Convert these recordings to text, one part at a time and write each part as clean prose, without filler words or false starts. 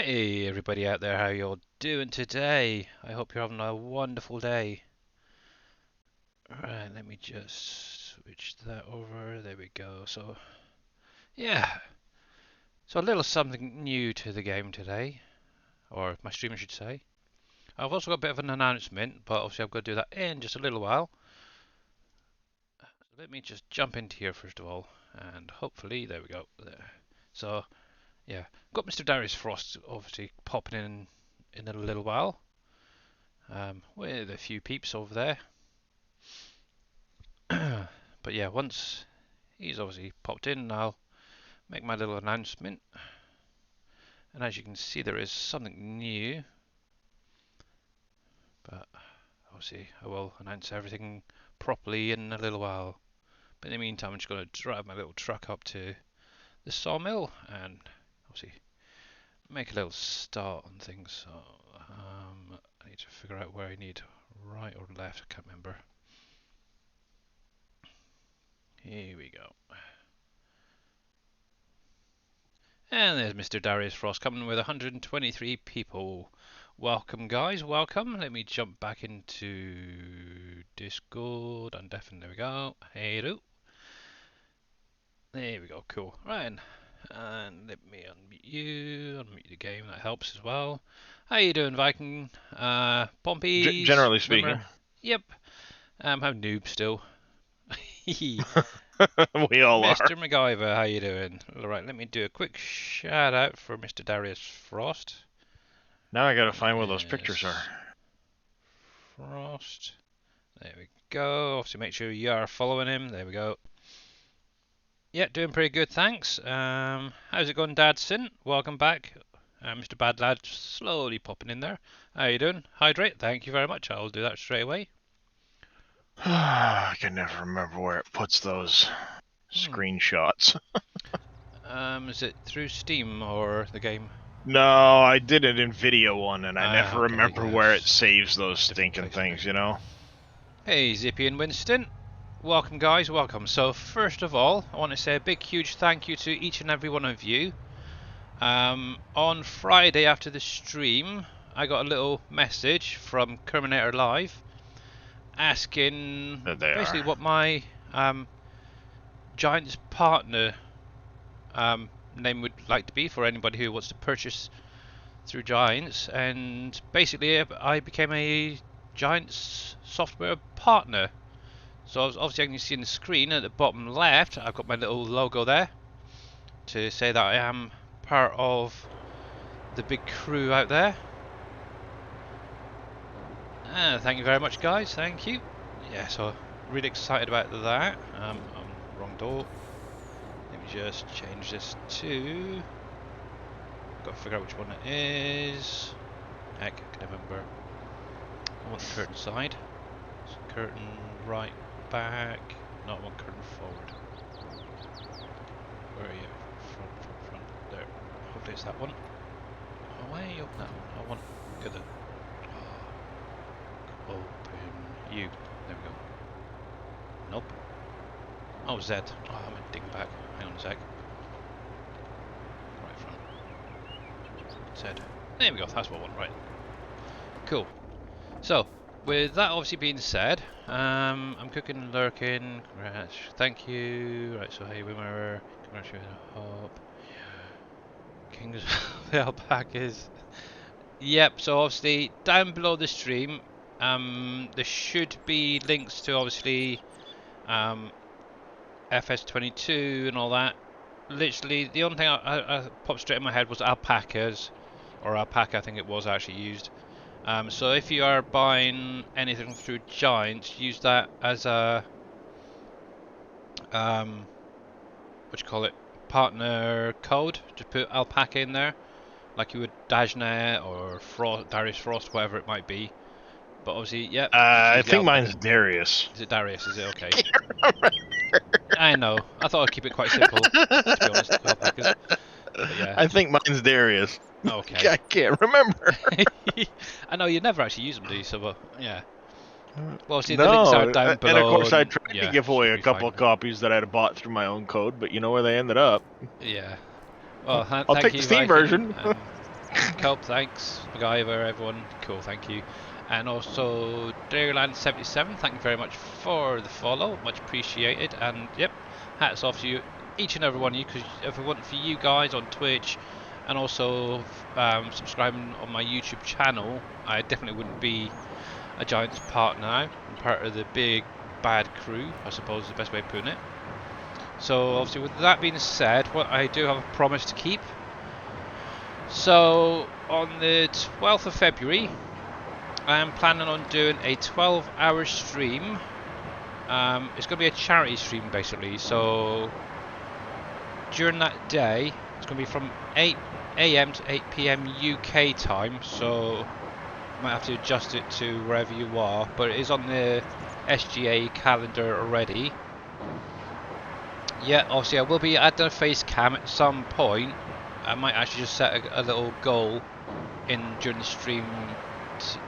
Hey everybody out there, how you all doing today? I hope you're having a wonderful day. Right, let me just switch that over. There we go. Yeah. So a little something new to the game today, or my stream I should say. I've also got a bit of an announcement, but obviously I've got to do that in just a little while. So let me just jump into here first of all, and hopefully, there we go. There. So, yeah, got Mr. Darius Frost obviously popping in a little while. With a few peeps over there. But yeah, once he's obviously popped in, I'll make my little announcement. And as you can see, there is something new. But obviously, I will announce everything properly in a little while. But in the meantime, I'm just going to drive my little truck up to the sawmill and obviously make a little start on things. So I need to figure out where I need right or left. I can't remember. Here we go. And there's Mr. Darius Frost coming with 123 people. Welcome, guys. Welcome. Let me jump back into Discord. And definitely, there we go. Hey, do. There we go. Cool. Right. And let me unmute you. Unmute the game. That helps as well. How you doing, Viking? Pompies? Generally speaking. Remember? Yep. I'm a noob still. We all are. Mr. MacGyver, how you doing? Alright, let me do a quick shout out for Mr. Darius Frost. Now I gotta find where those pictures are. Frost. There we go. Obviously make sure you are following him. There we go. Yeah, doing pretty good, thanks. How's it going, Dadson? Welcome back. Mr. Bad Lad slowly popping in there. How you doing? Hydrate, thank you very much. I'll do that straight away. I can never remember where it puts those screenshots. Is it through Steam or the game? No, I did it in video one, and I never Okay, remember yeah, where it saves those stinking place, things, you know? Hey, Zippy and Winston. Welcome, guys, welcome. So, first of all, I want to say a big, huge thank you to each and every one of you. On Friday after the stream, I got a little message from Terminator Live asking basically what my Giants partner name would like to be for anybody who wants to purchase through Giants, and basically I became a Giants software partner. So obviously you can see on the screen at the bottom left, I've got my little logo there to say that I am part of the big crew out there. Thank you very much, guys. Thank you. Yeah, so really excited about that. Wrong door. Let me just change this to. Got to figure out which one it is. Heck, I can remember. I want the curtain side. So curtain right back. Not one curtain forward. Where are you? Front. There. Hopefully it's that one. Oh, why are you open that one? I want to the. Open you. There we go. Nope. Oh, Z. Oh, I'm a ding back. Hang on a sec. Right front. Z. There we go. That's what I want. Right. Cool. So, with that obviously being said, I'm cooking and lurking. Right, thank you. Right, so hey, Wimmer. Congratulations. Hope. Kings of the Alpacas. Yep, so obviously down below the stream, there should be links to obviously FS22 and all that. Literally, the only thing I popped straight in my head was alpacas, or alpaca I think it was actually used. So if you are buying anything through Giants, use that as a what you call it, partner code. Just put alpaca in there, like you would Dajnet or Darius Frost, whatever it might be. But obviously, yeah. I think mine's Darius. Is it Darius? Is it okay? I know. I thought I'd keep it quite simple, to be honest. Alpacas. But yeah. I think mine's Darius. Okay. I can't remember. I know you never actually use them, do you? So, yeah. Well, see, no, the links are down below. And of course, I tried yeah, to give away a couple fine. of copies that I'd bought through my own code, but you know where they ended up. Yeah. Well, I'll take the Steam version. Cope, thanks. MacGyver, everyone. Cool, thank you. And also Dairyland77, thank you very much for the follow. Much appreciated. And yep, hats off to you, each and every one of you, because if it wasn't for you guys on Twitch and also subscribing on my YouTube channel, I definitely wouldn't be a Giants part now. I'm part of the big bad crew, I suppose is the best way of putting it. So obviously with that being said, what I do have a promise to keep. So on the 12th of February, I am planning on doing a 12-hour stream. It's going to be a charity stream basically. So during that day, it's going to be from 8 AM to 8 PM UK time. So you might have to adjust it to wherever you are, but it is on the SGA calendar already. Yeah, obviously I will be adding a face cam at some point. I might actually just set a little goal in during the stream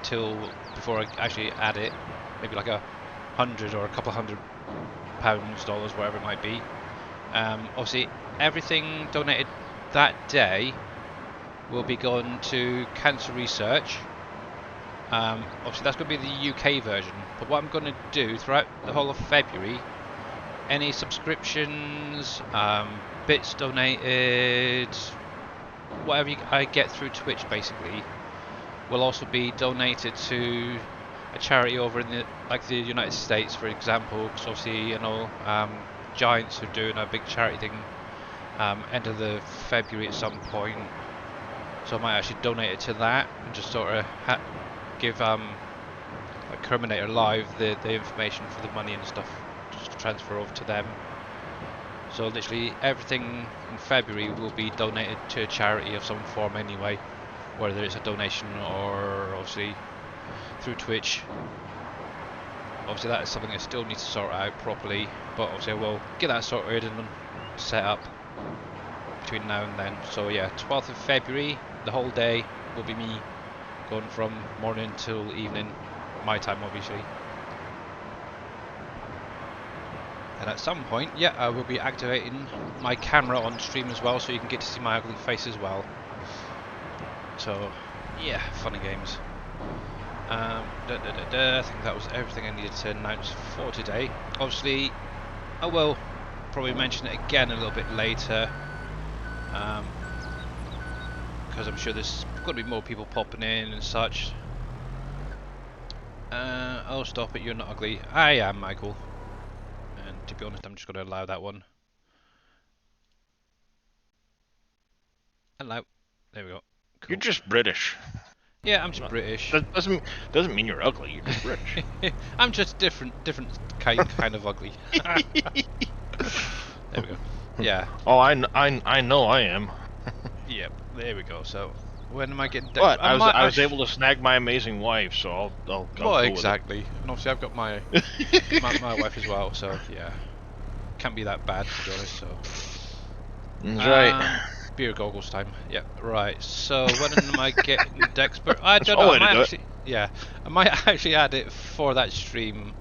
till before I actually add it, maybe like 100 or a couple £100, dollars, whatever it might be. Obviously, everything donated that day will be going to cancer research. Obviously, that's going to be the UK version. But what I'm going to do throughout the whole of February, any subscriptions, bits donated, whatever I get through Twitch, basically, will also be donated to a charity over in the United States, for example. Because obviously, you know, Giants are doing a big charity thing end of the February at some point. So I might actually donate it to that and just sort of give like Terminator Live the information for the money and stuff, just to transfer over to them. So literally everything in February will be donated to a charity of some form anyway, whether it's a donation or obviously through Twitch. Obviously that is something I still need to sort out properly, but obviously I will get that sorted and set up between now and then. So yeah, 12th of February, the whole day will be me going from morning till evening, my time obviously. And at some point, yeah, I will be activating my camera on stream as well, so you can get to see my ugly face as well. So, yeah, fun and games. I think that was everything I needed to announce for today. Obviously, I will probably mention it again a little bit later, because I'm sure there's going to be more people popping in and such. Oh, stop it, you're not ugly. I am, Michael. And to be honest, I'm just going to allow that one. Allow. There we go. Cool. You're just British. Yeah, I'm just British. That doesn't mean you're ugly. You're just British. I'm just different kind of ugly. There we go. Yeah. Oh, I know I am. Yep. There we go. So when am I getting? But I was able to snag my amazing wife, so I'll well, go exactly. with it. And obviously I've got my my wife as well. So yeah, can't be that bad to be honest. So. That's right. Beer goggles time. Yeah, right. So when am I getting Dexter? I don't That's know. one way to do it. Yeah, I might actually add it for that stream.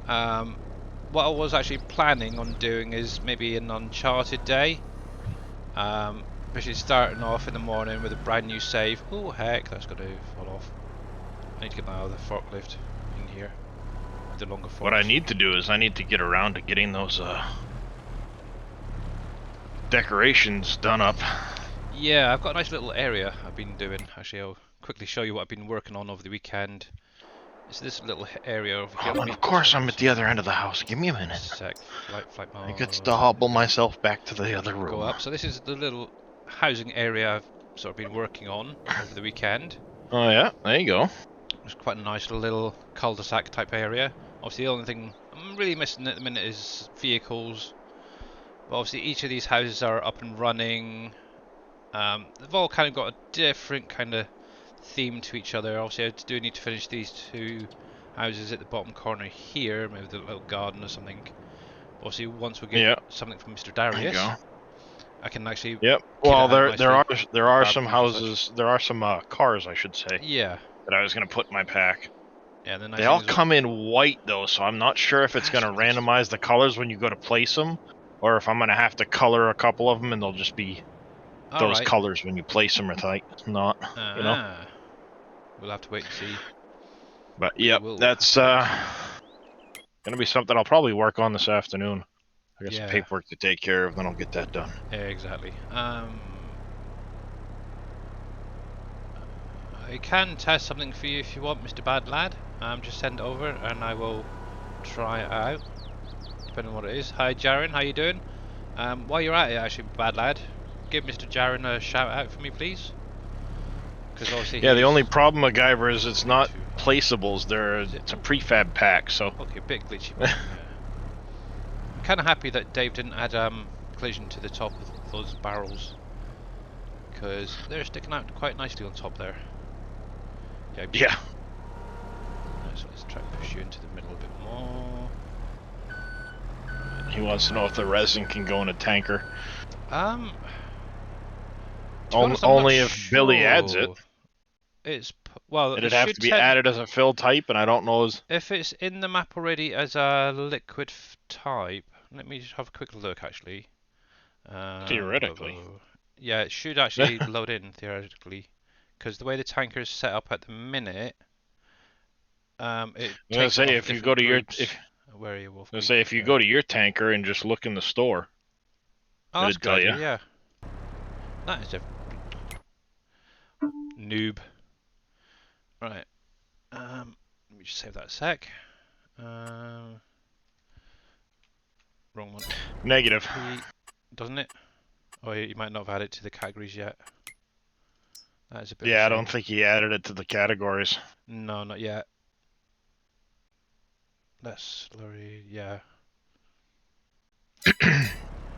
What I was actually planning on doing is maybe an Uncharted day. Basically starting off in the morning with a brand new save. Oh heck, that's got to fall off. I need to get my other forklift in here. The longer fork. What I need to do is I need to get around to getting those decorations done up. Yeah, I've got a nice little area I've been doing. Actually, I'll quickly show you what I've been working on over the weekend. It's this little area over here. Oh, and of course I'm at the other end of the house. Give me a minute. Sec. Flight mode. I get to hobble myself back to the other room. Go up. So this is the little housing area I've sort of been working on over the weekend. Oh yeah, there you go. It's quite a nice little cul-de-sac type area. Obviously the only thing I'm really missing at the minute is vehicles. But obviously each of these houses are up and running. They've all kind of got a different kind of theme to each other. Obviously I do need to finish these two houses at the bottom corner here, maybe the little garden or something. Obviously once we get something from Mr. Darius, I can actually well there are some houses, there are some cars I should say. Yeah. That I was going to put in my pack. Yeah, the nice they all come in white though, so I'm not sure if it's going to randomize the colors when you go to place them, or if I'm going to have to color a couple of them and they'll just be those Alright. colors when you place them or not, you know. We'll have to wait and see. But We yep, will have that's to wait and see. gonna be something I'll probably work on this afternoon. I got some Yeah, paperwork to take care of, then I'll get that done. exactly. I can test something for you if you want, Mr. Bad Lad. Just send it over and I will try it out, depending on what it is. Hi, Jaren, how you doing? While you're at it, actually, Bad Lad, give Mr. Jaren a shout out for me, please. Because obviously Yeah, the he's only problem, MacGyver, is it's not too. placeables. It's a prefab pack, so. Okay, a bit glitchy, but yeah. I'm kind of happy that Dave didn't add collision to the top of those barrels, because they're sticking out quite nicely on top there. Yeah. Yeah. So let's try to push you into the middle a bit more. He wants to know if the resin can go in a tanker. To be honest, I'm not Only if Billy adds it. sure. Well, it It'd have should to be added as a fill type, and I don't know if it's in the map already as a liquid type. Let me just have a quick look, actually. theoretically. Yeah, it should actually load in theoretically, because the way the tanker is set up at the minute, it takes it say off if you different go to your groups. Where are you, WolfCreek? say if you go to your tanker and just look in the store, Oh, that's a it'd good tell idea. you. Yeah, that is a noob. Right. Let me just save that a sec. Wrong one. Negative. Doesn't it? Oh, you might not have added it to the categories yet. That is a bit of a Yeah, I shame. don't think he added it to the categories. No, not yet. That's slurry, yeah.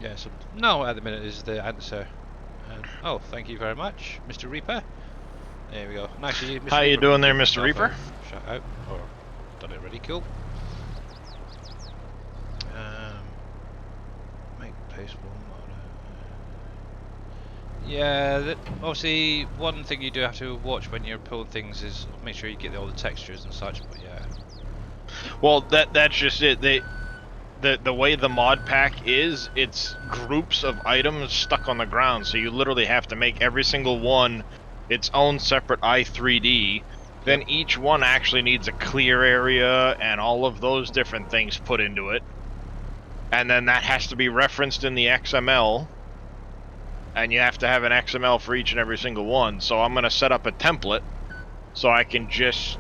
Yeah, so no at the minute is the answer. Oh, thank you very much, Mr. Reaper. There we go. And actually, Mr. How you Reaper, doing there, give Mr. yourself Reaper? a shout out. Or done it already, cool. Make place one mono. Yeah, obviously one thing you do have to watch when you're pulling things is make sure you get all the textures and such, but yeah. Well, that's just it. The way the mod pack is, it's groups of items stuck on the ground, so you literally have to make every single one its own separate i3D. Then each one actually needs a clear area and all of those different things put into it. And then that has to be referenced in the XML. And you have to have an XML for each and every single one. So I'm going to set up a template so I can just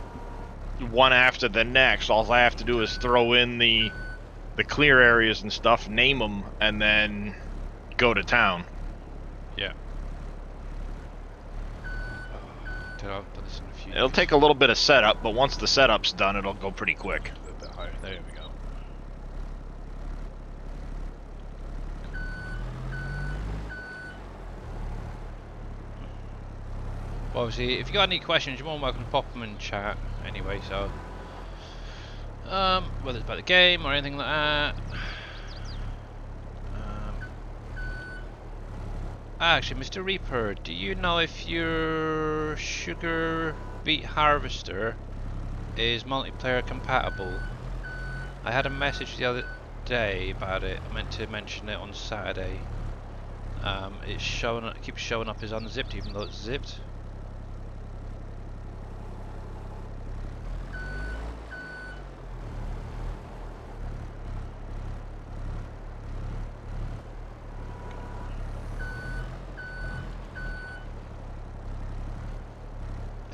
one after the next. All I have to do is throw in the clear areas and stuff, name them, and then go to town. Yeah. It'll take a little bit of setup, but once the setup's done, it'll go pretty quick. A little bit higher. There we go. Well, obviously, if you got any questions, you're more than welcome to pop them in chat. Anyway, so whether it's about the game or anything like that. Actually, Mr. Reaper, do you know if your sugar beet harvester is multiplayer compatible? I had a message the other day about it. I meant to mention it on Saturday. It keeps showing up as unzipped even though it's zipped.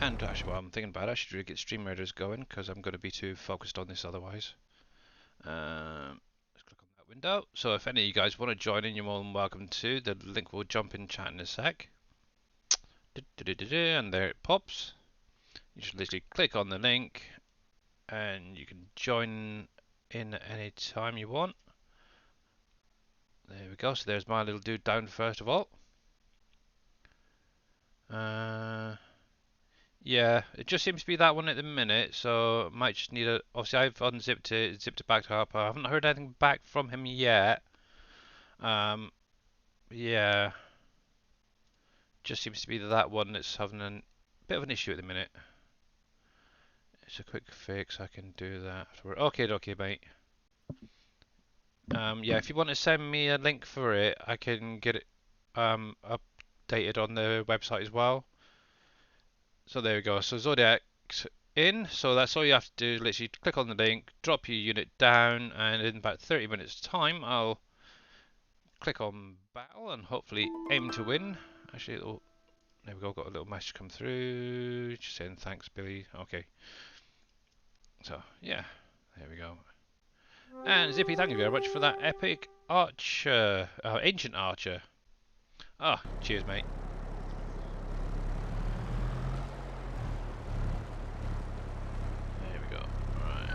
And actually, while I'm thinking about it, I should really get stream murders going because I'm going to be too focused on this otherwise. Let's click on that window. So if any of you guys want to join in, you're more than welcome to. The link will jump in chat in a sec. And there it pops. You just literally click on the link and you can join in at any time you want. There we go. So there's my little dude down first of all. Yeah, it just seems to be that one at the minute, so might just need a. Obviously, I've unzipped it, zipped it back to Harper. I haven't heard anything back from him yet. Yeah, just seems to be that one that's having a bit of an issue at the minute. It's a quick fix. I can do that afterward. Okay, mate. Yeah, if you want to send me a link for it, I can get it up updated on the website as well. So there we go. So Zodiac's in. So that's all you have to do. Literally click on the link, drop your unit down, and in about 30 minutes time, I'll click on battle and hopefully aim to win. Actually, there we go. Got a little message come through just saying thanks, Billy. Okay. So yeah, there we go. And Zippy, thank you very much for that epic archer, ancient archer. Ah, cheers, mate. There we go. Right.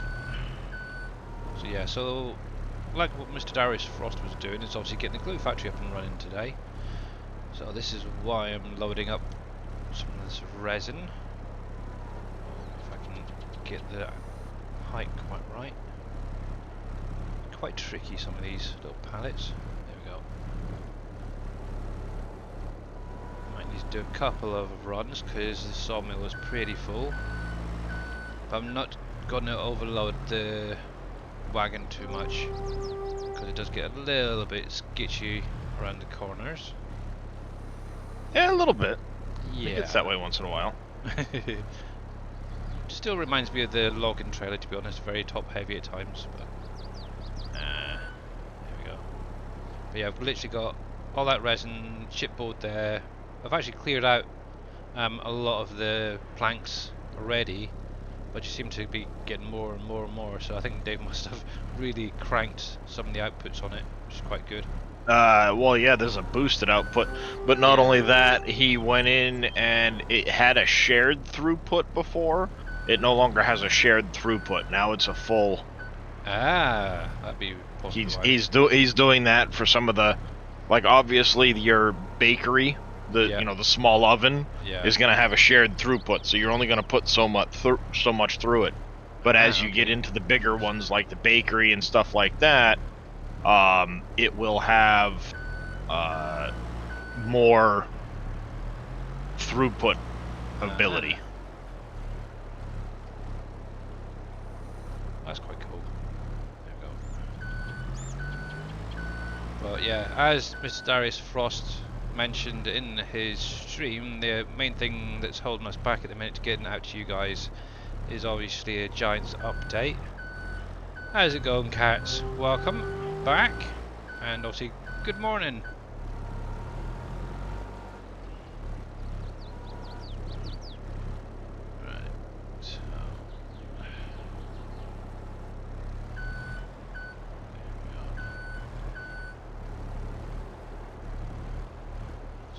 So yeah, so like what Mr. Darius Frost was doing is obviously getting the glue factory up and running today. So this is why I'm loading up some of this resin. If I can get the height quite right. Quite tricky, some of these little pallets. There we go. Might need to do a couple of runs because the sawmill is pretty full. But I'm not going to overload the wagon too much because it does get a little bit sketchy around the corners. Yeah, a little bit. Yeah. It gets that way once in a while. Still reminds me of the logging trailer, to be honest. Very top heavy at times. But there we go. But yeah, I've literally got all that resin, chipboard there. I've actually cleared out a lot of the planks already, but you seem to be getting more and more and more. So I think Dave must have really cranked some of the outputs on it, which is quite good. Well, yeah, there's a boosted output, but not only that, he went in and it had a shared throughput before. It no longer has a shared throughput. Now it's a full. Ah, that'd be possibly He's doing that for some of the, like obviously your bakery, the the small oven is gonna have a shared throughput, so you're only gonna put so much through it. But as you get into the bigger ones like the bakery and stuff like that, it will have more throughput ability. That's quite cool. There we go. But yeah, as Mr. Darius Frost mentioned in his stream, the main thing that's holding us back at the minute to getting out to you guys is obviously a Giants update. How's it going, cats? Welcome back, and obviously good morning. Right,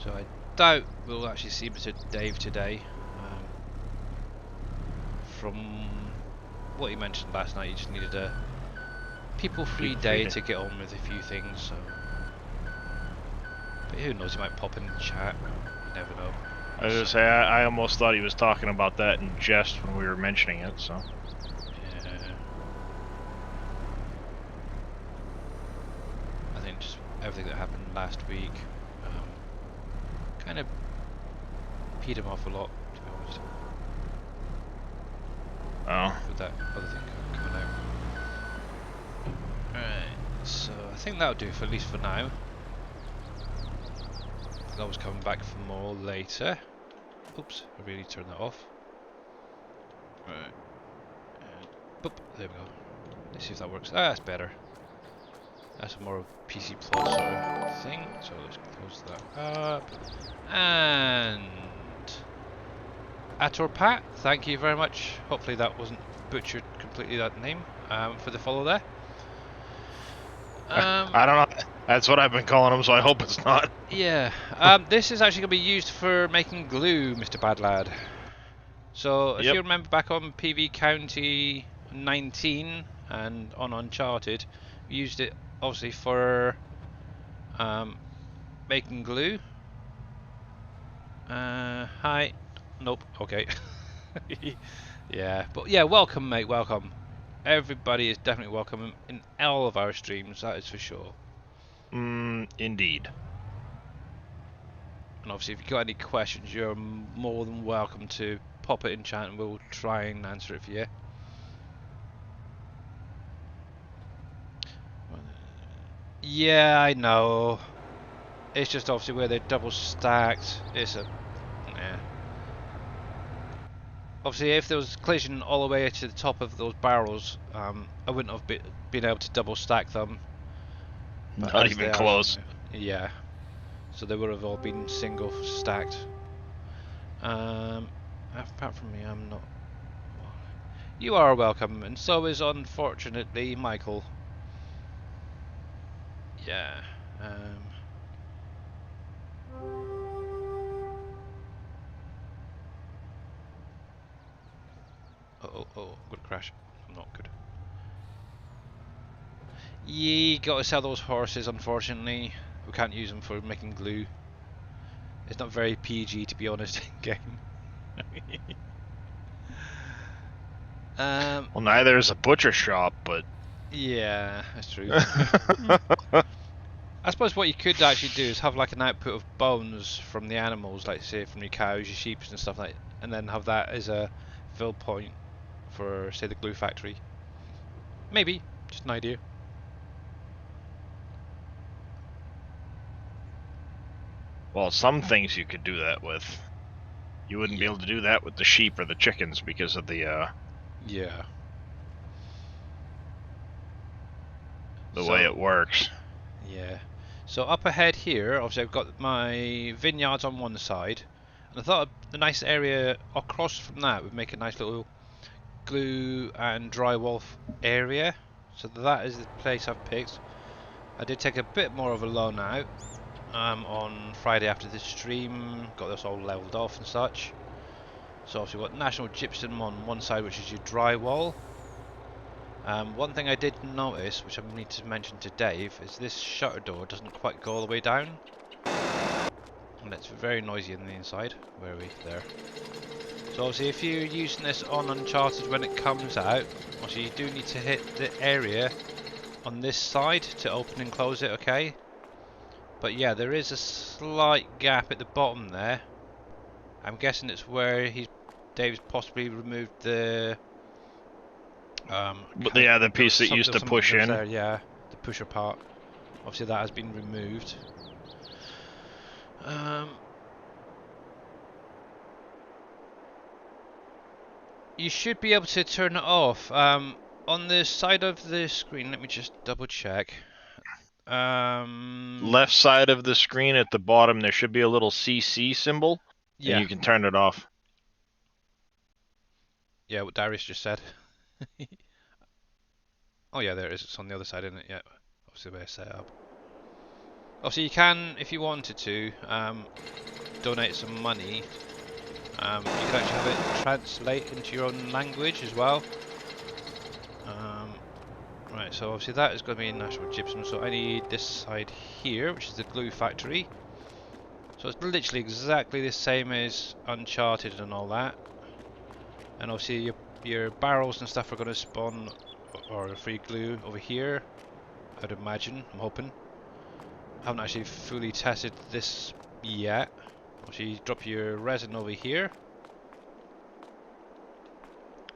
so I doubt we'll actually see Mr. Dave today. From what he mentioned last night, he just needed a people-free day to get on with a few things. So, but who knows? He might pop in the chat. You never know. I was gonna say I almost thought he was talking about that in jest when we were mentioning it. So. Yeah. I think just everything that happened last week kind of peed him off a lot, to be honest. Oh. With that other thing coming out. Alright, so I think that'll do for at least for now. I was coming back for more later. Oops, I really turned that off. Right. Boop, there we go. Let's see if that works. Ah, that's better. That's more of a PC Plus sort of thing. So let's close that up. And Atorpat, thank you very much. Hopefully that wasn't butchered completely, that name, for the follow there. I don't know. That's what I've been calling him, so I hope it's not. Yeah. This is actually going to be used for making glue, Mr. Badlad. So if you remember back on PV County 19 and on Uncharted, we used it obviously for making glue. Hi. Nope. Okay. Yeah, but yeah, welcome, mate. Welcome. Everybody is definitely welcome in all of our streams. That is for sure. Indeed. And obviously, if you've got any questions, you're more than welcome to pop it in chat, and we'll try and answer it for you. Yeah, I know. It's just obviously where they're double stacked. It's a yeah. Obviously, if there was collision all the way to the top of those barrels, I wouldn't have been able to double stack them. But Not as even they are close. now, yeah. So they would have all been single stacked. Apart from me, I'm not. You are welcome, and so is unfortunately Michael. Yeah. Oh, I'm gonna crash. I'm not good. You gotta sell those horses, unfortunately. We can't use them for making glue. It's not very PG, to be honest, in game. Well, neither is a butcher shop, but Yeah, that's true. I suppose what you could actually do is have like an output of bones from the animals, like say from your cows, your sheep and stuff like, and then have that as a fill point for say the glue factory. Maybe, just an idea. well, some things you could do that with. You wouldn't be able to do that with the sheep or the chickens because of the Yeah. way it works. Yeah. So up ahead here, obviously I've got my vineyards on one side, and I thought the nice area across from that would make a nice little glue and drywall area. So that is the place I've picked. I did take a bit more of a loan out on Friday after the stream, got this all leveled off and such. So obviously we've got National Gypsum on one side, which is your drywall. One thing I did notice, which I need to mention to Dave, is this shutter door doesn't quite go all the way down. And it's very noisy on the inside. Where are we? There. So obviously if you're using this on Uncharted when it comes out, obviously you do need to hit the area on this side to open and close it, okay? But yeah, there is a slight gap at the bottom there. I'm guessing it's where Dave's possibly removed the But yeah, the piece that used to push in. there, yeah, the pusher part. Obviously that has been removed. You should be able to turn it off. On the side of the screen, let me just double check. Left side of the screen at the bottom, there should be a little CC symbol, yeah. and you can turn it off. Yeah, what Darius just said. Oh yeah, there it is. It's on the other side, isn't it? Yeah, obviously the way it's set up. Obviously you can, if you wanted to, donate some money. You can actually have it translate into your own language as well. Right, so obviously that is going to be National Gypsum, so I need this side here, which is the glue factory. So it's literally exactly the same as Uncharted and all that. And obviously your barrels and stuff are going to spawn, or free glue over here, I'd imagine, I'm hoping. I haven't actually fully tested this yet. Obviously you drop your resin over here.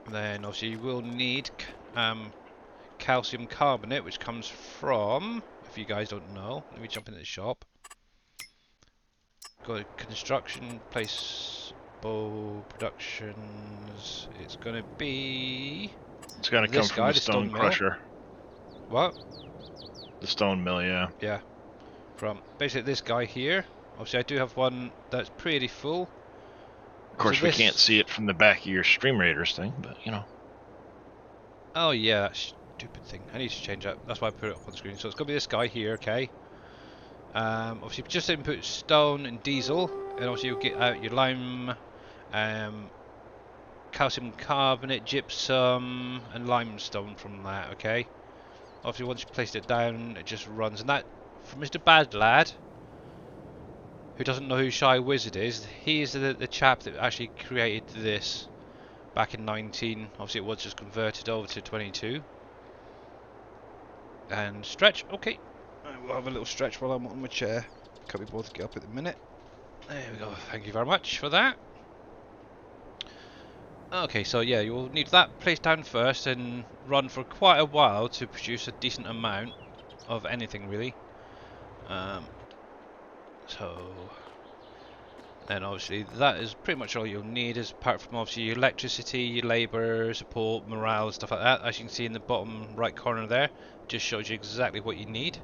And then obviously you will need calcium carbonate, which comes from, if you guys don't know, let me jump into the shop. Go to construction, place bow productions. It's gonna be. It's gonna come from the stone crusher. What? The stone mill, yeah. Yeah. From basically this guy here. Obviously, I do have one that's pretty full. Of course, we can't see it from the back of your Stream Raiders thing, but you know. Oh yeah, that stupid thing. I need to change that. That's why I put it up on screen. So it's gonna be this guy here, okay? Obviously, just input stone and diesel, and obviously you'll get out your lime, calcium carbonate, gypsum, and limestone from that, okay? Obviously, once you placed it down, it just runs. And that, for Mr. Bad Lad, who doesn't know who Shy Wizard is, he is the chap that actually created this back in 19. Obviously, it was just converted over to 22. And stretch, okay. We'll have a little stretch while I'm on my chair. Can't be bothered to get up at the minute. There we go. Thank you very much for that. Okay, so yeah, you'll need that placed down first and run for quite a while to produce a decent amount of anything, really. So, then obviously that is pretty much all you'll need, is apart from obviously your electricity, your labour, support, morale, stuff like that. As you can see in the bottom right corner there, just shows you exactly what you need.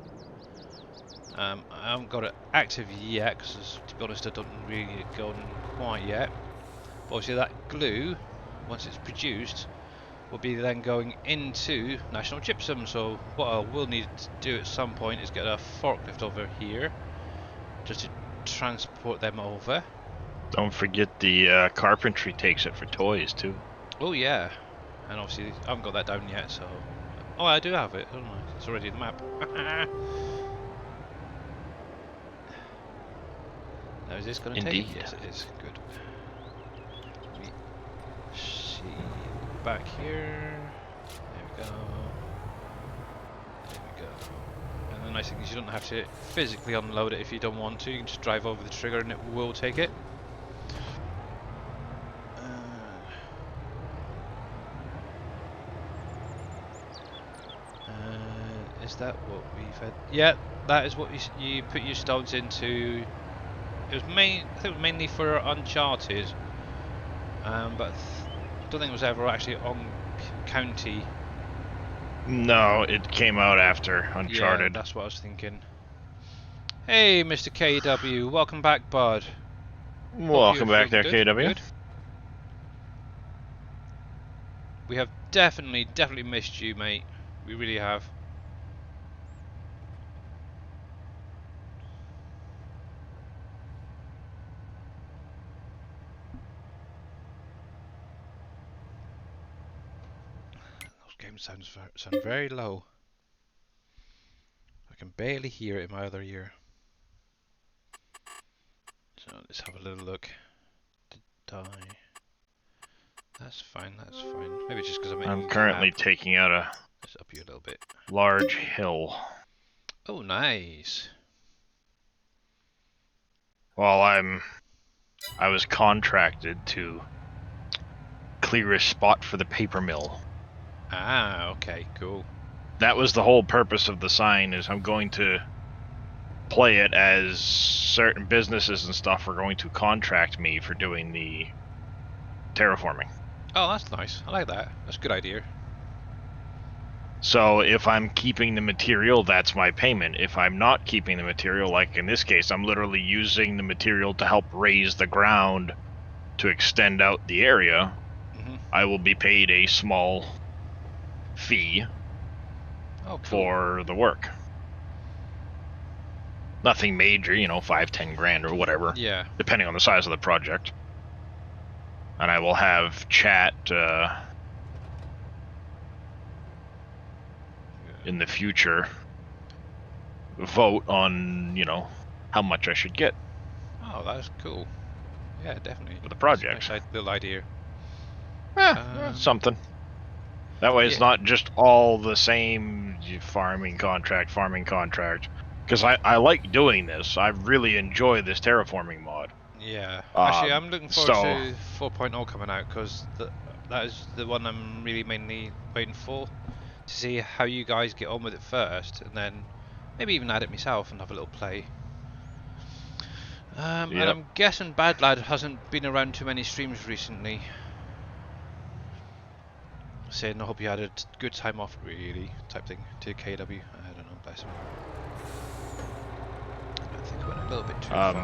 I haven't got it active yet, because to be honest I don't really get it going quite yet. But obviously that glue, once it's produced, will be then going into National Gypsum. So what I will need to do at some point is get a forklift over here, just to transport them over. Don't forget the carpentry takes it for toys too. Oh yeah, and obviously I haven't got that down yet, so... Oh, I do have it, don't I? It's already in the map. Now is this going to take? Yes it is, good. Let me see, back here, there we go. There we go. And the nice thing is you don't have to physically unload it if you don't want to, you can just drive over the trigger and it will take it. Is that what we've had? Yeah, that is what you put your stones into. It was I think it was mainly for Uncharted, but I don't think it was ever actually on County. No, it came out after Uncharted. Yeah, that's what I was thinking. Hey, Mr. KW, welcome back, bud. Welcome back there, good, KW. Good. We have definitely missed you, mate. We really have. Game sound very low. I can barely hear it in my other ear. So let's have a little look. Die. That's fine. That's fine. Maybe just because I'm currently taking out a let's up you a little bit. Large hill. Oh, nice. Well, I was contracted to clear a spot for the paper mill. Ah, okay, cool. That was the whole purpose of the sign, is I'm going to play it as certain businesses and stuff are going to contract me for doing the terraforming. Oh, that's nice. I like that. That's a good idea. So if I'm keeping the material, that's my payment. If I'm not keeping the material, like in this case, I'm literally using the material to help raise the ground to extend out the area, I will be paid a small fee for the work. Nothing major, you know, 5-10 grand or whatever. Yeah. Depending on the size of the project. And I will have chat in the future vote on, you know, how much I should get. Oh, that's cool. Yeah, definitely. For the project. Nice little idea. Something. That way it's not just all the same farming contract. Because I like doing this. I really enjoy this terraforming mod. Yeah. Actually, I'm looking forward to 4.0 coming out, because that is the one I'm really mainly waiting for. To see how you guys get on with it first, and then maybe even add it myself and have a little play. And I'm guessing Bad Lad hasn't been around too many streams recently. Saying I hope you had a good time off, really, type thing, to KW. I don't know, bless him. I think I went a little bit too far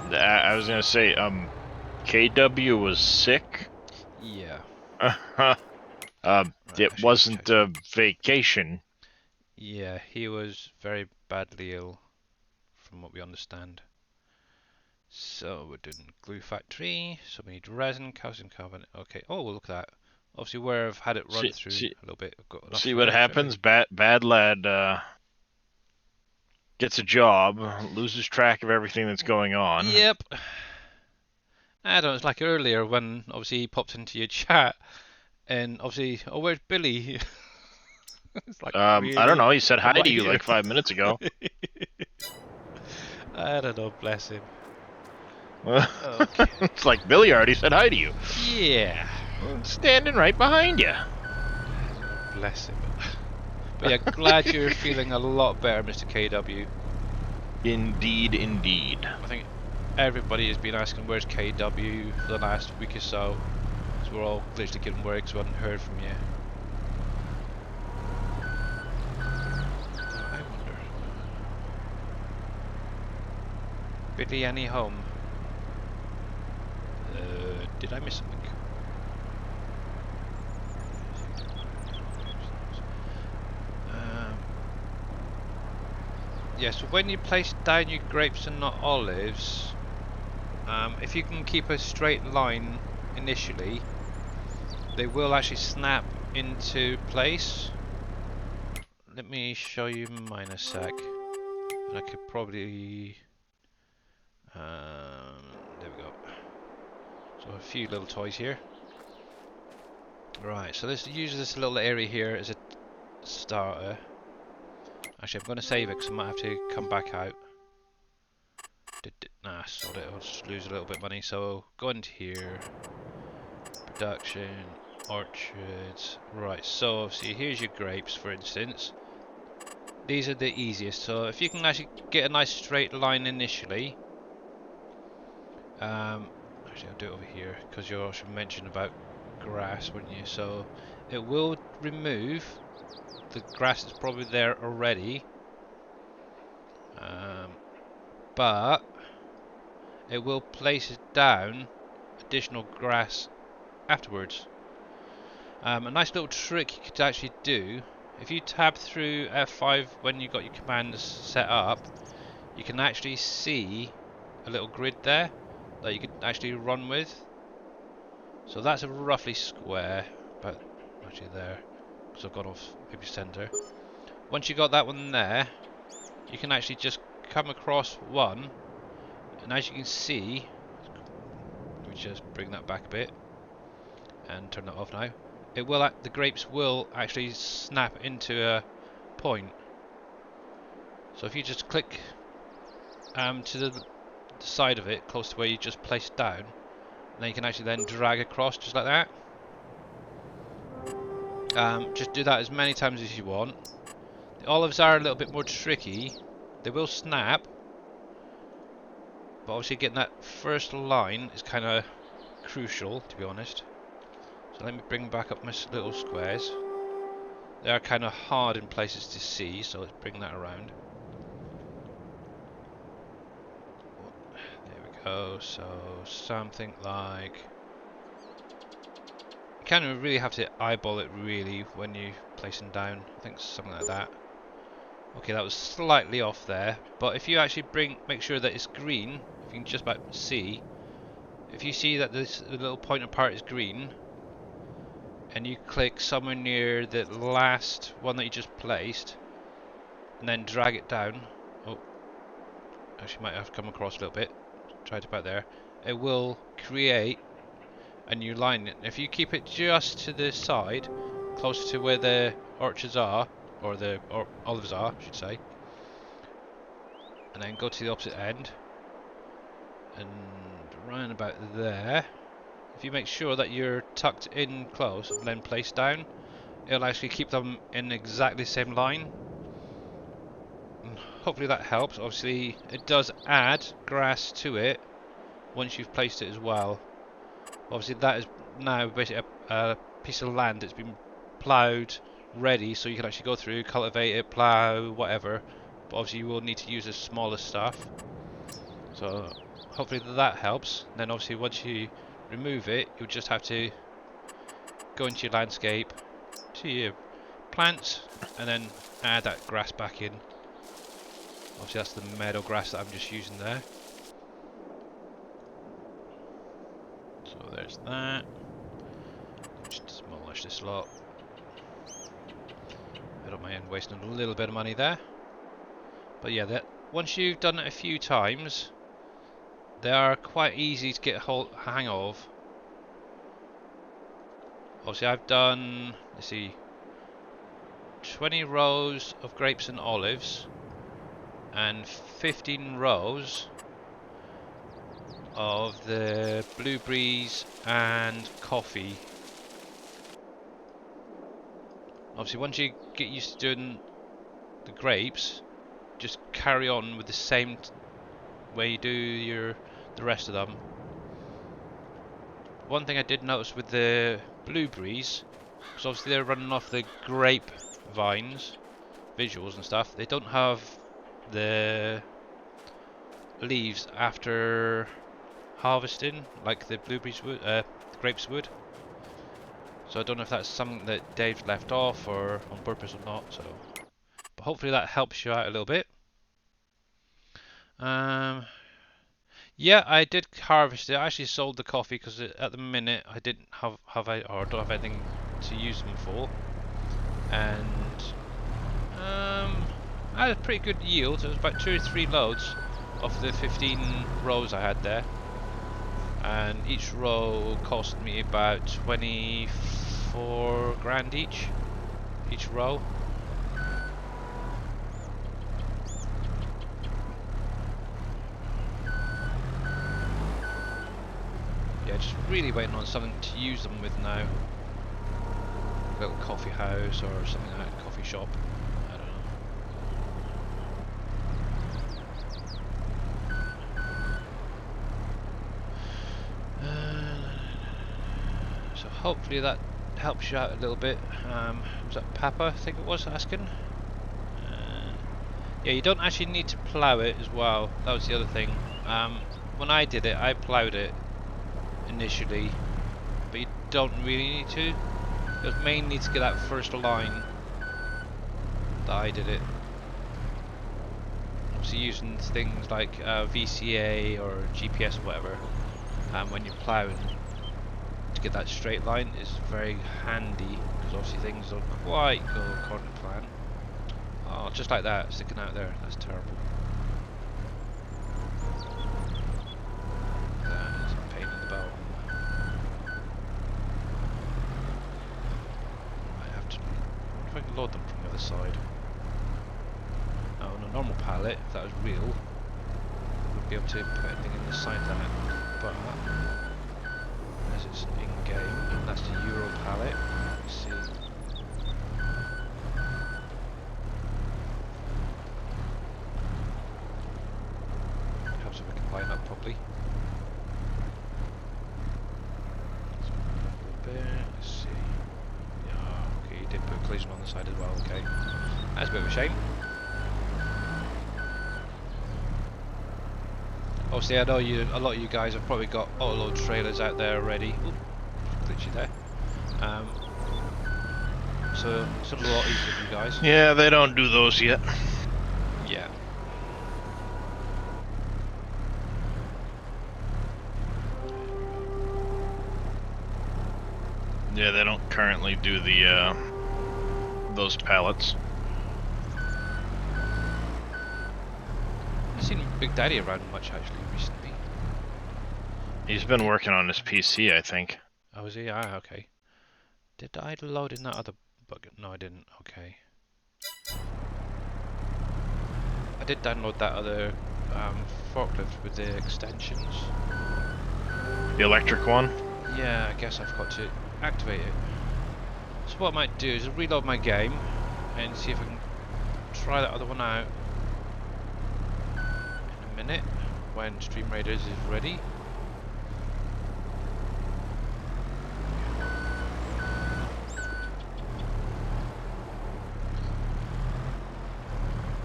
there. I was gonna say, KW was sick. Yeah. It wasn't a vacation. Yeah, he was very badly ill, from what we understand. So we're doing glue factory. So we need resin, calcium carbonate. Okay. Oh, well, look at that. Obviously, where I've had it run through a little bit. I've got see what happens. Bad Lad gets a job, loses track of everything that's going on. Yep. I don't know. It's like earlier when obviously he popped into your chat, and obviously, oh, where's Billy? It's like really I don't know. He said hi to you like 5 minutes ago. I don't know. Bless him. Okay. It's like Billy already said hi to you. Yeah. Standing right behind you. Bless him. But yeah, glad you're feeling a lot better, Mr. KW. Indeed, indeed. I think everybody has been asking where's KW for the last week or so. So we're all literally getting worried because we hadn't heard from you. I wonder. Billy, any home? Did I miss something? Yeah, so when you place down your grapes and not olives, if you can keep a straight line initially, they will actually snap into place. Let me show you mine a sec. And I could probably... there we go. So a few little toys here. Right, so let's use this little area here as a starter. Actually, I'm going to save it because I might have to come back out. Nah, sod it, I'll just lose a little bit of money. So go into here, production, orchards. Right, so see, here's your grapes, for instance. These are the easiest. So if you can actually get a nice straight line initially. Actually, I'll do it over here because you also mentioned about grass, weren't you? So it will remove the grass that's probably there already, but it will place down additional grass afterwards. A nice little trick you could actually do, if you tab through F5 when you got your commands set up, you can actually see a little grid there that you could actually run with. So that's a roughly square, but actually there, because I've gone off maybe center. Once you got that one there, you can actually just come across one, and as you can see, let me just bring that back a bit and turn that off now. It will, the grapes will actually snap into a point. So if you just click to the side of it, close to where you just placed down, then you can actually then drag across just like that. Just do that as many times as you want. The olives are a little bit more tricky. They will snap, but obviously getting that first line is kind of crucial, to be honest. So let me bring back up my little squares. They are kind of hard in places to see, so let's bring that around. There we go, so something like... You kind of really have to eyeball it really when you place them down. I think something like that. Okay, that was slightly off there, but if you actually make sure that it's green, if you can just about see, if you see that this little pointed part is green, and you click somewhere near the last one that you just placed, and then drag it down. Oh, actually might have to come across a little bit. Try it about there. It will create a new line. If you keep it just to the side, close to where the orchards are, or the olives are, I should say, and then go to the opposite end, and round about there. If you make sure that you're tucked in close and then placed down, it'll actually keep them in exactly the same line. And hopefully that helps. Obviously, it does add grass to it once you've placed it as well. Obviously, that is now basically a piece of land that's been ploughed, ready, so you can actually go through, cultivate it, plough, whatever. But obviously, you will need to use the smaller stuff. So hopefully that helps. Then obviously, once you remove it, you'll just have to go into your landscape, to your plants, and then add that grass back in. Obviously that's the meadow grass that I'm just using there. So there's that. Just demolish this lot. I don't mind wasting a little bit of money there. But yeah, that once you've done it a few times, they are quite easy to get a hang of. Obviously I've done, let's see, 20 rows of grapes and olives, and 15 rows of the blueberries and coffee. Obviously once you get used to doing the grapes, just carry on with the same way you do the rest of them. One thing I did notice with the blueberries, because obviously they're running off the grape vines, visuals and stuff. They don't have the leaves after harvesting, like the blueberries would, the grapes would. So I don't know if that's something that Dave left off or on purpose or not. So, but hopefully that helps you out a little bit. Yeah, I did harvest it. I actually sold the coffee because at the minute I didn't have or don't have anything to use them for, and I had a pretty good yield. It was about 2 or 3 loads of the 15 rows I had there, and each row cost me about 24 grand each row. Yeah, just really waiting on something to use them with now. A little coffee house or something like a coffee shop. I don't know. So hopefully that helps you out a little bit. Was that Papa, I think it was, asking? Yeah, you don't actually need to plough it as well. That was the other thing. When I did it, I ploughed it initially, but you don't really need to. It was mainly to get that first line that I did it. Obviously using things like VCA or GPS or whatever, when you're ploughing, to get that straight line is very handy, because obviously things don't quite go according to plan. Oh, just like that, sticking out there, that's terrible. That is a pain in the bum. I have to, what if I can load them from the other side? Oh, on a normal pallet, if that was real, we'd be able to put anything in the side of that, but as it's in-game, that's the Euro pallet. Let's see. Helps if I can line up properly. Let's see. Yeah, okay, you did put a collision on the side as well, okay. That's a bit of a shame. Obviously, I know a lot of you guys have probably got autoload trailers out there already. Oop, glitchy there. So it's a lot easier for you guys. Yeah, they don't do those yet. Yeah. Yeah, they don't currently do the those pallets. I've seen Big Daddy around much actually recently. He's been working on his PC, I think. Oh, is he? Ah, okay. Did I load in that other bucket? No, I didn't. Okay. I did download that other forklift with the extensions. The electric one? Yeah, I guess I've got to activate it. So what I might do is reload my game and see if I can try that other one out in a minute when Stream Raiders is ready.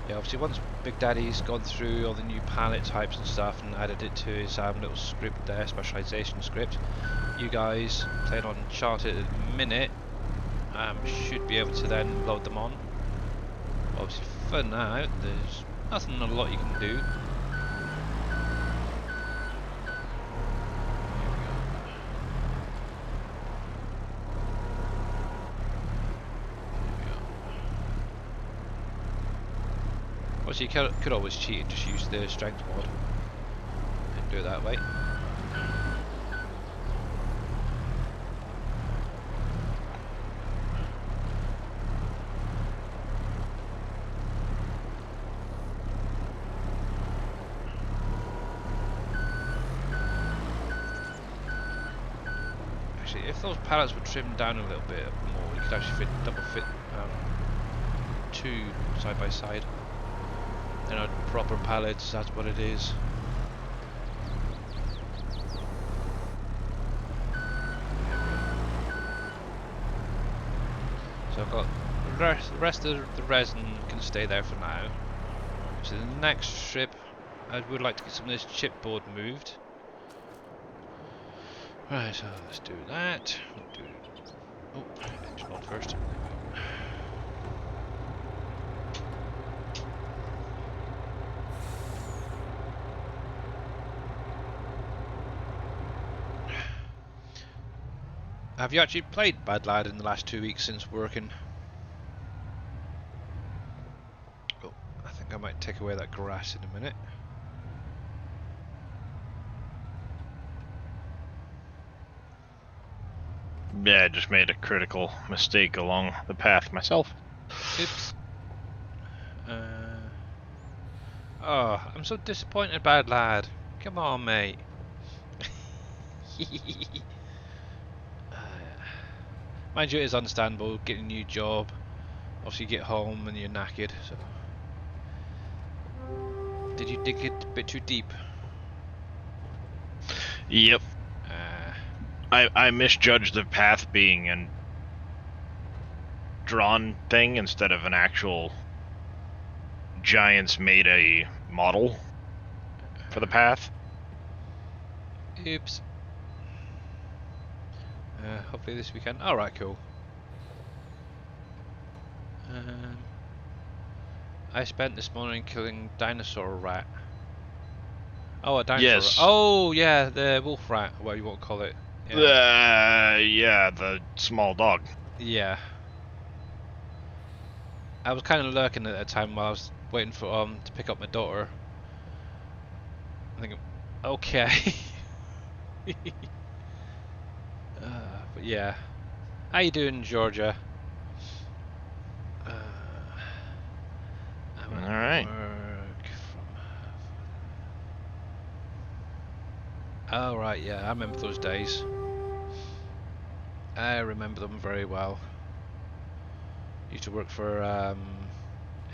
Yeah, obviously once Big Daddy's gone through all the new pallet types and stuff and added it to his little script there, specialization script, you guys playing on Uncharted at the minute should be able to then load them on. Obviously for now, there's nothing a lot you can do. Obviously you could always cheat and just use the strength mod and do it that way. Actually, if those pallets were trimmed down a little bit more, you could actually double fit 2 side by side. They're not proper pallets, that's what it is. So I've got the rest of the resin can stay there for now. So the next trip, I would like to get some of this chipboard moved. Right, so let's do that. We'll do, oh, engine on first. Have you actually played Bad Lad in the last 2 weeks since working? Oh, I think I might take away that grass in a minute. Yeah, I just made a critical mistake along the path myself. Oops. Oh, I'm so disappointed, Bad Lad. Come on, mate. Mind you, it is understandable getting a new job. Obviously, you get home and you're knackered. So, did you dig it a bit too deep? Yep. I misjudged the path being a drawn thing instead of an actual Giants made a model for the path. Oops. Hopefully this weekend. Alright, cool. I spent this morning killing dinosaur rat. Oh, a dinosaur rat. Yes. Oh, yeah, the wolf rat, what you want to call it. Yeah, the small dog. Yeah. I was kind of lurking at that time while I was waiting for to pick up my daughter. I'm thinking, okay. But yeah. How you doing, Georgia? I'm at Alright. work from... Oh, right, yeah, I remember those days. I remember them very well. Used to work for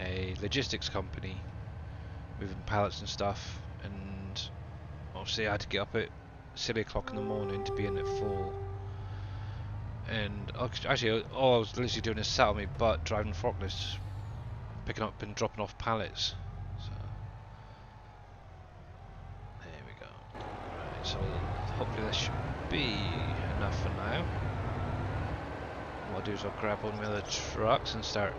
a logistics company, moving pallets and stuff, and obviously I had to get up at silly o'clock in the morning to be in at 4. And actually, all I was literally doing is sat on my butt driving forklifts, picking up and dropping off pallets. So there we go. Right, so hopefully this should be enough for now. What I'll do is I'll grab one of my other trucks and start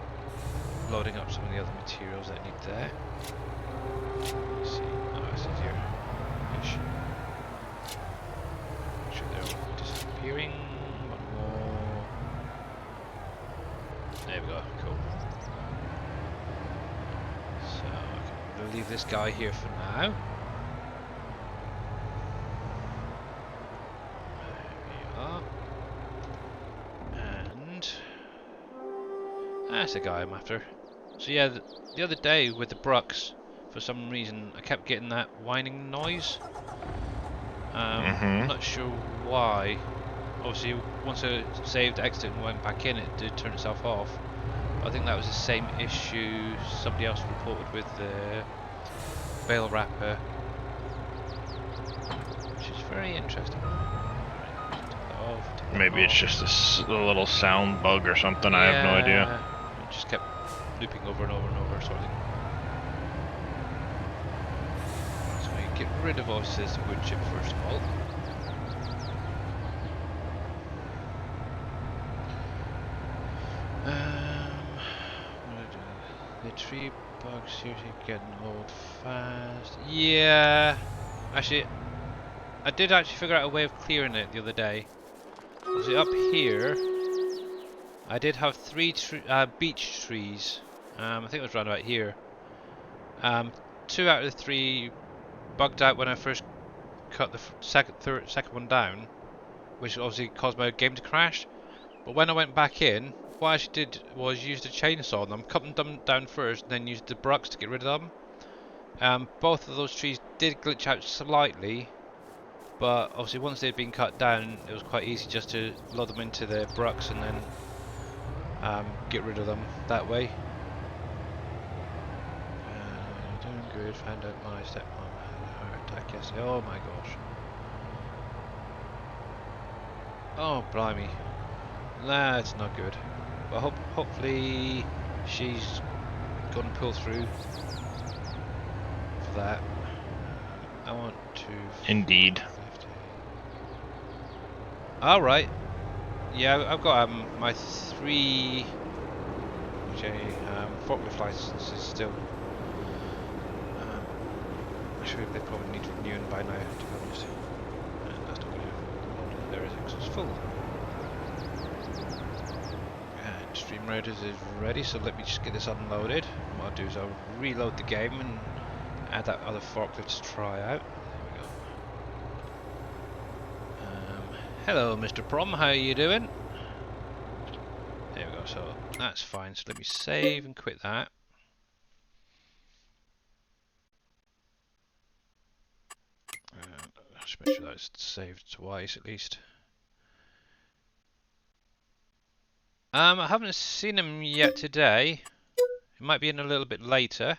loading up some of the other materials that I need there. Let's see. Oh, it's easier. Ish. Make sure they're all disappearing. One more. There we go. Cool. So I can leave this guy here for now. There we are. And that's the guy I'm after. So yeah, the other day with the Brucks, for some reason I kept getting that whining noise. I'm not sure why. Obviously, once I saved, exited and went back in, it did turn itself off. I think that was the same issue somebody else reported with the bale wrapper, which is very interesting. Right, take that off, take that Maybe off. it's just a little sound bug or something. Yeah, I have no idea. It just kept looping over and over and over, sort of thing. So we get rid of obviously the wood chip first of all. The tree bugs seriously getting old fast. Yeah, actually, I did actually figure out a way of clearing it the other day. See, up here, I did have 3 beech trees. I think it was around about here. 2 out of the 3 bugged out when I first cut the second one down, which obviously caused my game to crash. But when I went back in, what I actually did was use the chainsaw on them, cut them down first, and then used the brucks to get rid of them. Both of those trees did glitch out slightly, but obviously once they'd been cut down, it was quite easy just to load them into the brucks and then get rid of them that way. good. Found out my stepmom had a heart attack yesterday. Oh my gosh. Oh blimey. That's not good. But hopefully she's gonna pull through for that. I want to. Indeed. All right. Yeah, I've got my 3 forklift licenses still. I'm sure they probably need renewing by now, to be honest. And that's not going to do everything, so it's full. And Stream Riders is ready, so let me just get this unloaded. What I'll do is I'll reload the game and add that other forklift to try out. There we go. Hello, Mr. Prom, how are you doing? There we go, so that's fine. So let me save and quit that. Just make sure that's saved twice at least. I haven't seen him yet today. It might be in a little bit later.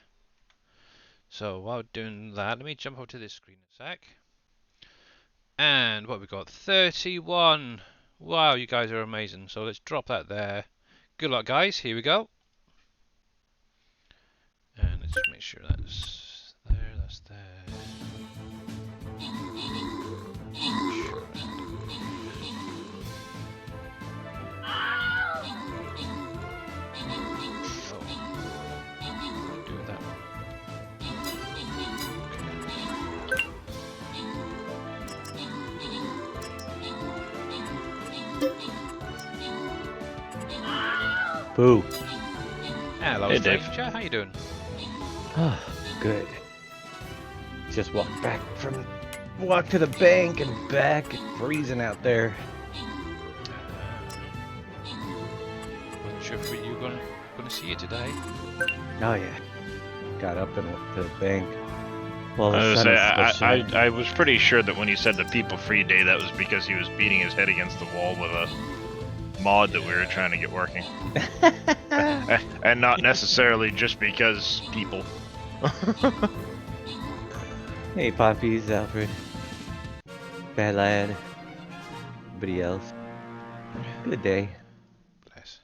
So while doing that, let me jump over to this screen a sec. And what we got? 31. Wow, you guys are amazing. So let's drop that there. Good luck, guys. Here we go. And let's make sure that's there. That's there. Boo. Hello, hey, Dave. stranger. How you doing? Oh, good. Just walked to the bank and back. It's freezing out there. Wasn't sure if you were going to see it today. Oh yeah. Got up and went to the bank. Well, I was pretty sure that when he said the People Free Day, that was because he was beating his head against the wall with a mod that we were trying to get working. And not necessarily just because people. Hey, Poppies, Alfred. Bad lad. Everybody else. Good day. Bless.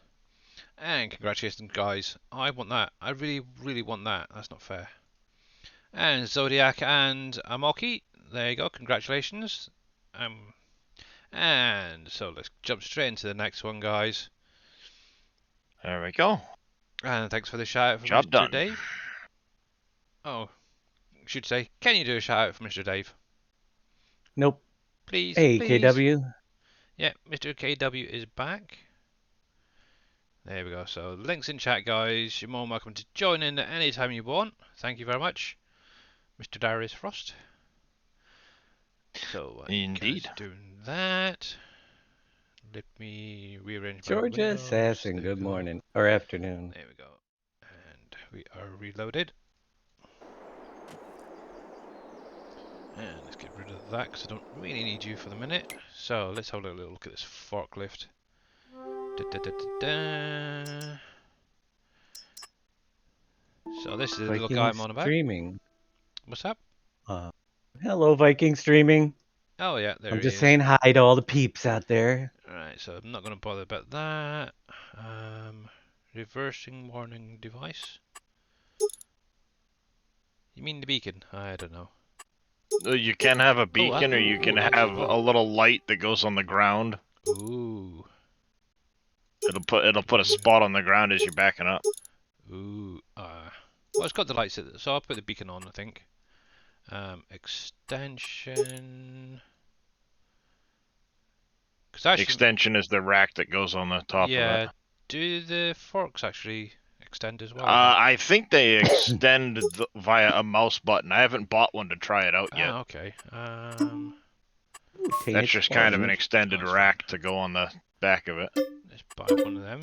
And congratulations, guys. I want that. I really, really want that. That's not fair. And Zodiac and Amoki. There you go. Congratulations. And so let's jump straight into the next one, guys. There we go. And thanks for the shout out from Job Mr. done. Dave. Oh, I should say, can you do a shout out for Mr. Dave? Nope. Please, Hey, please. KW. Yeah, Mr. KW is back. There we go. So, links in chat, guys. You're more than welcome to join in at any time you want. Thank you very much, Mr. Darius Frost. So, Indeed. doing that. Let me rearrange my Georgia windows. Assassin, There good we go. morning. Or afternoon. There we go. And we are reloaded. And let's get rid of that because I don't really need you for the minute. So let's have a little look at this forklift. So this is the little guy I'm on about. Streaming. What's up? Hello, Viking Streaming. Oh yeah, there I'm he just is. saying hi to all the peeps out there. Alright, so I'm not going to bother about that. Reversing warning device. You mean the beacon? I don't know. You can have a beacon, or you can have a little light that goes on the ground. Ooh. It'll put a spot on the ground as you're backing up. Ooh. Well, it's got the lights, so I'll put the beacon on, I think. Extension. Actually, Extension is the rack that goes on the top of it. Do the forks actually extend as well? I think they extend via a mouse button. I haven't bought one to try it out yet. Ah, okay. That's just kind of an extended rack to go on the back of it. Let's buy one of them.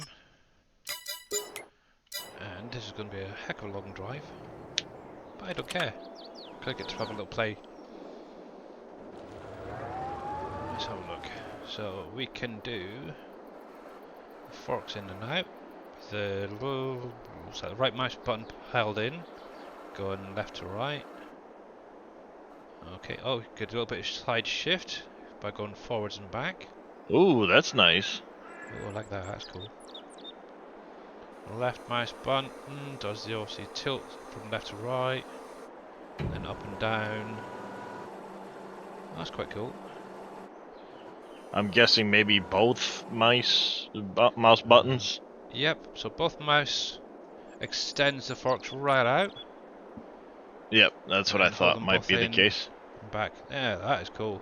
And this is going to be a heck of a long drive. But I don't care. I get to have a little play. Let's have a look. So we can do forks in and out. The right mouse button held in. going left to right. Okay, oh, get a little bit of slide shift by going forwards and back. Ooh, that's nice. Oh, I like that, that's cool. Left mouse button does the obviously tilt from left to right, then up and down. That's quite cool. I'm guessing maybe both mouse buttons. Yep, so both mouse extends the forks right out. Yep, that's what I And hold thought them might both be the in case. and back. Yeah, that is cool.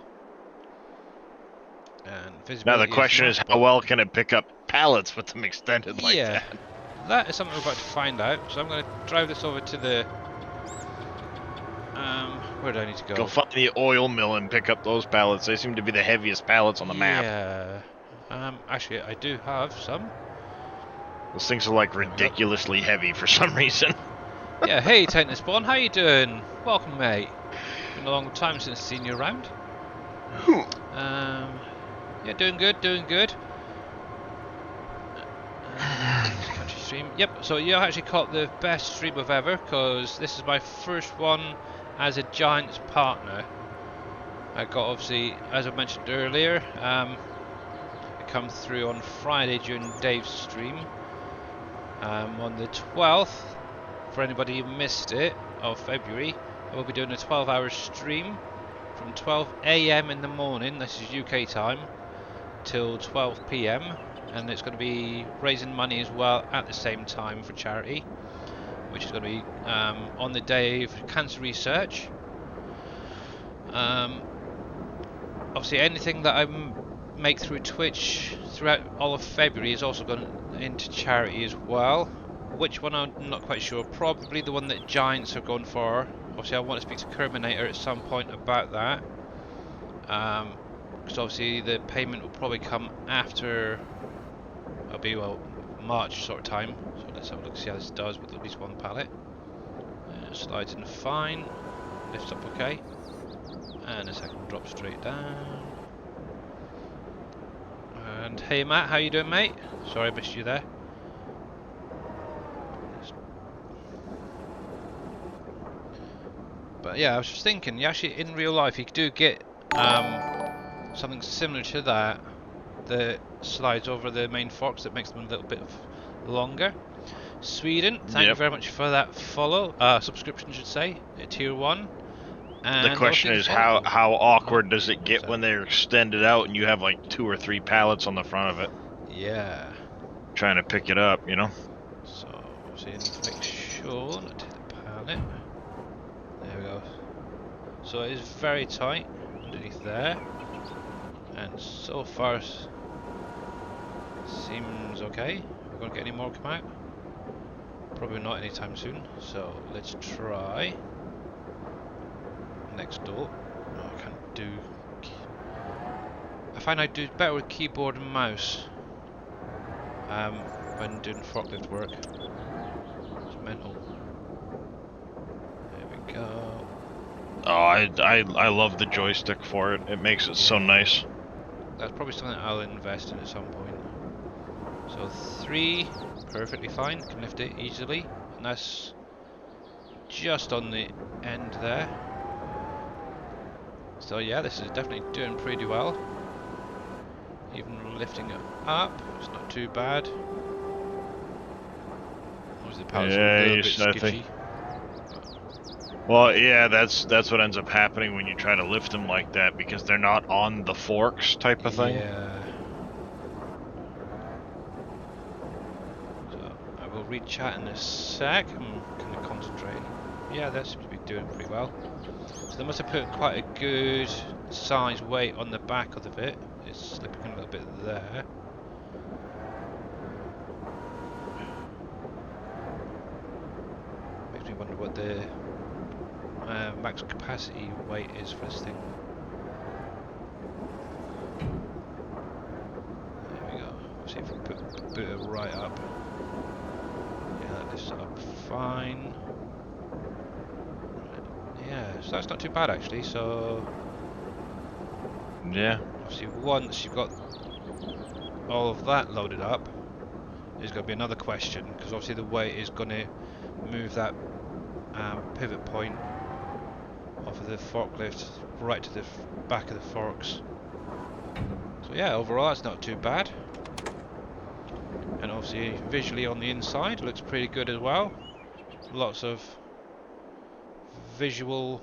And Now visibility the question is, not, how but well can it pick up pallets with them extended like yeah, that? that is something we're about to find out. So I'm going to drive this over to the where do I need to Go go? find the oil mill and pick up those pallets. They seem to be the heaviest pallets on the map. Yeah. Actually, I do have some. Those things are like There we go. ridiculously heavy for some reason. Yeah, hey Titan Spawn, how you doing? Welcome, mate. Been a long time since seen you around. Yeah, doing good, doing good. Country stream. Yep, so you actually caught the best stream of ever, because this is my first one as a Giants partner. I got, obviously, as I mentioned earlier, it comes through on Friday during Dave's stream. On the 12th, for anybody who missed it, of February, I will be doing a 12-hour stream from 12 AM in the morning, this is UK time, till 12 PM, and it's going to be raising money as well at the same time for charity, which is going to be on the day of cancer research. Obviously anything that I make through Twitch throughout all of February is also going into charity as well. Which one I'm not quite sure, probably the one that Giants are going for. Obviously I want to speak to Kerminator at some point about that. Because obviously the payment will probably come after, it'll be well March sort of time. So let's have a look, see how this does with at least one pallet. Slides in fine, lifts up okay, and a second drop straight down. And hey Matt, how you doing, mate? Sorry I missed you there. But yeah, I was just thinking, you actually in real life you do get something similar to that slides over the main forks that makes them a little bit longer. Sweden, thank you very much for that follow, subscription should say, tier 1. And the question is, how awkward does it get when they're extended out and you have like 2 or 3 pallets on the front of it? Yeah. Trying to pick it up, you know? So, you need to make sure not to hit the pallet. There we go. So it is very tight underneath there. And so far seems okay. We're going to get any more come out? Probably not anytime soon. So let's try. Next door. Oh, I can't do. I find I do better with keyboard and mouse when doing forklift work. It's mental. There we go. Oh, I love the joystick for it. It makes it so nice. That's probably something I'll invest in at some point. So 3, perfectly fine. Can lift it easily, and that's just on the end there. So yeah, this is definitely doing pretty well. Even lifting it up, it's not too bad. Obviously the pallets are a little bit sketchy. Well, yeah, that's what ends up happening when you try to lift them like that, because they're not on the forks type of thing. Yeah. So I will read chat in a sec. I'm kind of concentrating. Yeah, that seems to be doing pretty well. So they must have put quite a good size weight on the back of the bit. It's slipping a little bit there. Makes me wonder what the max capacity weight is for this thing. There we go. See if we put it right up. Yeah, that lifts it up fine. Yeah, so that's not too bad actually. So yeah, obviously once you've got all of that loaded up, there's going to be another question, because obviously the weight is going to move that pivot point off of the forklift right to the back of the forks. So yeah, overall that's not too bad. And obviously visually on the inside looks pretty good as well. Lots of visual,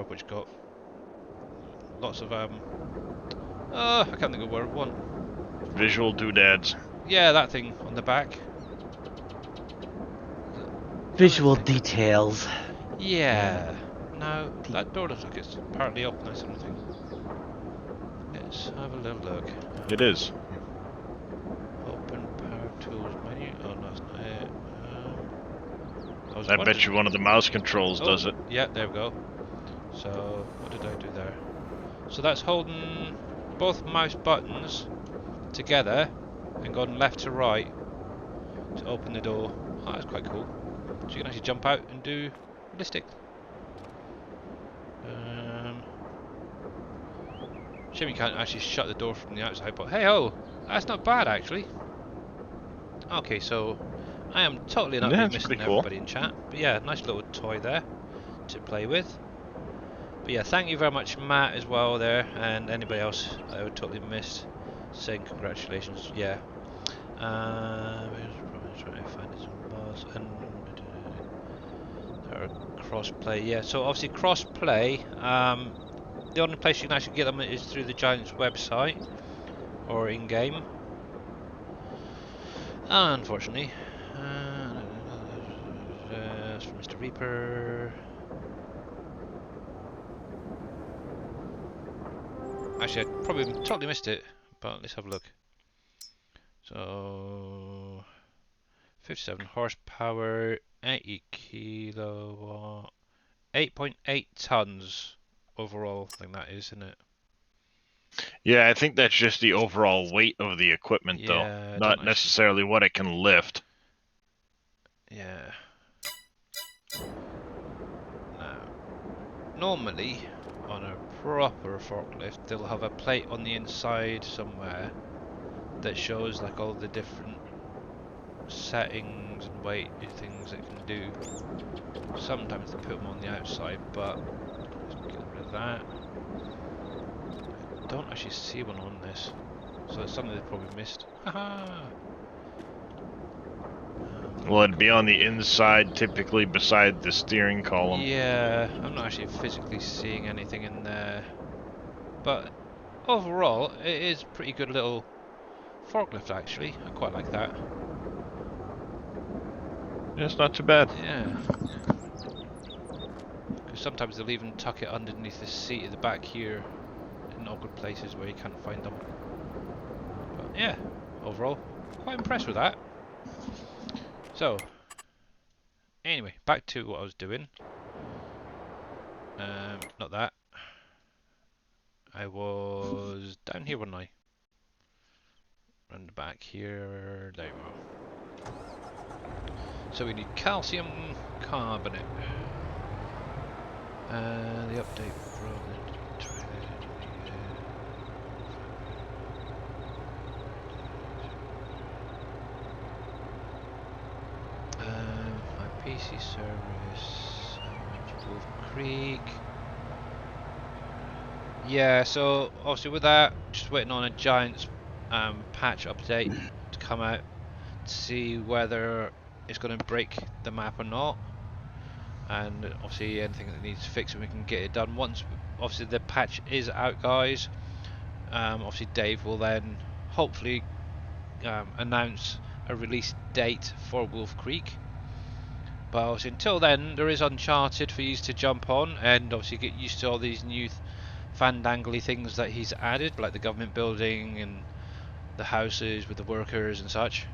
which got lots of I can't think of what I want. Visual doodads. Yeah, that thing on the back. Visual details. Yeah. No, that door looks like it's partly open or something. Let's have a little look. It is. Open power tools menu. Oh no, that's not it. I bet you one of the mouse controls does it. Yeah, there we go. So, what did I do there? So that's holding both mouse buttons together and going left to right to open the door. Oh, that's quite cool. So you can actually jump out and do ballistic. Shame you can't actually shut the door from the outside, but hey ho, that's not bad actually. Okay, so I am totally not missing everybody in chat, but yeah, nice little toy there to play with. But yeah, thank you very much, Matt, as well there, and anybody else I would totally missed saying congratulations. Yeah. Trying to find some mods and cross-play. Yeah, so obviously cross-play. The only place you can actually get them is through the Giants website or in-game. Unfortunately, from Mr. Reaper. Actually, I probably totally missed it, but let's have a look. So, 57 horsepower, 80 kilowatt, 8.8 tons overall. I think that is, isn't it? Yeah, I think that's just the overall weight of the equipment, though, not necessarily what it can lift. Yeah. Now, normally on a proper forklift, they'll have a plate on the inside somewhere that shows like all the different settings and weight things it can do. Sometimes they put them on the outside, but let's get rid of that. I don't actually see one on this, so it's something they've probably missed. Haha! Well, it'd be on the inside, typically beside the steering column. Yeah, I'm not actually physically seeing anything in there, but overall it is pretty good little forklift actually. I quite like that. Yeah, it's not too bad. Yeah. Because sometimes they'll even tuck it underneath the seat at the back here in awkward places where you can't find them. But yeah, overall, quite impressed with that. So, anyway, back to what I was doing. Not that. I was down here, wasn't I? Round the back here. There we go. So we need calcium carbonate. The update from the my PC service, WolfCreek. Yeah, so obviously with that, just waiting on a Giants patch update to come out to see whether it's going to break the map or not, and obviously anything that needs fixing we can get it done once obviously the patch is out, guys. Obviously Dave will then hopefully announce a release date for WolfCreek, but obviously until then there is Uncharted for you to jump on and obviously get used to all these new fandangly things that he's added, like the government building and the houses with the workers and such.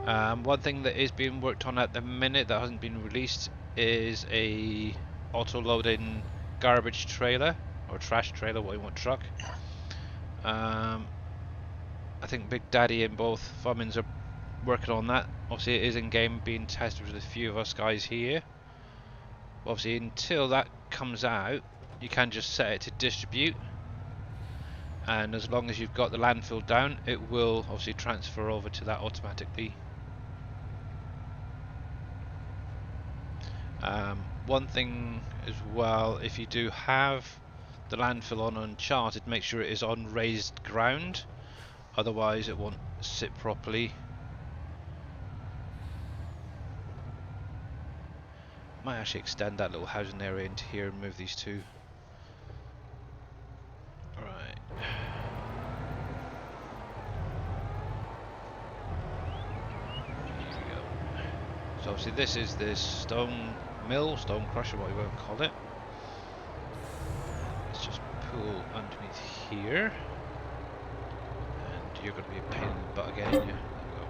One thing that is being worked on at the minute that hasn't been released is a auto-loading garbage trailer or trash trailer, what you want, truck. I think Big Daddy and both Fummins are working on that. Obviously it is in game being tested with a few of us guys here. Obviously until that comes out you can just set it to distribute, and as long as you've got the landfill down it will obviously transfer over to that automatically. One thing as well, if you do have the landfill on Uncharted, make sure it is on raised ground, otherwise it won't sit properly. Might actually extend that little housing area into here and move these two. Right. Here we go. So obviously this is the stone mill, stone crusher, what you want to call it. Let's just pull underneath here. And you're going to be a pain in the butt again, aren't you? There we go.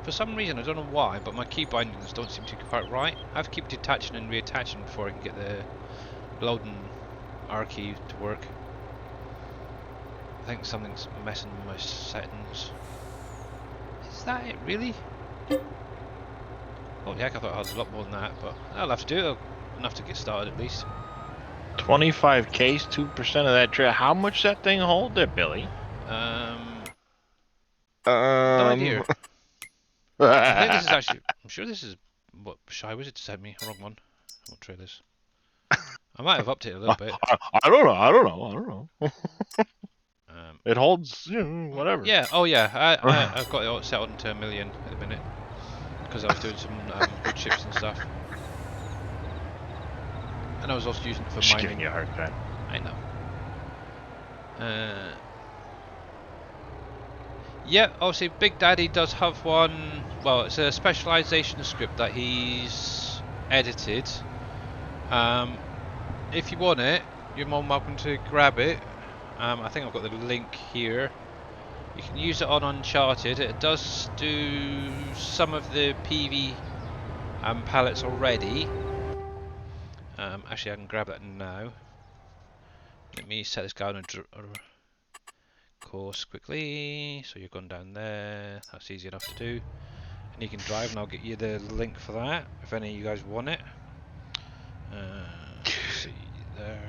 For some reason, I don't know why, but my key bindings don't seem to be quite right. I have to keep detaching and reattaching before I can get the loading R key to work. I think something's messing with my settings. Is that it, really? Oh heck, I thought I had a lot more than that, but I'll have to do it. Enough to get started at least. 25K is 2% of that trailer. How much that thing hold there, Billy? No idea. I think this is actually, I'm sure this is what Shy Wizard sent me. Wrong one. What trailers? I might have upped it a little bit. I don't know. It holds, whatever. Yeah, oh yeah, I've got it all set on to 1 million at the minute. Because I was doing some wood chips and stuff. And I was also using it for Just mining. giving you a hard time. I know. Yeah, obviously Big Daddy does have one. Well, it's a specialization script that he's edited. If you want it, you're more than welcome to grab it. I think I've got the link here. You can use it on Uncharted. It does do some of the PV pallets already. Actually, I can grab that now. Let me set this guy on a course quickly. So you're going down there. That's easy enough to do. And you can drive, and I'll get you the link for that if any of you guys want it. Let's see there.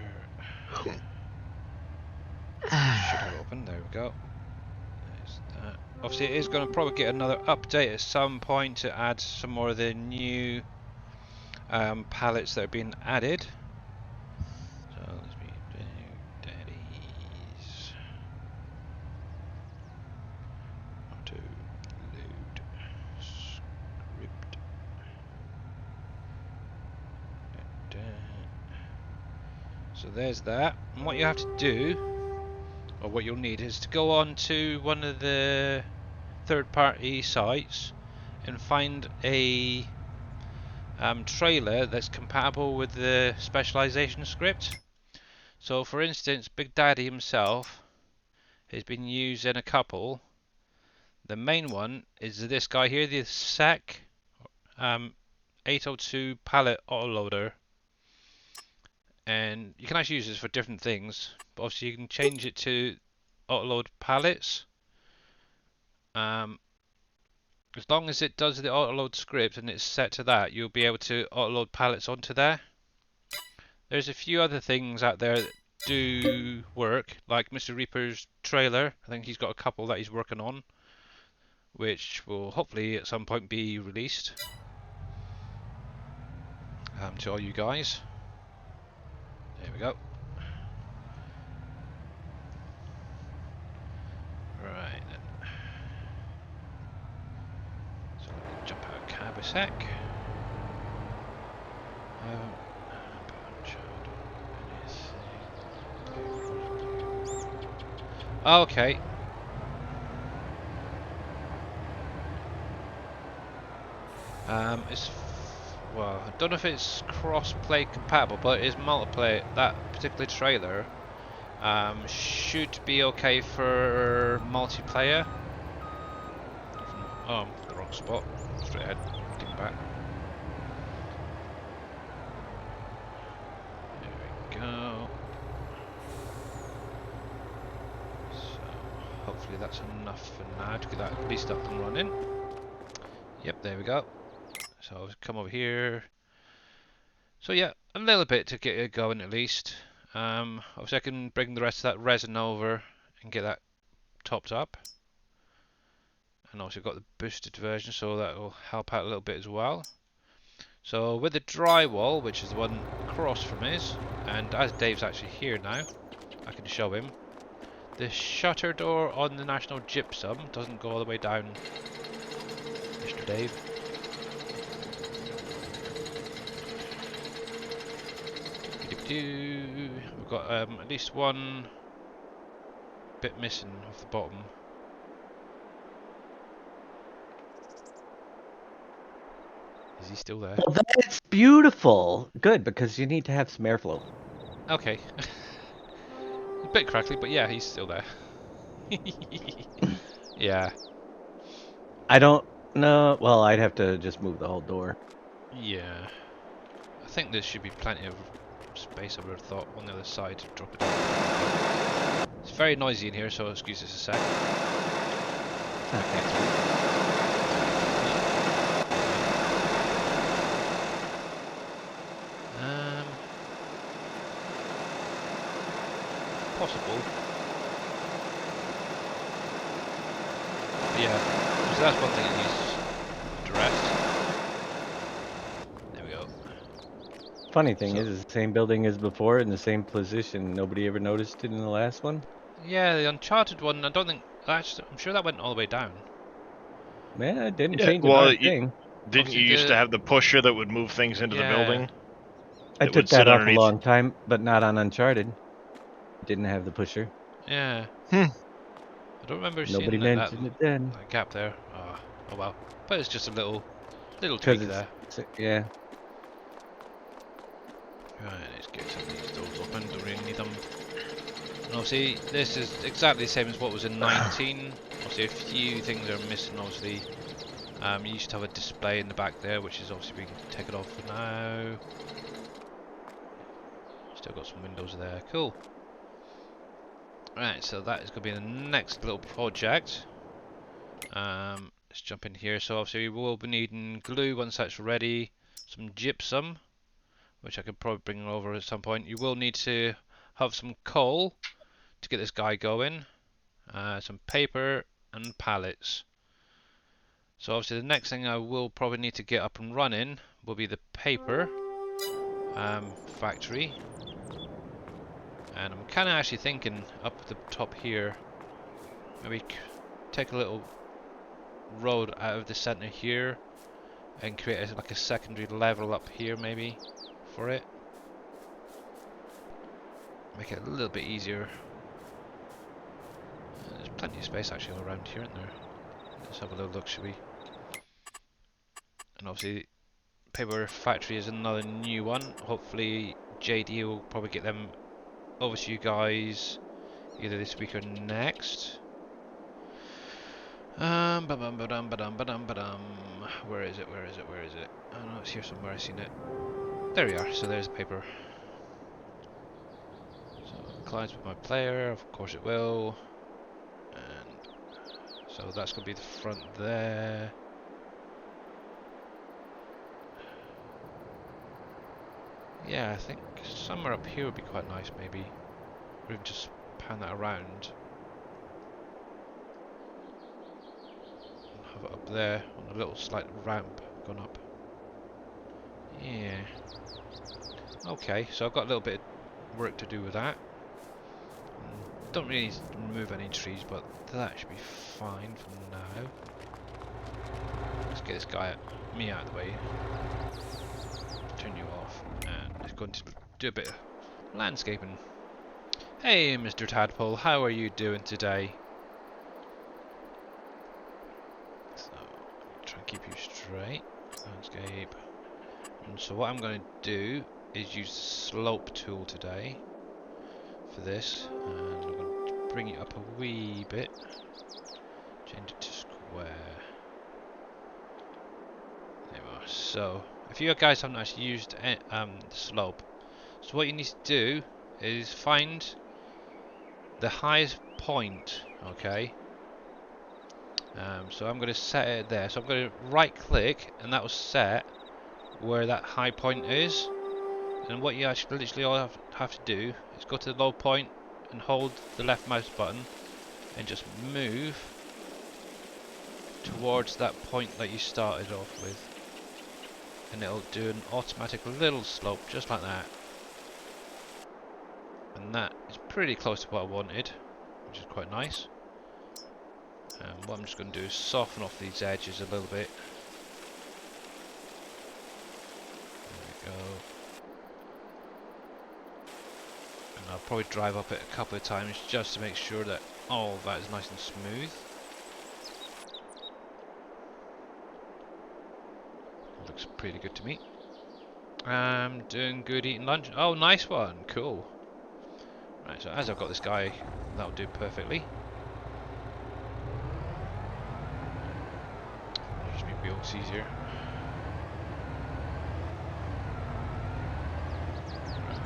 Should have it open. There we go. There's that. Obviously, it is going to probably get another update at some point to add some more of the new pallets that are being added. So let's be daddies. Auto load script. So there's that. And what you have to do, or what you'll need, is to go on to one of the third-party sites and find a trailer that's compatible with the specialization script. So for instance, Big Daddy himself has been used in a couple. The main one is this guy here, the SEC 802 Pallet Autoloader. And you can actually use this for different things, but obviously you can change it to autoload pallets. As long as it does the autoload script and it's set to that, you'll be able to autoload pallets onto there. There's a few other things out there that do work, like Mr. Reaper's trailer. I think he's got a couple that he's working on, which will hopefully at some point be released to all you guys. There we go. Right then. So let me jump out of cab a sec. Okay. It's well, I don't know if it's cross-play compatible, but it is multiplayer. That particular trailer should be okay for multiplayer. Oh, the wrong spot. Straight ahead, looking back. There we go. So hopefully that's enough for now to get that at least up and running. Yep, there we go. So I'll come over here. So yeah, a little bit to get it going at least. Obviously I can bring the rest of that resin over and get that topped up. And also got the boosted version, so that will help out a little bit as well. So with the drywall, which is the one across from his, and as Dave's actually here now, I can show him. The shutter door on the National Gypsum doesn't go all the way down, Mr. Dave. We've got at least one bit missing off the bottom. Is he still there? Well, that's beautiful. Good, because you need to have some airflow. Okay. A bit crackly, but yeah, he's still there. Yeah. I don't know. Well, I'd have to just move the whole door. Yeah. I think there should be plenty of space, I would have thought, on the other side to drop it down. It's very noisy in here, so excuse us a sec. Possible. But yeah, so that's one thing that needs addressed. There we go. Funny thing So- is, it's the same building as before in the same position. Nobody ever noticed it in the last one. Yeah, the Uncharted one, I don't think... Actually, I'm sure that went all the way down. Yeah, it didn't Yeah, change a well, darn thing. Didn't Obviously you used to the- have the pusher that would move things into the Yeah. building? I It took would that sit off underneath. a long time, but not on Uncharted. Didn't have the pusher. Yeah. Hmm. I don't remember Nobody seeing that mentioned it then. gap there. Oh well. But it's just a little tweak Because there. yeah. Right, let's get some of these doors open. Don't really need them. And obviously, this is exactly the same as what was in 19. Obviously, a few things are missing. Obviously, you used to have a display in the back there, which is obviously we can take it off for now. Still got some windows there. Cool. Right, so that is going to be the next little project. Let's jump in here. So obviously we will be needing glue once that's ready. Some gypsum, which I could probably bring over at some point. You will need to have some coal to get this guy going. Some paper and pallets. So obviously the next thing I will probably need to get up and running will be the paper factory. And I'm kind of actually thinking up the top here, maybe take a little road out of the center here and create like a secondary level up here maybe for it. Make it a little bit easier. There's plenty of space actually all around here, isn't there? Let's have a little look, shall we? And obviously paper factory is another new one. Hopefully JD will probably get them over to you guys either this week or next. Where is it? Where is it? Where is it? Oh no, it's here somewhere. I've seen it. There we are. So there's the paper. So it collides with my player. Of course it will. And so that's going to be the front there. Yeah, I think somewhere up here would be quite nice, maybe. Or even just pan that around. And have it up there on a little slight ramp going up. Yeah. Okay, so I've got a little bit of work to do with that. Don't really need to remove any trees, but that should be fine for now. Let's get this guy, me out of the way. Turn you off, and it's going to do a bit of landscaping. Hey, Mr. Tadpole, how are you doing today? So, try and keep you straight. Landscape. And so what I'm going to do is use the slope tool today for this, and I'm going to bring it up a wee bit. Change it to square. There we are. So, if you guys haven't actually used the slope, so what you need to do is find the highest point, okay? So I'm going to set it there. So I'm going to right click, and that will set where that high point is. And what you actually literally all have to do is go to the low point and hold the left mouse button and just move towards that point that you started off with. and it'll do an automatic little slope just like that. And that is pretty close to what I wanted, which is quite nice. And what I'm just going to do is soften off these edges a little bit. There we go. And I'll probably drive up it a couple of times just to make sure that all of that is nice and smooth. Looks pretty good to me. I'm doing good eating lunch. Oh, nice one. Cool. Right, so as I've got this guy, that'll do perfectly. Just make wheels easier. Right.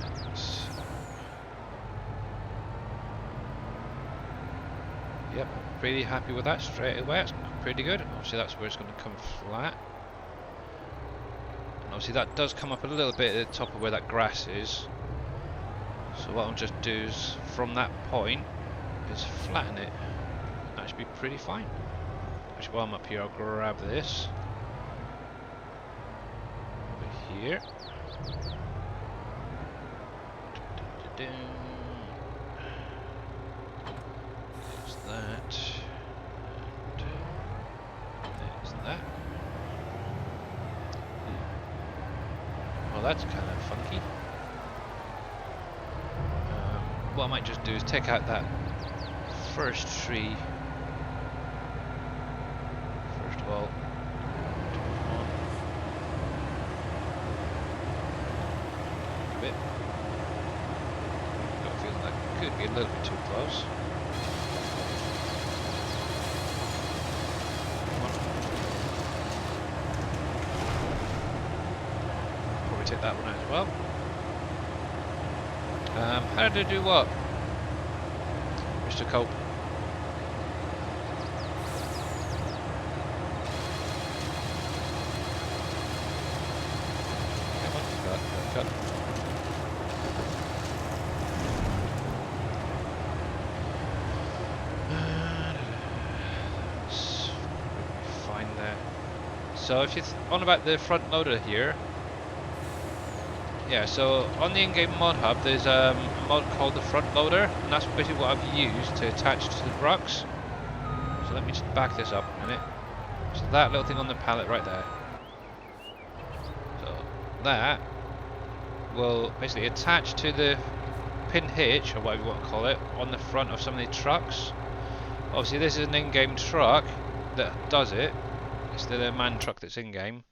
Yep, pretty happy with that straight away. It's pretty good. Obviously, that's where it's going to come flat. And obviously, that does come up a little bit at the top of where that grass is. So what I'll just do is, from that point, is flatten it. That should be pretty fine. Actually, while I'm up here, I'll grab this. Over here. There's that. And there's that. Well, that's kind of funky. What I might just do is take out that first tree. First of all, a bit. Got a feeling that could be a little bit too close. Come on. Probably take that one out as well. How did I do what? Mr. Cope. Come on, cut. Fine there. So if you're on about the front loader here, yeah, so on the in-game mod hub there's a mod called the front loader, and that's basically what I've used to attach to the trucks. So let me just back this up a minute. So that little thing on the pallet right there. So that will basically attach to the pin hitch, or whatever you want to call it, on the front of some of the trucks. Obviously this is an in-game truck that does it. It's the man truck that's in-game.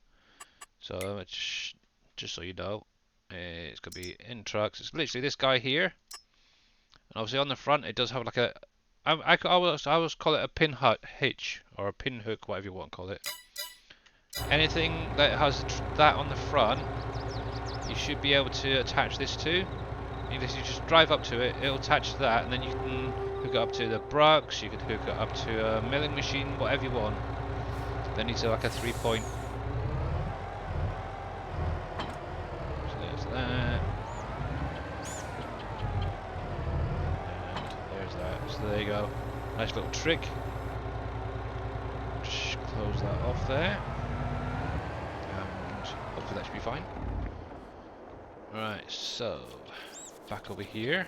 So it's just so you know. It's going to be in trucks. It's literally this guy here, and obviously on the front it does have like a I always call it a pin hitch or a pin hook, whatever you want to call it. Anything that has that on the front, you should be able to attach this to. You just drive up to it, it'll attach to that, and then you can hook it up to the brucks. You can hook it up to a milling machine, whatever you want. Then it's like a 3-point. That. And there's that. So there you go. Nice little trick. Just close that off there. And hopefully that should be fine. Right, so back over here.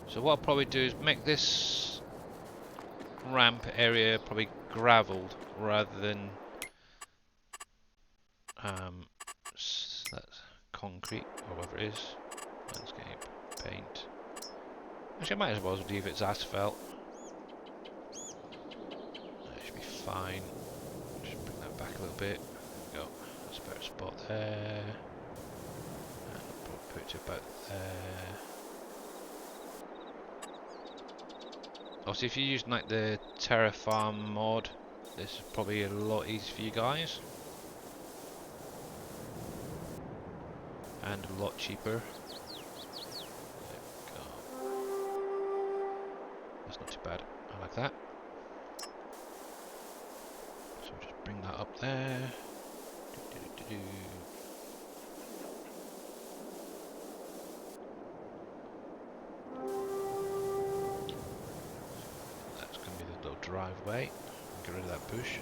So what I'll probably do is make this ramp area probably gravelled rather than that's concrete or whatever it is. Landscape, paint. Actually, I might as well leave it as asphalt. That should be fine. Just bring that back a little bit. There we go. That's a better spot there. And I'll probably put it to about there. Obviously, if you're using like the Terraform mod, this is probably a lot easier for you guys. And a lot cheaper. There we go. That's not too bad. I like that. So we'll just bring that up there. That's going to be the little driveway. Get rid of that bush.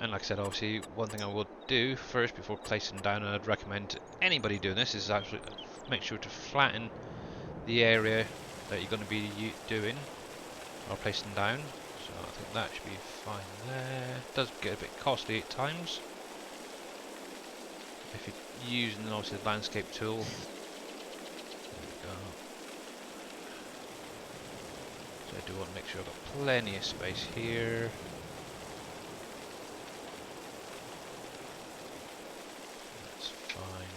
And like I said, obviously, one thing I will do first before placing down, and I'd recommend anybody doing this, is actually make sure to flatten the area that you're going to be doing or placing down. So I think that should be fine there. It does get a bit costly at times if you're using obviously the landscape tool. There we go. So I do want to make sure I've got plenty of space here. That's fine.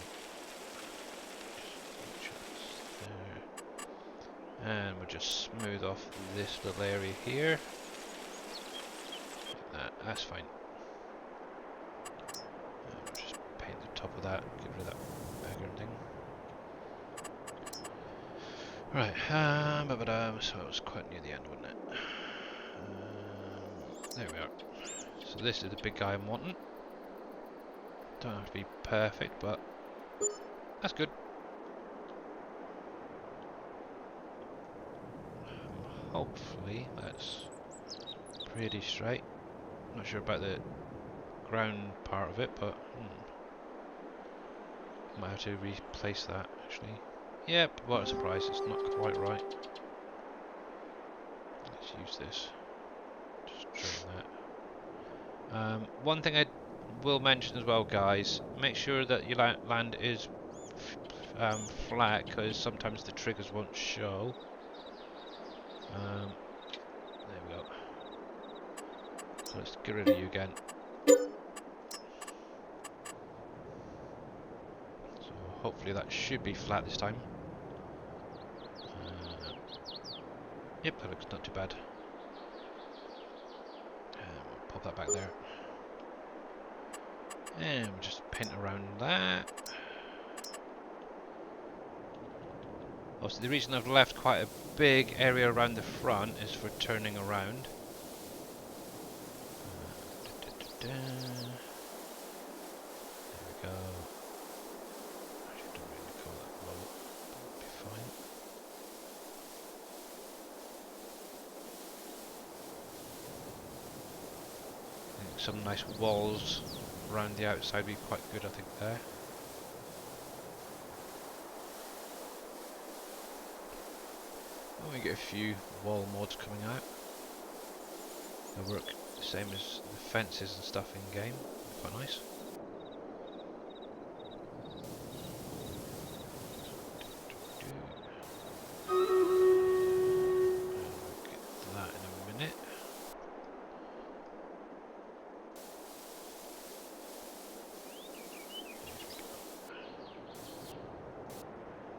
And we'll just smooth off this little area here. Like that's fine. And we'll just paint the top of that, get rid of that background thing. Right, so it was quite near the end, wasn't it? There we are. So this is the big guy I'm wanting. Don't have to be perfect, but that's good. Hopefully that's pretty straight. Not sure about the ground part of it, but might have to replace that actually. Yep, what a surprise, it's not quite right. Let's use this. Just trim that. One thing I will mention as well, guys, make sure that your land is flat, because sometimes the triggers won't show. There we go. So let's get rid of you again. So hopefully that should be flat this time. Yep, that looks not too bad. We'll pop that back there. And we'll just paint around that. Obviously the reason I've left quite a big area around the front is for turning around. There we go. Actually, don't really call that low. That'll be fine. I think some nice walls around the outside would be quite good, I think, there. And we get a few wall mods coming out. They work the same as the fences and stuff in game. Quite nice. Get that in a minute.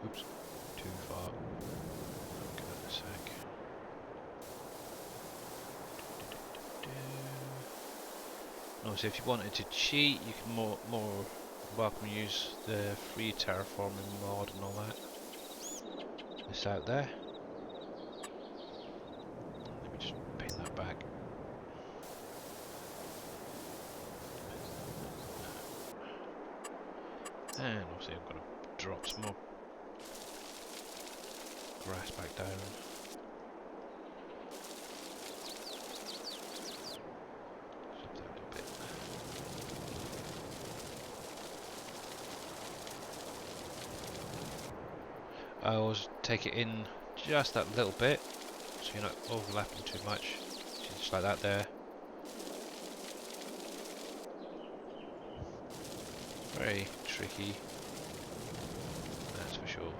Oops, too far. Give that a sec. Obviously, if you wanted to cheat, you can more welcome use the free terraforming mod and all that. This out there. Let me just paint that back. And obviously, I'm going to drop some more grass back down. I always take it in just that little bit, so you're not overlapping too much. Just like that there. Very tricky, that's for sure.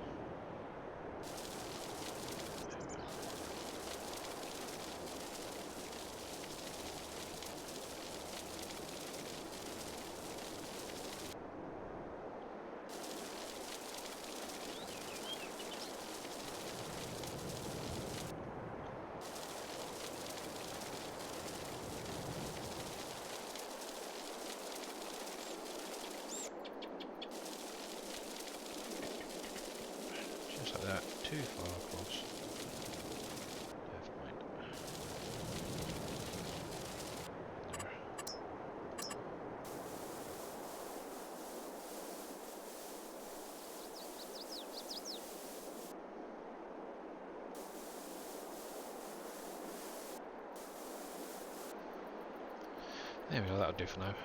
That too far across. Never mind. There. There we go, that'll do for now.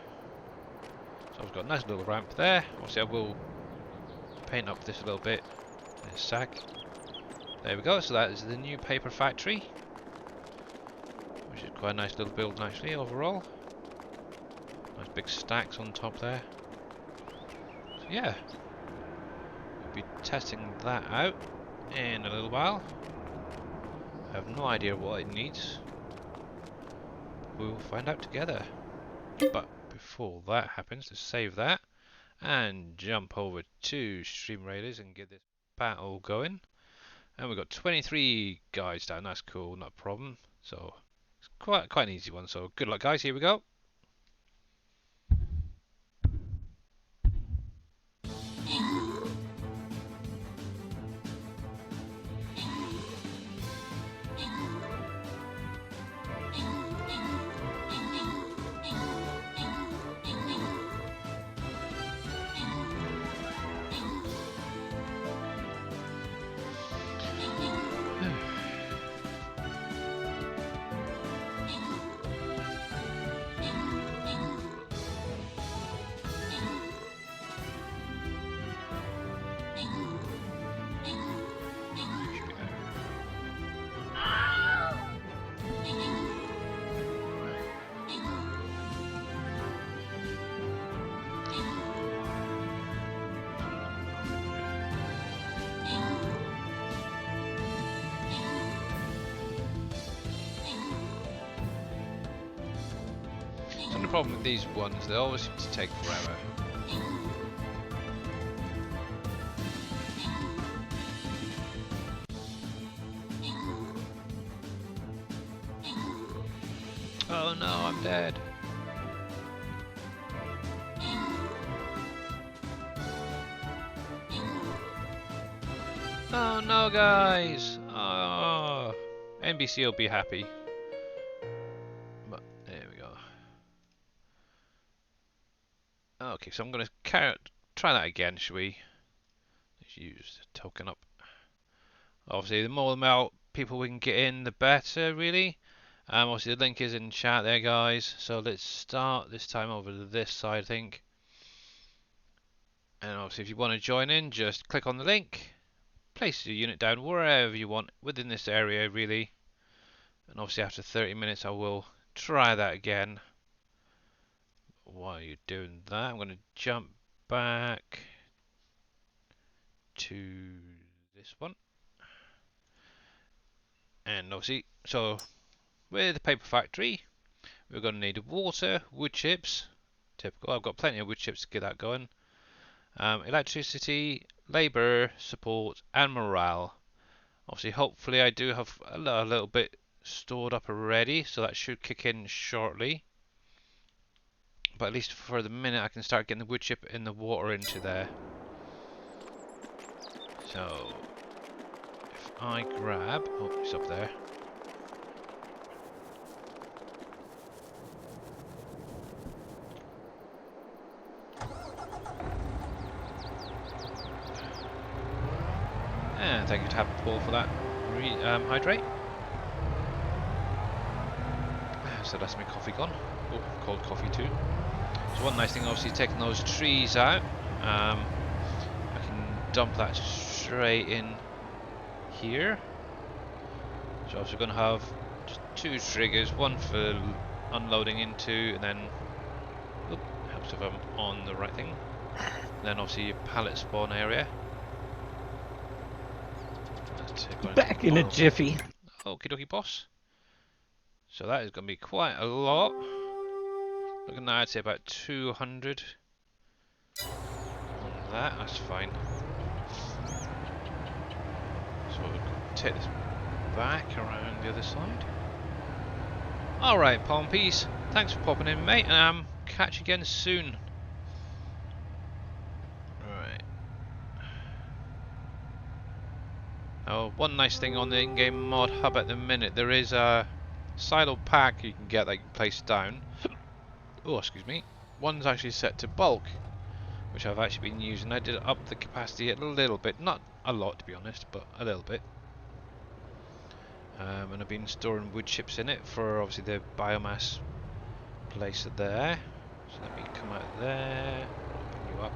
So I've got a nice little ramp there. Obviously I will paint up this a little bit in a sec. There we go, so that is the new paper factory. Which is quite a nice little build actually overall. Nice big stacks on top there. So yeah, we'll be testing that out in a little while. I have no idea what it needs. We'll find out together. But before that happens, let's save that and jump over to Stream Raiders and get this battle going. And we've got 23 guys down. That's cool, not a problem. So it's quite an easy one. So good luck, guys. Here we go. The problem with these ones, they always seem to take forever. Oh no, I'm dead. Oh no, guys. Oh, NBC will be happy. But there we go. Okay, so I'm going to try that again, shall we? Let's use the token up. Obviously, the more amount people we can get in, the better, really. Obviously, the link is in chat there, guys. So let's start this time over to this side, I think. And obviously, if you want to join in, just click on the link. Place your unit down wherever you want within this area, really. And obviously, after 30 minutes, I will try that again. While you're doing that, I'm going to jump back to this one. And obviously, so with the paper factory, we're going to need water, wood chips, typical. I've got plenty of wood chips to get that going. Electricity, labour, support, and morale. Obviously, hopefully, I do have a little bit stored up already, so that should kick in shortly. But at least for the minute, I can start getting the wood chip and the water into there. So if I grab, oh, it's up there. And thank you to Paul for that. Hydrate. So that's my coffee gone. Oh, cold coffee too. So one nice thing, obviously, taking those trees out, I can dump that straight in here. So obviously we're going to have just 2 triggers, one for unloading into, and then helps if I'm on the right thing. And then obviously your pallet spawn area. Back in a jiffy. Okie dokie, boss. So that is going to be quite a lot. Looking now, I'd say about 200 on that. That's fine. So we'll take this back around the other side. Alright, Pompies. Thanks for popping in, mate. Catch you again soon. Right. Oh, one nice thing on the in-game mod hub at the minute, there is a silo pack you can get that you can place down. Oh, excuse me. One's actually set to bulk, which I've actually been using. I did up the capacity a little bit, not a lot to be honest, but a little bit. And I've been storing wood chips in it for obviously the biomass place it there. So let me come out there, open you up.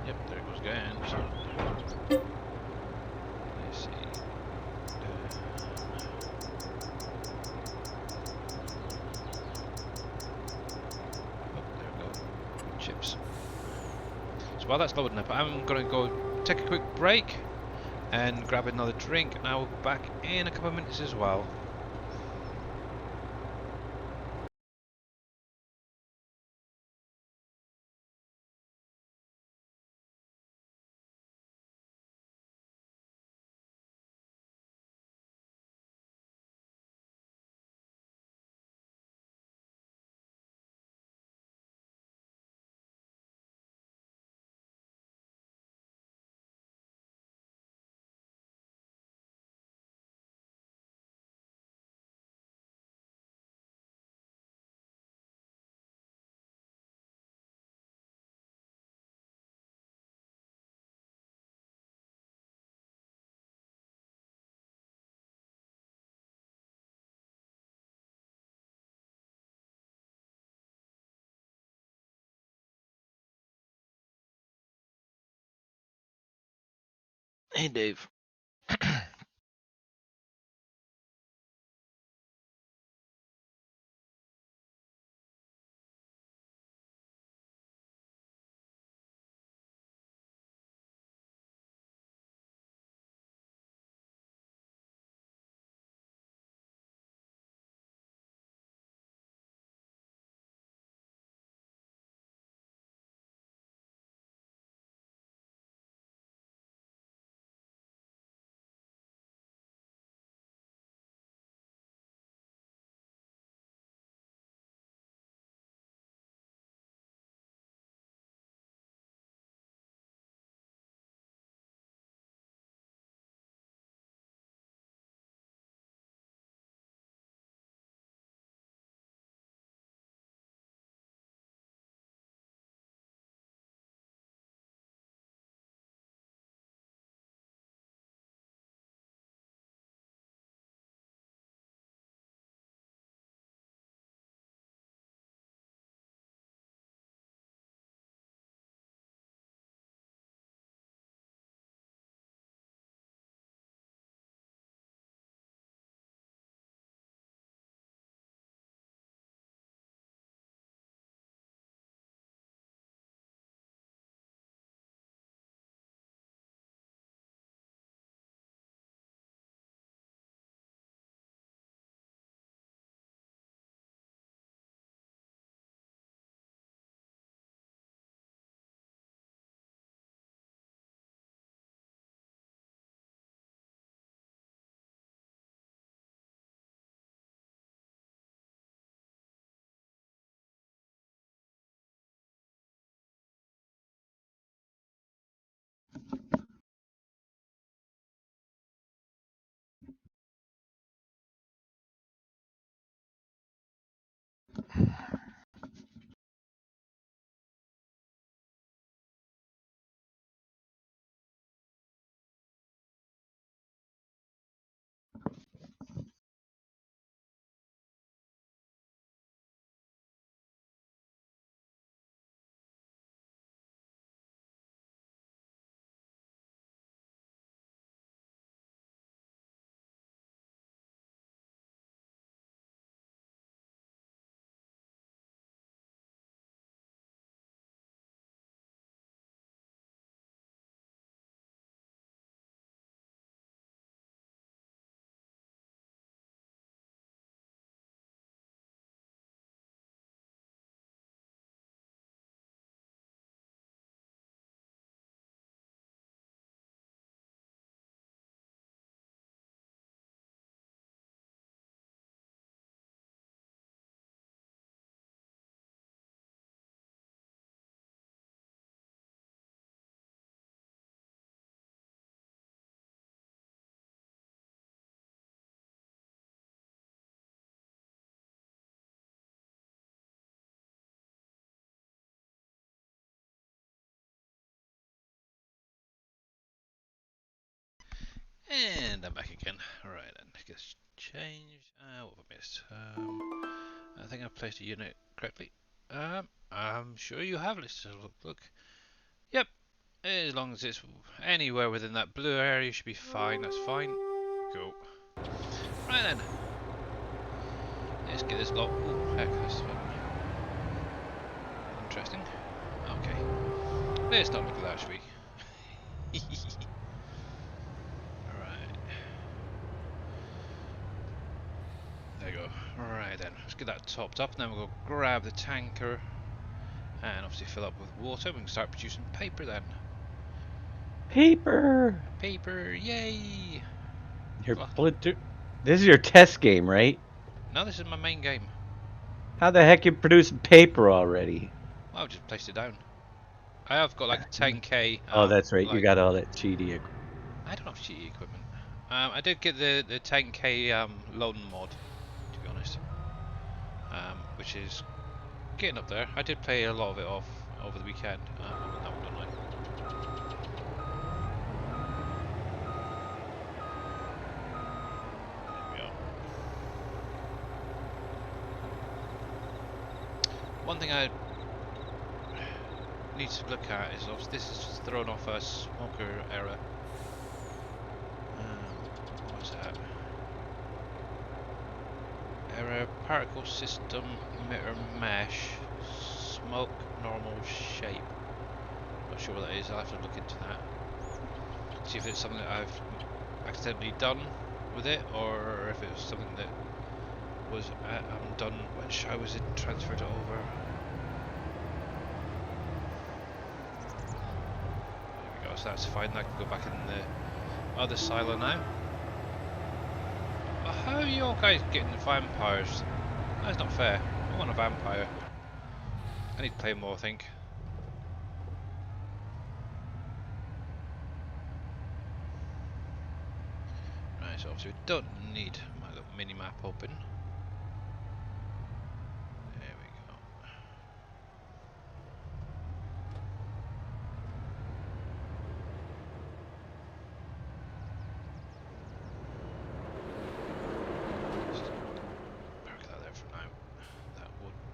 Yep, there it goes again. So, let's see. Oh, there we go. Chips. So while that's loading up, I'm going to go take a quick break and grab another drink, and I'll be back in a couple of minutes as well. Hey, Dave. And I'm back again. Right then, let's change. What have I missed? I think I've placed a unit correctly. I'm sure you have. Let's just look. Yep. As long as it's anywhere within that blue area, you should be fine. That's fine. Go. Right then. Let's get this lot. Ooh, heck, that's fun. Interesting. Okay. Let's not look at that, shall we? Alright. There you go. Right then. Let's get that topped up. And then we'll go grab the tanker. And obviously fill up with water. We can start producing paper then. Paper! Paper, yay! Your Well, Splinter. This is your test game, right? no, this is my main game. How the heck you producing paper already? Well, I've just placed it down. I have got like 10k. Oh, that's right. Like, You got all that cheaty. I don't have cheaty equipment. I did get the 10k loading mod, to be honest. Which is getting up there. I did play a lot of it off over the weekend. That one done right. There we go. One thing I need to look at is obviously this is thrown off a smoker error. What was that? Error particle system emitter mesh smoke normal shape. Not sure what that is. I'll have to look into that. See if it's something that I've accidentally done with it, or if it was something that was done when I was transferred it over. There we go. So that's fine. I can go back in the other silo now. How are you all guys getting the vampires? That's not fair. I want a vampire. I need to play more, I think. Right, so obviously we don't need my little mini map open. There we go.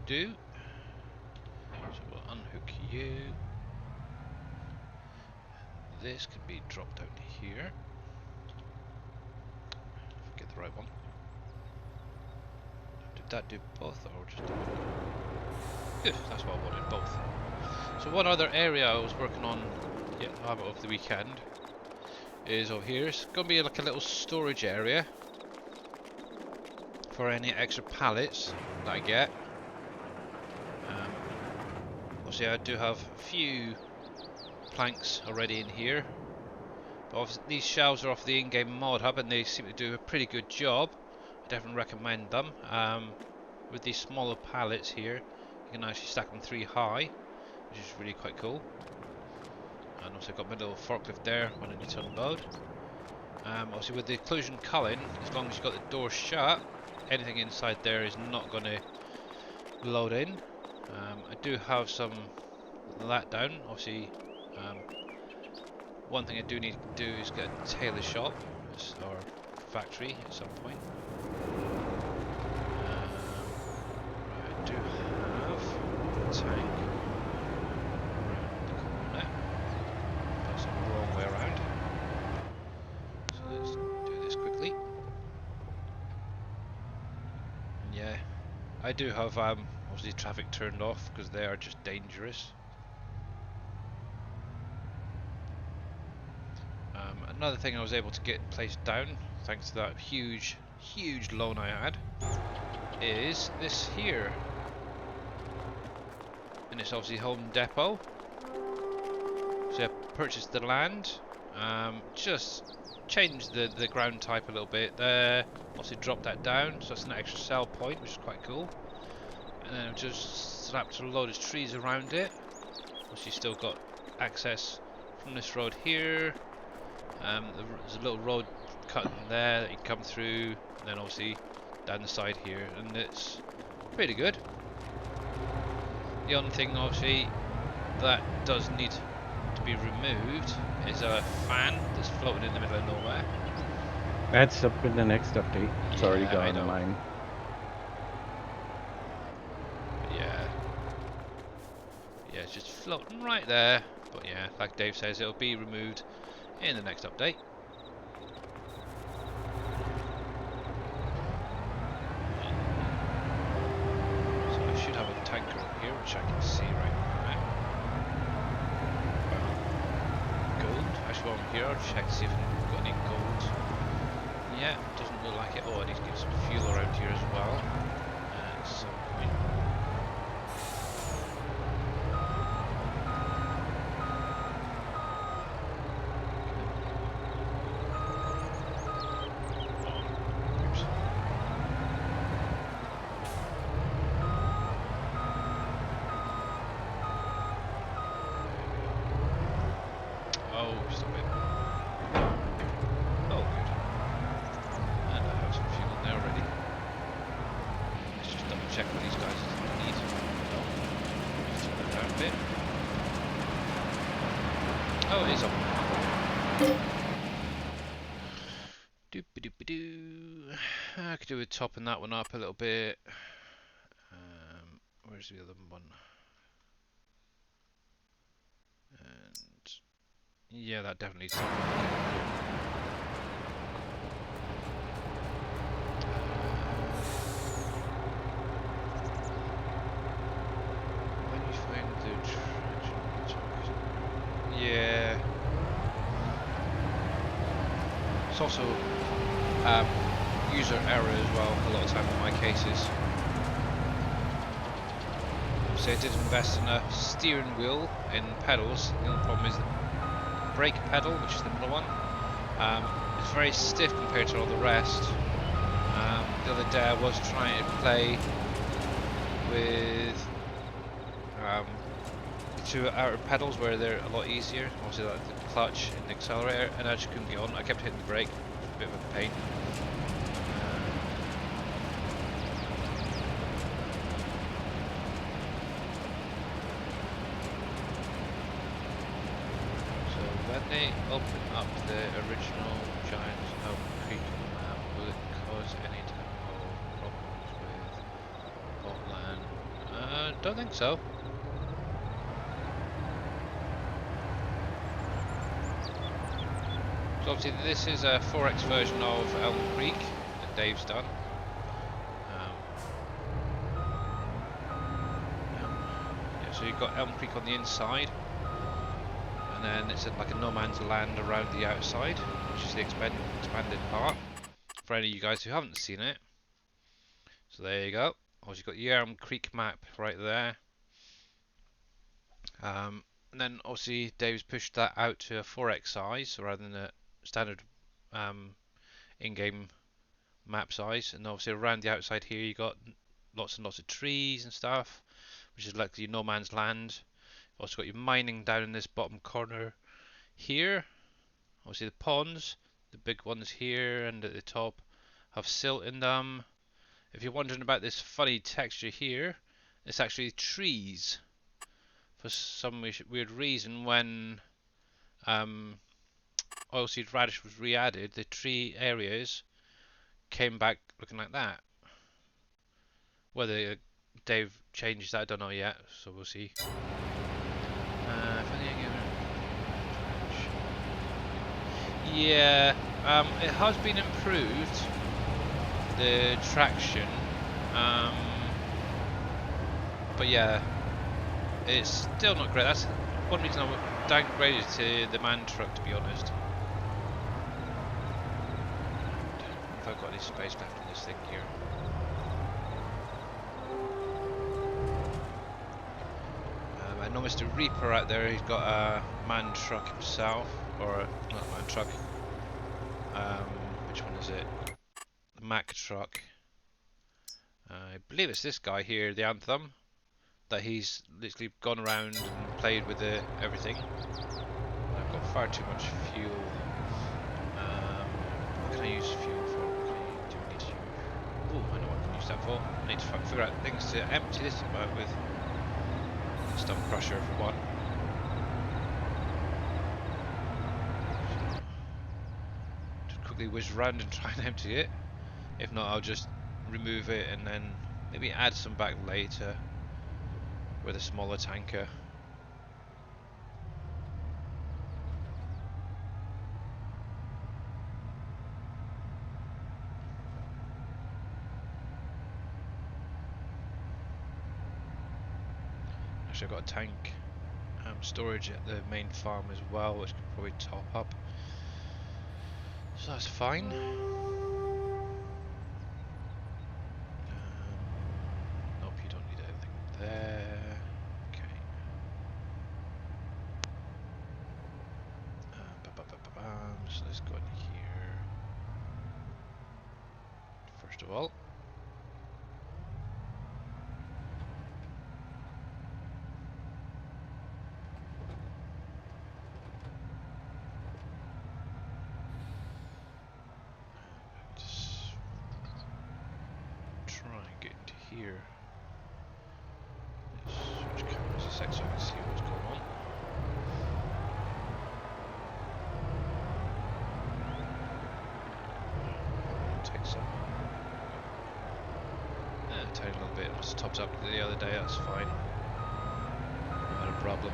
Do. So we'll unhook you. This can be dropped down here. Get the right one. Did that do both or just one? Good, that's what I wanted, both. So one other area I was working on over the weekend is over here. It's going to be like a little storage area for any extra pallets that I get. Obviously I do have a few planks already in here, but obviously these shelves are off the in-game mod hub and they seem to do a pretty good job. I definitely recommend them. With these smaller pallets here, you can actually stack them 3 high, which is really quite cool. And also I've got my little forklift there when I need to unload. Obviously with the occlusion culling, as long as you've got the door shut, anything inside there is not going to load in. I do have some of that down. Obviously, one thing I do need to do is get a tailor shop or factory at some point. Right, I do have a tank around the corner. That's the wrong way around. So let's do this quickly. And yeah, I do have obviously traffic turned off because they are just dangerous. Another thing I was able to get placed down, thanks to that huge loan I had, is this here. And it's obviously Home Depot. So I purchased the land, just changed the ground type a little bit there, obviously dropped that down, so that's an extra sell point, which is quite cool. And then I've just slapped a load of trees around it. Obviously still got access from this road here. There's a little road cut in there that you come through, and then obviously down the side here, and it's pretty good. The only thing obviously that does need to be removed is a fan that's floating in the middle of nowhere. That's up in the next update. It's already Yeah, I gone in know. mine. But yeah. Yeah, it's just floating right there. But yeah, like Dave says, it'll be removed in the next update. So I should have a tanker up here, which I can see right now. Gold. Actually, while I'm here, I'll check to see if I've got any gold. Yeah, doesn't look like it. Oh, I need to get some fuel around here as well. At some point. Oops. Oh, stop it. Oh, good. And I have some fuel in there already. Let's just double check what these guys need. No. Let's turn that down a bit. Oh, it is up. Doop-a-doop-a-doo. I could do with topping that one up a little bit. Where's the other one? And yeah, that definitely needs topping up. When you find the traction, yeah. It's also user error as well, a lot of time in my cases. So I did invest in a steering wheel and pedals. The only problem is the brake pedal, which is the middle one. It's very stiff compared to all the rest. The other day I was trying to play with two outer pedals where they're a lot easier. Obviously like the clutch and the accelerator, and I just couldn't get on. I kept hitting the brake, a bit of a pain. So when they open up the original Giant Creek map, will it cause any technical problems with botland? Don't think so. So obviously this is a 4X version of Elm Creek that Dave's done. Yeah, so you've got Elm Creek on the inside, and then it's like a no man's land around the outside, which is the expanded part, for any of you guys who haven't seen it. So there you go. Obviously you've got the Elm Creek map right there. And then obviously Dave's pushed that out to a 4X size rather than a standard in-game map size. And obviously around the outside here you got lots and lots of trees and stuff, which is like your no man's land. Also got your mining down in this bottom corner here. Obviously the ponds, the big ones here and at the top, have silt in them. If you're wondering about this funny texture here, it's actually trees. For some weird reason, when oilseed radish was re-added, the tree areas came back looking like that. Whether Dave changed that, I don't know yet, so we'll see. Yeah, it has been improved, the traction, but yeah, it's still not great. That's one reason I downgraded to the man truck, to be honest. If I've got any space left in this thing here. I know Mr. Reaper out there, he's got a man truck himself, or not a man truck. Which one is it? The Mack truck. I believe it's this guy here, the Anthem, that he's literally gone around and played with everything. I've got far too much fuel. What can I use fuel for? What do I need to use? Oh, I know what I can use that for. I need to figure out things to empty this about with. Stump crusher for one. So, just quickly whiz round and try and empty it. If not, I'll just remove it and then maybe add some back later with a smaller tanker. Actually, I've got a tank storage at the main farm as well, which could probably top up. So that's fine. Nope, you don't need anything there. Okay. So let's go in here. First of all. Just try and get into here. Let's switch cameras a sec so I can see what's going on. Take some. A tiny little bit. Must have topped up the other day. That's fine. Not a problem.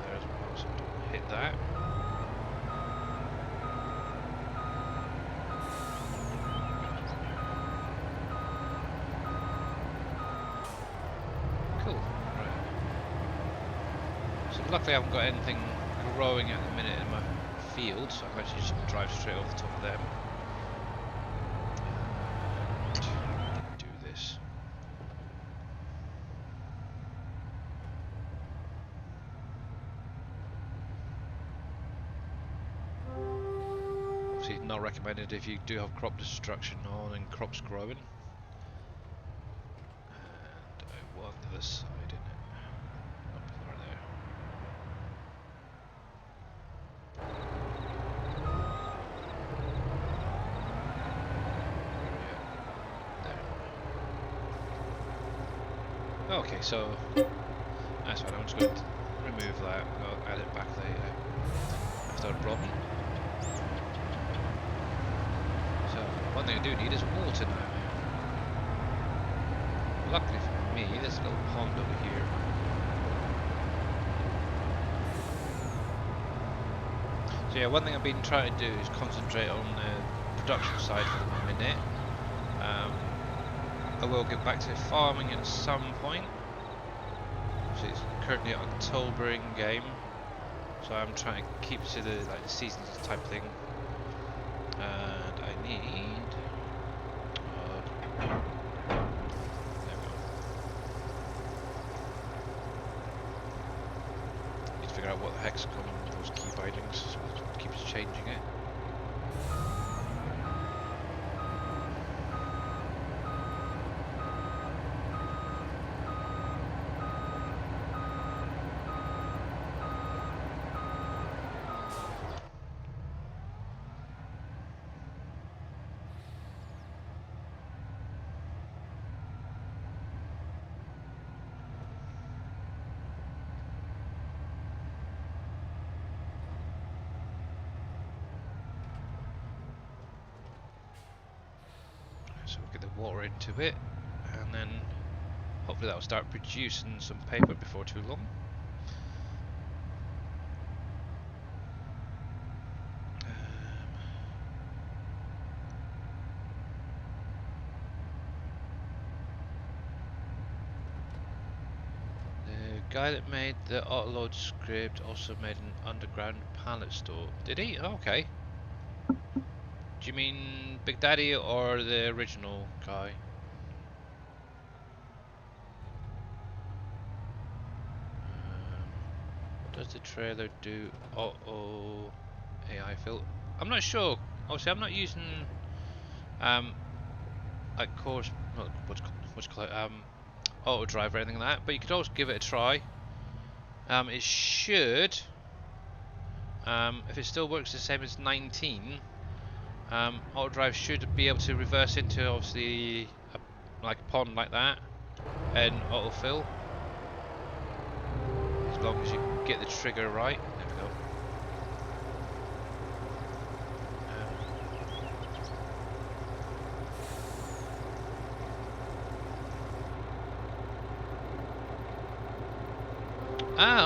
There as well, so don't hit that. Cool. Right. So luckily I haven't got anything growing at the minute in my field, so I can actually just drive straight over the top of them. And do this. Obviously not recommended if you do have crop destruction on and crops growing. And I want the other side in it. Up or there. Okay, so that's fine. I'm just going to remove that. I'll add it back later. That's not a problem. So one thing I do need is water now. Luckily for me, there's a little pond over here. So yeah, one thing I've been trying to do is concentrate on the production side for the minute. I will get back to farming at some point. So it's currently October in game, so I'm trying to keep to the seasons type thing. And I need. There we go. Need to figure out what the heck's coming with those key bindings, so it keeps changing it. So we'll get the water into it, and then hopefully that will start producing some paper before too long. The guy that made the Autoload script also made an underground pallet store. Did he? Oh, okay. Do you mean Big Daddy or the original guy? What does the trailer do? Auto AI fill? I'm not sure. Obviously, I'm not using like course, what's you call it, auto drive or anything like that. But you could always give it a try. It should, if it still works the same as 19. Auto drive should be able to reverse into obviously like a pond like that and autofill. as long as you get the trigger right. There we go.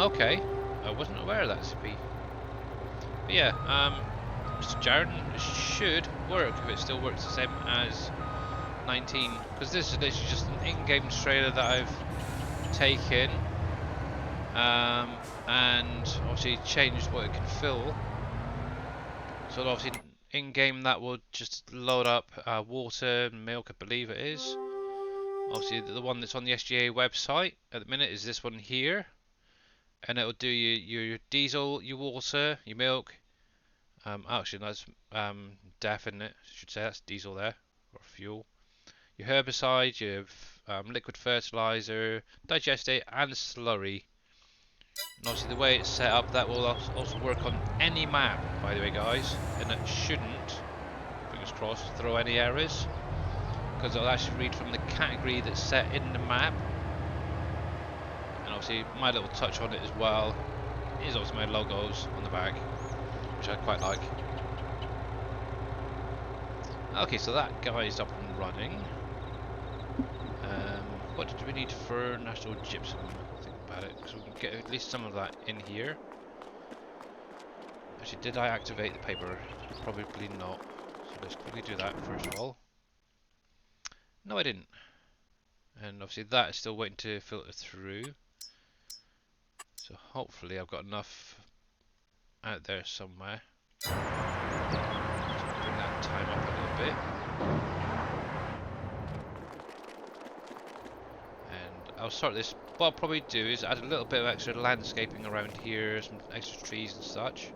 Okay. I wasn't aware of that, CP. But yeah, Mr. Jarden, it should work if it still works the same as 19. Because this is literally just an in-game trailer that I've taken. And obviously changed what it can fill. So obviously in-game that will just load up water and milk, I believe it is. Obviously the one that's on the SGA website at the minute is this one here. And it'll do your diesel, your water, your milk. Actually, that's definite. I should say that's diesel there, or fuel. Your herbicide, your liquid fertilizer, digestate, and slurry. And obviously, the way it's set up, that will also work on any map, by the way, guys. And it shouldn't, fingers crossed, throw any errors, because it'll actually read from the category that's set in the map. And obviously, my little touch on it as well is also my logos on the back, which I quite like. Okay, so that guy is up and running. What did we need for National Gypsum? Think about it, because we can get at least some of that in here. Actually, did I activate the paper? Probably not. So let's quickly do that first of all. No, I didn't. And obviously that is still waiting to filter through. So hopefully I've got enough out there somewhere. Bring that time up a little bit. And I'll start this. What I'll probably do is add a little bit of extra landscaping around here, some extra trees and such.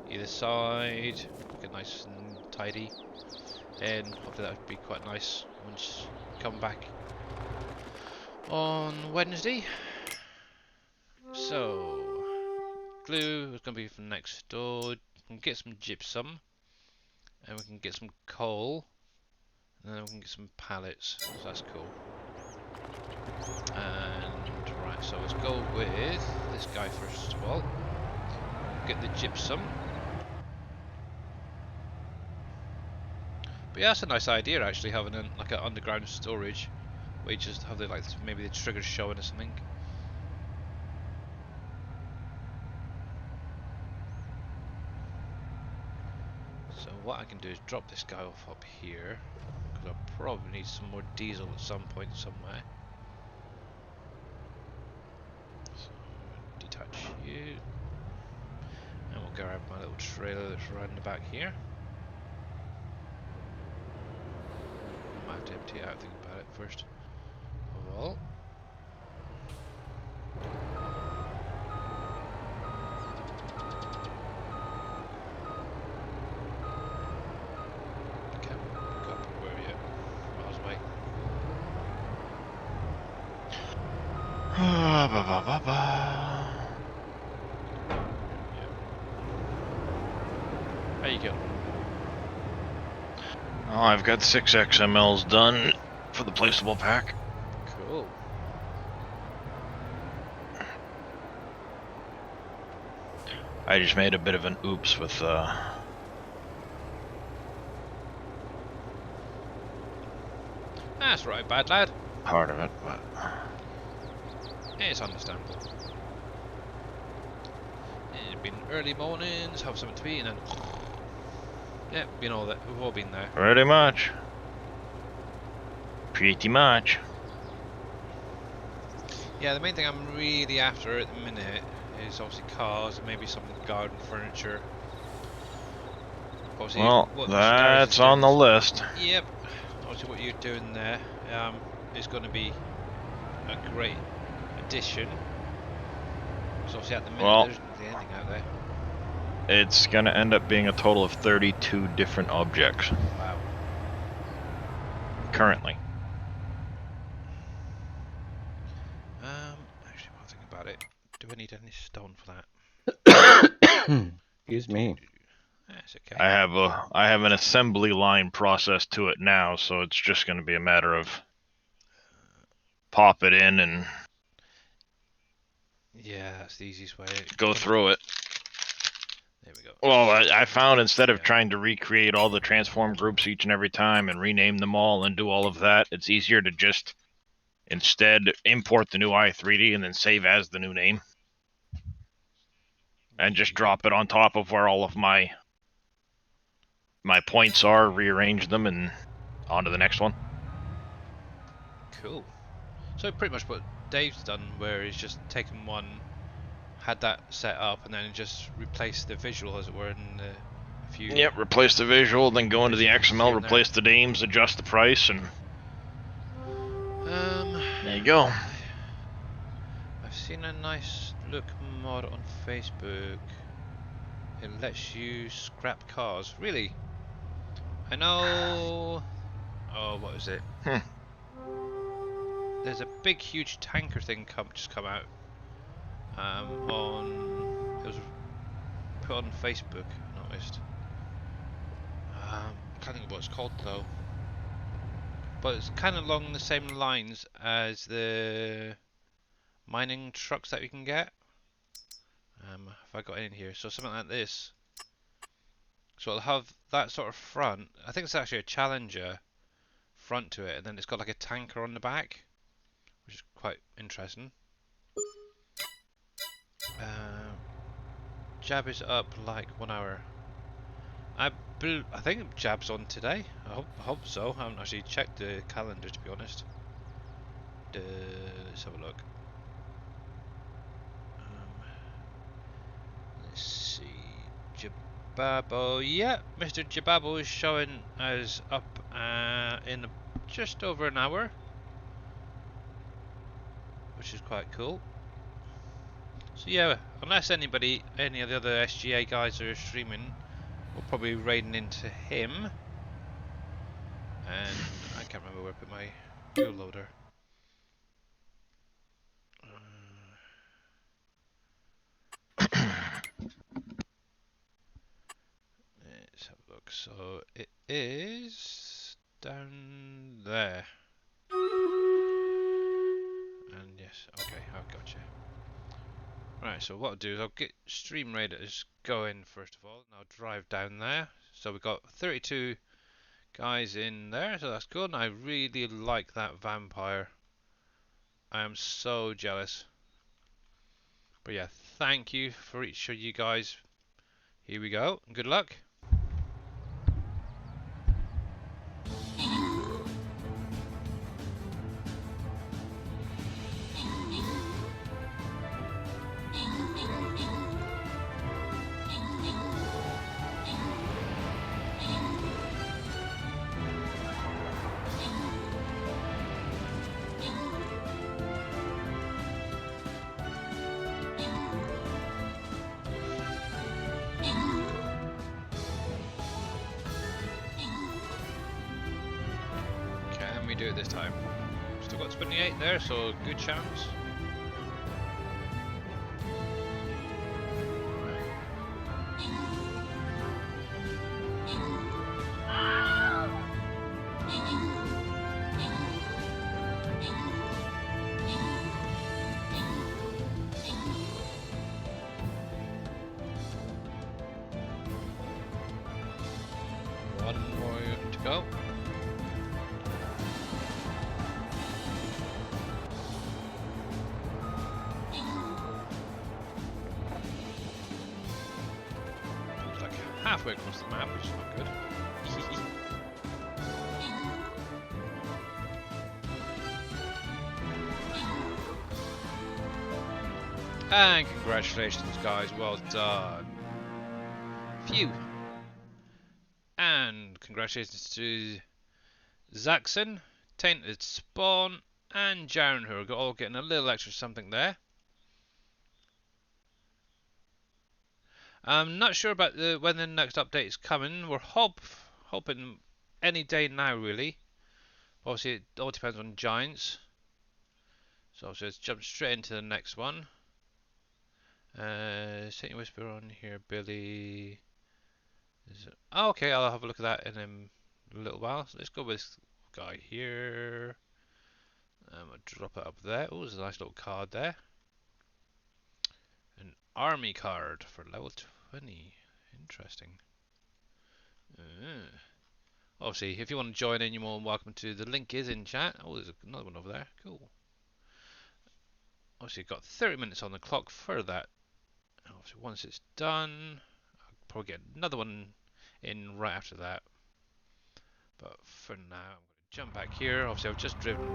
Either side, make it nice and tidy. And hopefully that would be quite nice once you come back on Wednesday. So, glue is going to be from next door. We can get some gypsum, and we can get some coal, and then we can get some pallets. So that's cool. And right, so let's go with this guy first of all. Get the gypsum. But yeah, that's a nice idea actually, having like an underground storage, where you just have like maybe the triggers showing or something. So what I can do is drop this guy off up here, because I'll probably need some more diesel at some point somewhere. So detach you, and we'll grab my little trailer that's around the back here. I might have to empty it out, think about it first of all. There you go. Oh, I've got 6 XMLs done for the placeable pack. Cool. I just made a bit of an oops with That's right, bad lad. part of it, but It's understandable. It's been early mornings, have something to eat, and then yeah, you know that we've all been there. pretty much. Pretty much. Yeah, the main thing I'm really after at the minute is obviously cars and maybe some garden furniture. Obviously, Well, what that's on the list. Yep. Obviously, what you're doing there is going to be a great addition. Because obviously, at the minute, Well, there isn't really anything out there. It's gonna end up being a total of 32 different objects. Wow. Currently. Actually, while I think about it, do I need any stone for that? Excuse me. That's okay. I have an assembly line process to it now, so it's just gonna be a matter of pop it in and Yeah, that's the easiest way. Go through it. There we go. Well, I found instead of Yeah. trying to recreate all the transform groups each and every time and rename them all and do all of that, it's easier to just instead import the new i3D and then save as the new name. And just drop it on top of where all of my points are, rearrange them, and on to the next one. Cool. So pretty much what Dave's done, where he's just taken one, had that set up, and then just replaced the visual, as it were, in a few. Yep, replace the visual, then go into the Visuals here XML, and there. replace the names, adjust the price, and there you go. I've seen a nice look mod on Facebook. It lets you scrap cars. Really? I know. Oh, what is it? There's a big, huge tanker thing just come out. It was put on Facebook. I noticed. Can't think of what it's called though. But it's kind of along the same lines as the mining trucks that we can get. Have I got in here? So something like this. So it'll have that sort of front. I think it's actually a Challenger front to it, and then it's got like a tanker on the back, which is quite interesting. Jab is up like 1 hour. I think Jab's on today. I hope so. I haven't actually checked the calendar, to be honest. Let's have a look. Let's see. Jababo. Yeah, Mr. Jababo is showing us up in just over an hour, which is quite cool. So yeah, unless any of the other SGA guys are streaming, we'll probably be raiding into him. And I can't remember where I put my fuel loader. Let's have a look. So it is down there. And yes, okay, I've got you. Right, so what I'll do is I'll get Stream Raiders going first of all, and I'll drive down there. So we've got 32 guys in there, so that's good. And I really like that vampire. I am so jealous. But yeah, thank you for each of you guys. Here we go, and good luck. Can we do it this time? Still got 28 there, so good chance. One more to go. Like halfway across the map, which is not good. And congratulations, guys, well done. Phew. And congratulations to Zaxxon, Tainted Spawn, and Jaren, who are all getting a little extra something there. I'm not sure about when the next update is coming. We're hoping any day now, really. Obviously, it all depends on Giants. So let's jump straight into the next one. Saint Whisper on here, Billy. Oh, okay, I'll have a look at that in a little while. So let's go with this guy here. I'll drop it up there. Oh, there's a nice little card there. army card for level 20. Interesting. Obviously, if you want to join in, you're more than welcome to. The link is in chat. Oh, there's another one over there. Cool. Obviously, you've got 30 minutes on the clock for that. Obviously, once it's done, I'll probably get another one in right after that. But for now, I'm going to jump back here. Obviously, I've just driven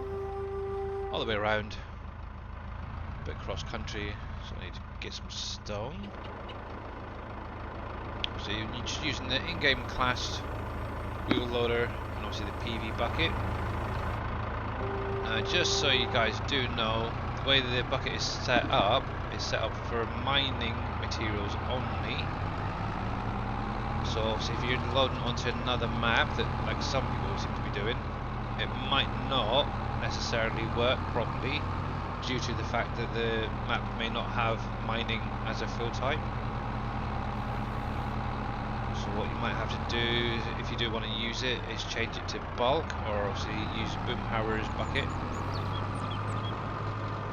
all the way around, a bit cross country, so I need to get some stone. So you're just using the in-game class wheel loader and obviously the PV bucket. Just so you guys do know, the way the bucket is set up for mining materials only. So obviously if you're loading onto another map, that like some people seem to be doing, it might not necessarily work properly due to the fact that the map may not have mining as a fill type. So what you might have to do, if you do want to use it, is change it to bulk, or obviously use Boompower's bucket,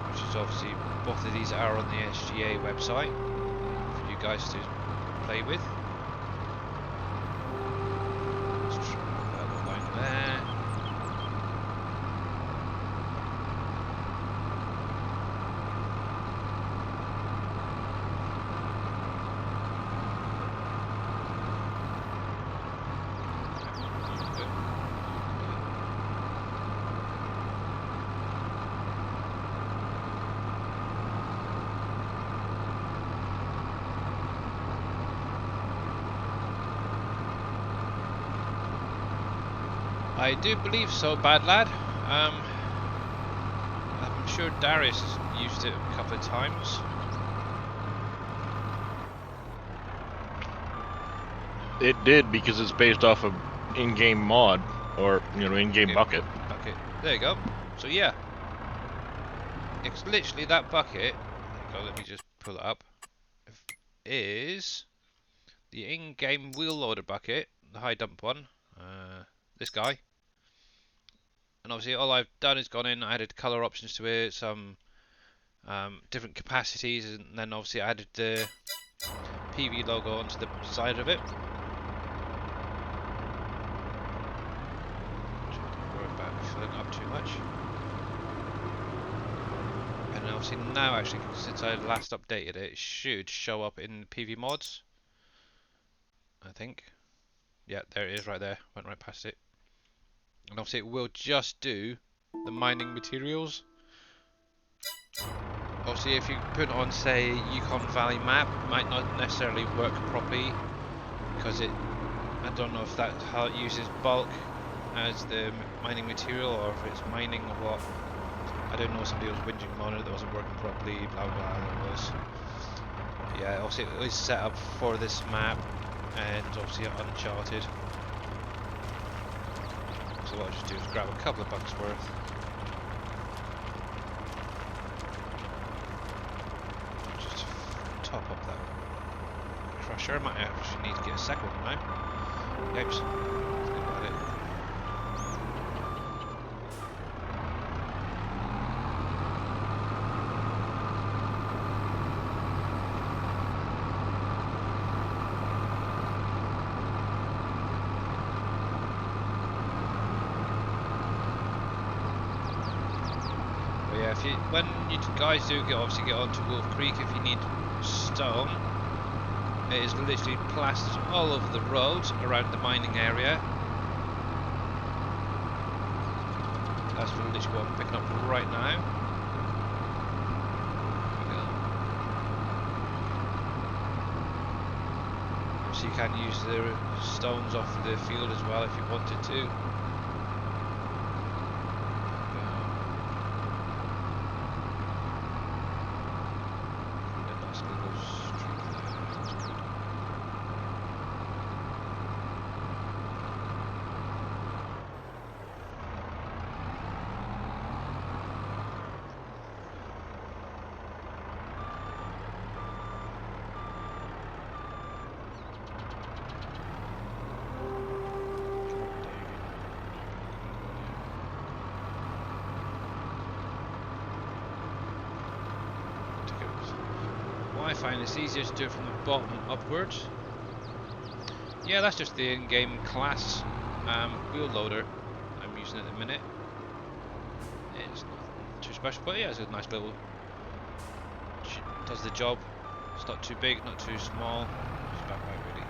which is obviously both of these are on the SGA website for you guys to play with. Let's try that line there. I do believe so, bad lad. I'm sure Darius used it a couple of times. It did, because it's based off of in-game mod, or in-game bucket. There you go. So yeah, it's literally that bucket. Let me just pull it up. Is the in-game wheel loader bucket, the high dump one? This guy. And obviously all I've done is gone in, I added colour options to it, some different capacities, and then obviously I added the PV logo onto the side of it. Don't worry about filling up too much. And obviously now, actually, since I last updated it, it should show up in PV mods, I think. Yeah, there it is right there, went right past it. And obviously it will just do the mining materials. Obviously if you put on, say, Yukon Valley map, it might not necessarily work properly, because I don't know if that's how it uses bulk as the mining material, or if it's mining or what. I don't know, somebody was whinging on it that wasn't working properly, blah blah, there was. But yeah, obviously it is set up for this map, and obviously Uncharted. So what I just do is grab a couple of bucks worth. Just top up that crusher. I might actually need to get a second one now. Yikes. Let's think about it. When you guys do obviously get onto WolfCreek, if you need stone, it is literally plastered all over the roads around the mining area. That's literally what I'm picking up right now. So you can use the stones off the field as well if you wanted to. I find it's easier to do it from the bottom upwards. Yeah, that's just the in-game class wheel loader I'm using at the minute. It's not too special, but yeah, it's a nice little. Does the job. It's not too big, not too small. It's about right, really.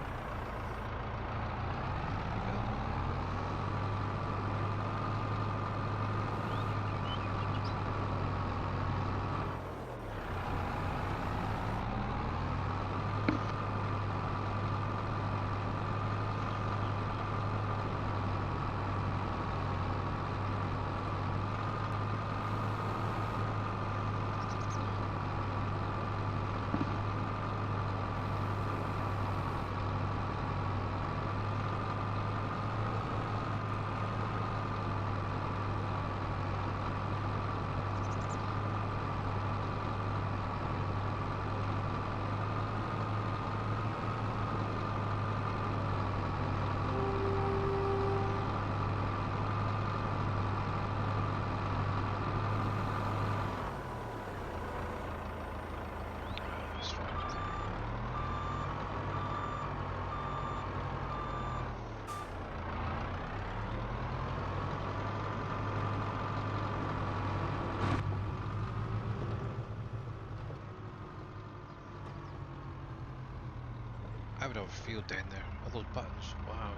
I would have a field down there. All those buttons. Wow.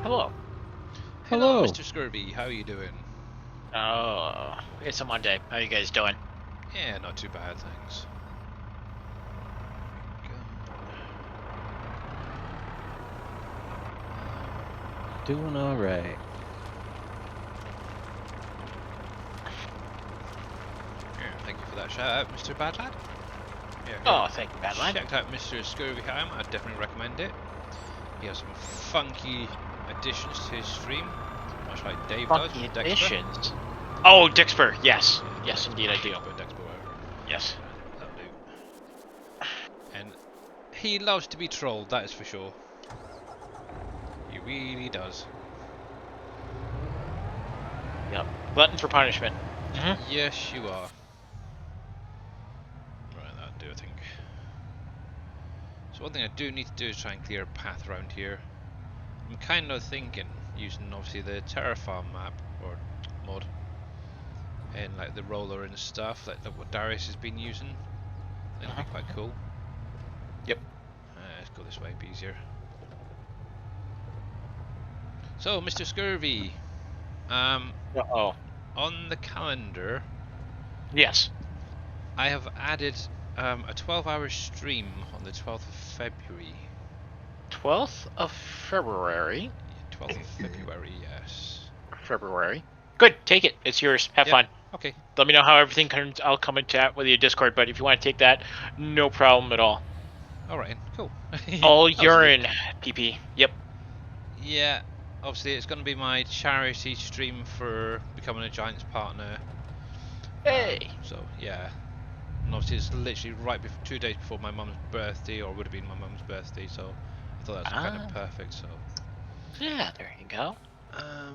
Hello. Hello, Hello. Mr. Scurvy. How are you doing? Oh, it's a Monday. How you guys doing? Yeah, not too bad, thanks. Doing all right. Yeah, thank you for that shout out, Mr. Badlad. Yeah, Oh, thank you, Badline. checked out Mr. Scurvy Ham. I'd definitely recommend it. He has some funky additions to his stream, much like Dave Funky does. Dexter. additions. Oh, Dixper. Yes. Yeah, Yes, Dexter. indeed, I do. Dexter, whatever. Yes. That'll do. And he loves to be trolled, that is for sure. He really does. Yep. Glutton for punishment. Mm-hmm. Yes, you are. Right, that'll do, I think. So one thing I do need to do is try and clear a path around here. I'm kind of thinking using obviously the Terraform map or mod and like the roller and stuff, like what Darius has been using. That'd be quite cool. Yep. Let's go this way, be easier. So, Mr. Scurvy, Uh-oh. on the calendar, Yes. I have added a 12-hour stream on the 12th of February. 12th of February. 12th of February, yes. February. Good. Take it. It's yours. Have Yep. fun. Okay. Let me know how everything turns. I'll come and chat with you Discord, but if you want to take that, no problem at all. Alright, cool. All That was urine, PP. Yep. Yeah, obviously it's going to be my charity stream for becoming a Giants partner. Hey. So yeah, and obviously it's literally right before 2 days before my mum's birthday, or would have been my mum's birthday. So I thought that's kind of perfect. So Yeah, there you go. if I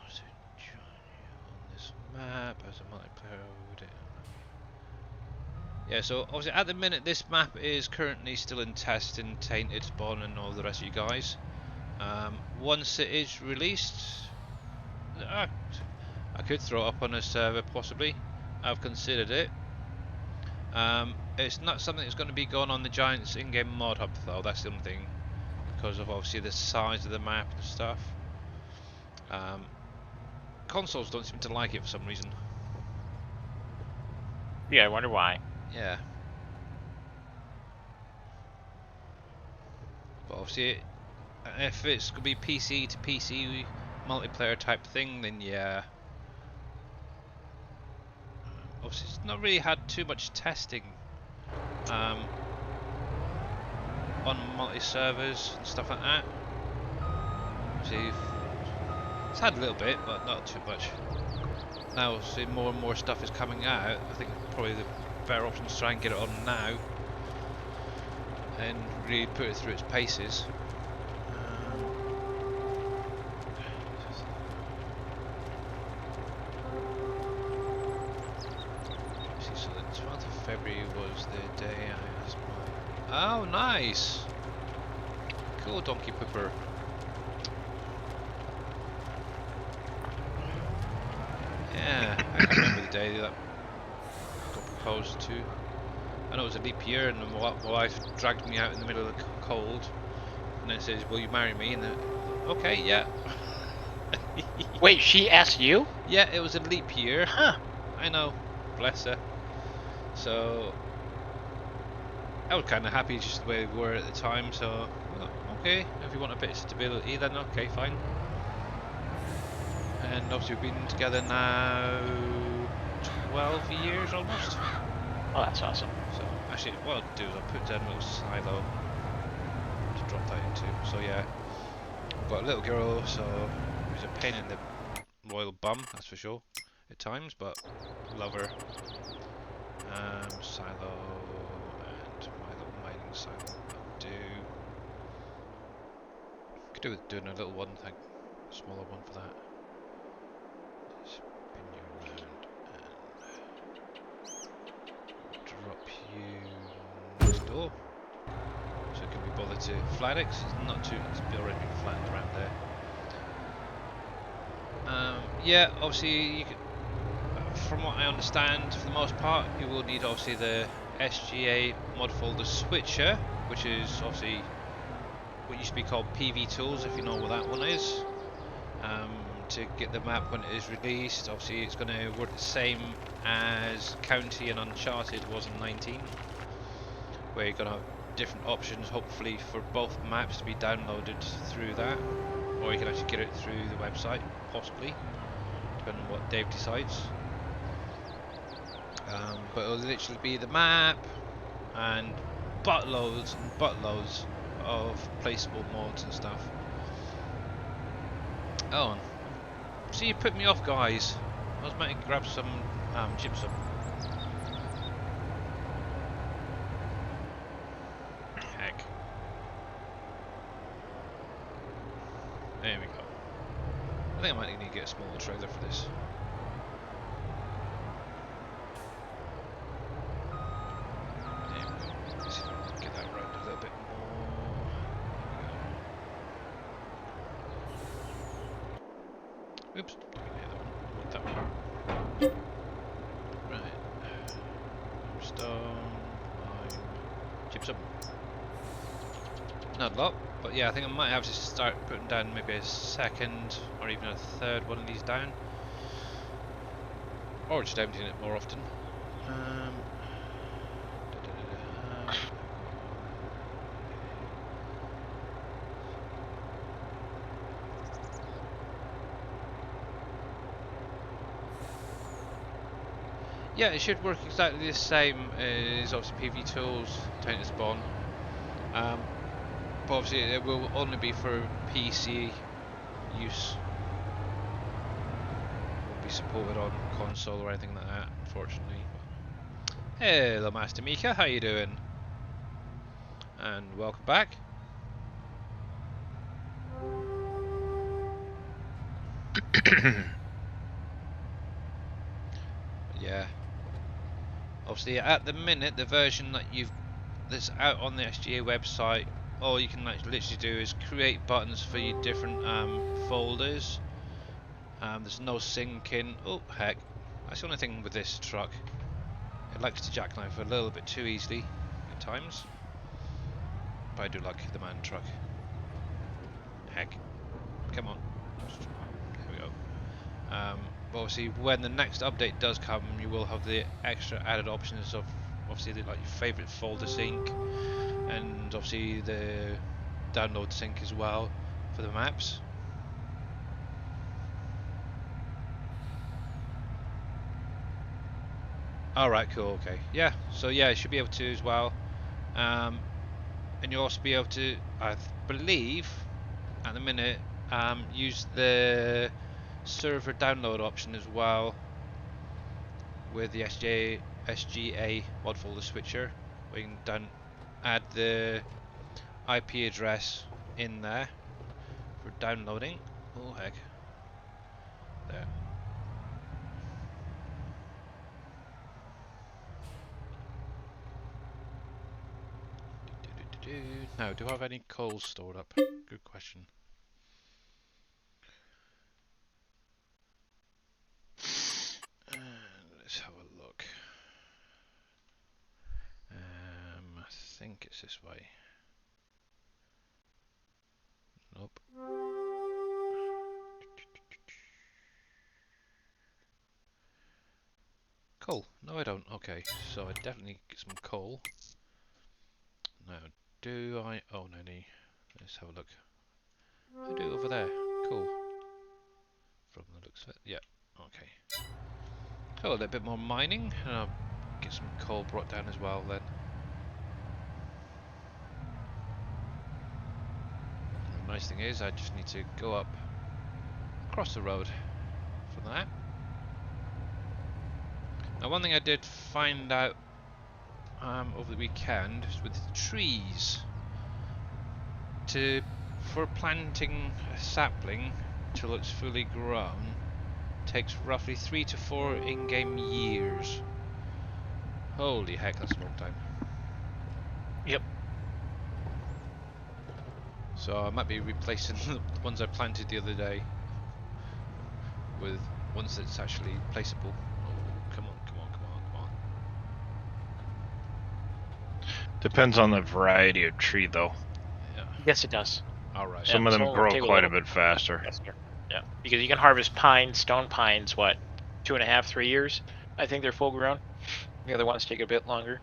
was to join you on this map as a multiplayer, would it? Yeah, so obviously at the minute this map is currently still in testing, tainted spawn, and all the rest of you guys. Once it is released, I could throw it up on a server possibly. I've considered it. It's not something that's going to be going on the Giants in-game mod hub though, that's the only thing. Because of obviously the size of the map and stuff. Consoles don't seem to like it for some reason. Yeah, I wonder why. Yeah. But obviously, if it's going to be PC to PC multiplayer type thing, then yeah. Obviously, it's not really had too much testing on multi-servers and stuff like that. See, it's had a little bit, but not too much. Now, obviously, more and more stuff is coming out. I think probably the better option is to try and get it on now and really put it through its paces. was the day I asked my... Oh, nice! Cool, Donkey Pooper. Yeah, I remember the day that got proposed to. I know it was a leap year, and my wife dragged me out in the middle of the cold, and then says, "Will you marry me?" And then, okay, yeah. Wait, she asked you? Yeah, it was a leap year. Huh. I know, bless her. So I was kind of happy just the way we were at the time. So okay, if you want a bit of stability, then okay, fine. And obviously we've been together now 12 years almost. Oh, that's awesome. So actually, what I'll do is I'll put down a little silo to drop that into. So yeah, I've got a little girl, so she's a pain in the royal bum, that's for sure, at times, but love her. Silo and my little mining silo. I'll do. Could do with doing a little one thing, a smaller one for that. Spin you around and drop you next door, so it can be bothered to flat it. 'Cause it's not too. It's already been flattened around there. Yeah, obviously, you can, from what I understand, for the most part, you will need obviously the SGA mod folder switcher, which is obviously what used to be called PV tools, if you know what that one is. To get the map when it is released, obviously it's going to work the same as County and Uncharted was in 19, where you're going to have different options, hopefully for both maps to be downloaded through that, or you can actually get it through the website, possibly, depending on what Dave decides. But it'll literally be the map and buttloads and buttloads of placeable mods and stuff. Oh, see, you put me off, guys. I was meant to grab some gypsum. Heck. There we go. I think I might need to get a smaller trailer for this. There we go. Let's see if I can get that round a little bit more. Oops, didn't hit that one. Want that one. Right. Stone, lime, gypsum. Not a lot, but yeah, I think I might have to start putting down maybe a second or even a third one of these down. Or just emptying it more often. Yeah, it should work exactly the same as obviously PV tools, Dajnet spawn. But obviously it will only be for PC use. Won't be supported on console or anything like that, unfortunately. Hello, Master Mika, how you doing? And welcome back. Yeah. Obviously, at the minute, the version that that's out on the SGA website, all you can literally do is create buttons for your different folders. There's no syncing. Oh heck, that's the only thing with this truck. It likes to jackknife a little bit too easily at times. But I do like the man truck. Heck, come on. There we go. But obviously, when the next update does come, you will have the extra added options of obviously like your favourite folder sync, and obviously the download sync as well for the maps. Alright, cool, okay. Yeah, so yeah, you should be able to as well. And you'll also be able to, I believe, at the minute, use the server download option as well with the SGA mod folder switcher. We can add the IP address in there for downloading. Oh heck. There. Now, do I have any coal stored up? Good question. Let's have a look. I think it's this way. Nope. Coal. No, I don't. Okay, so I definitely get some coal. Now, do I own any? Let's have a look. I do over there. Cool. From the looks of it. Yeah. Okay. So a little bit more mining, and I'll get some coal brought down as well then. And the nice thing is, I just need to go up across the road from that. Now, one thing I did find out over the weekend is with the trees, for planting a sapling till it's fully grown takes roughly 3 to 4 in-game years. Holy heck, that's a long time. Yep. So I might be replacing the ones I planted the other day with ones that's actually placeable. Oh, come on, come on, come on, come on. Depends on the variety of tree, though. Yeah. Yes, it does. Alright. Some Yeah, of them will grow take quite a little. bit faster. Yes, sir. Yeah, because you can harvest pines, stone pines, what, 2.5, 3 years? I think they're full grown. The other ones take a bit longer.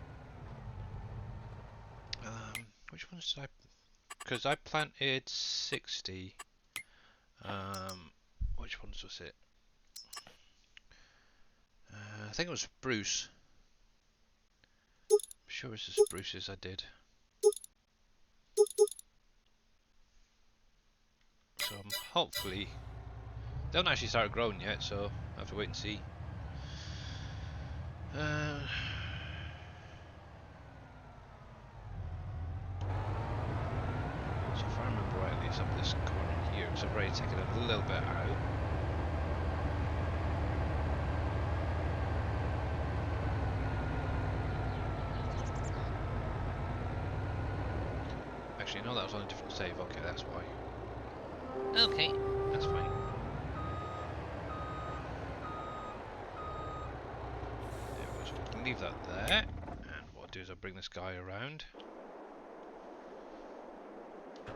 Which ones did I... Because I planted 60. Which ones was it? I think it was spruce. I'm sure it's the spruces I did. So hopefully... They haven't actually started growing yet, so I have to wait and see. So if I remember rightly, it's up this corner here, because I've already taken it a little bit out. Actually, no, that was on a different save. Okay, that's why. Okay, that's fine. There we go, so we can leave that there. And what I'll do is I'll bring this guy around. There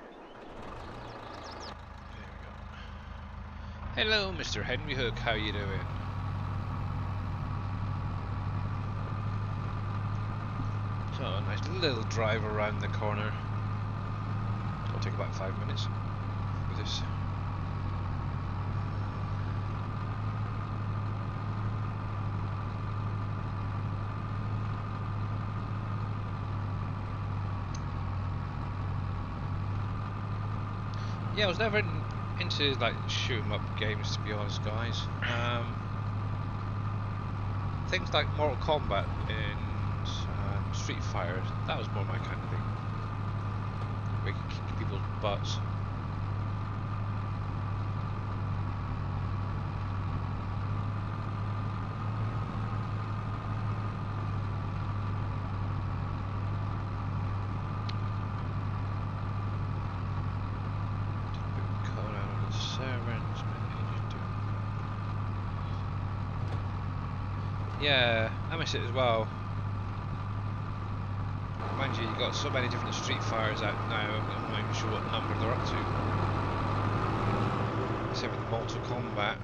we go. Hello, Mr. Henry Hook, how you doing? So, a nice little drive around the corner. It'll take about 5 minutes with this. Yeah, I was never into like shoot 'em up games, to be honest, guys. Things like Mortal Kombat and Street Fighter, that was more my kind of thing. Where you can kick people's butts. Yeah, I miss it as well. Mind you, you've got so many different Street Fighters out now, I'm not even sure what number they're up to. Same with Mortal Kombat.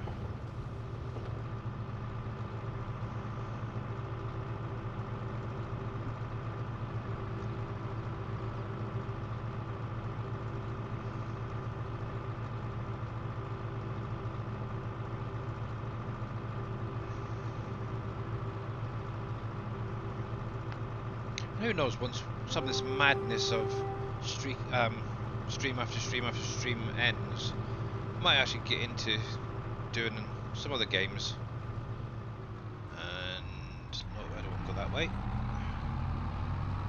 Who knows, once some of this madness of stream after stream after stream ends, I might actually get into doing some other games. And no, I don't want to go that way.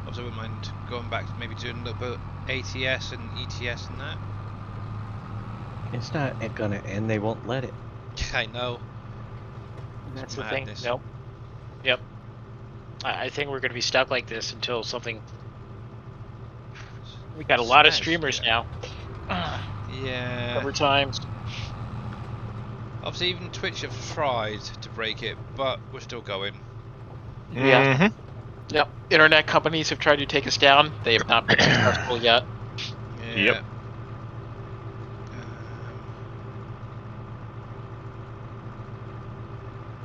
Also, I wouldn't mind going back to maybe doing a little bit of ATS and ETS and that. It's not gonna end. They won't let it. I know. That's It's the thing. madness. Nope. Yep. I think we're going to be stuck like this until something We got a lot of Smashed, streamers yeah. now. Yeah. Cover times. Obviously, even Twitch have tried to break it, but we're still going. Yeah. Mhm. Yep. Internet companies have tried to take us down. They have not been successful yet. Yeah. Yep.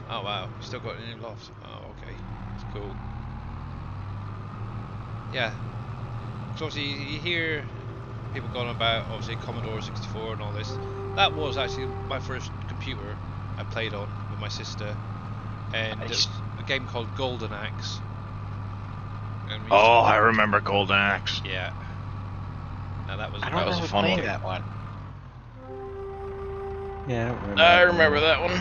Oh wow, you still got it in your loft. Oh, okay. That's cool. Yeah. So obviously you hear people going about obviously Commodore 64 and all this. That was actually my first computer I played on with my sister, and it was a game called Golden Axe. And we used Oh, to, I remember Golden Axe. yeah. Now that was I that don't was a remember fun playing game. that one. Yeah, I don't remember. I that one remember either. that one.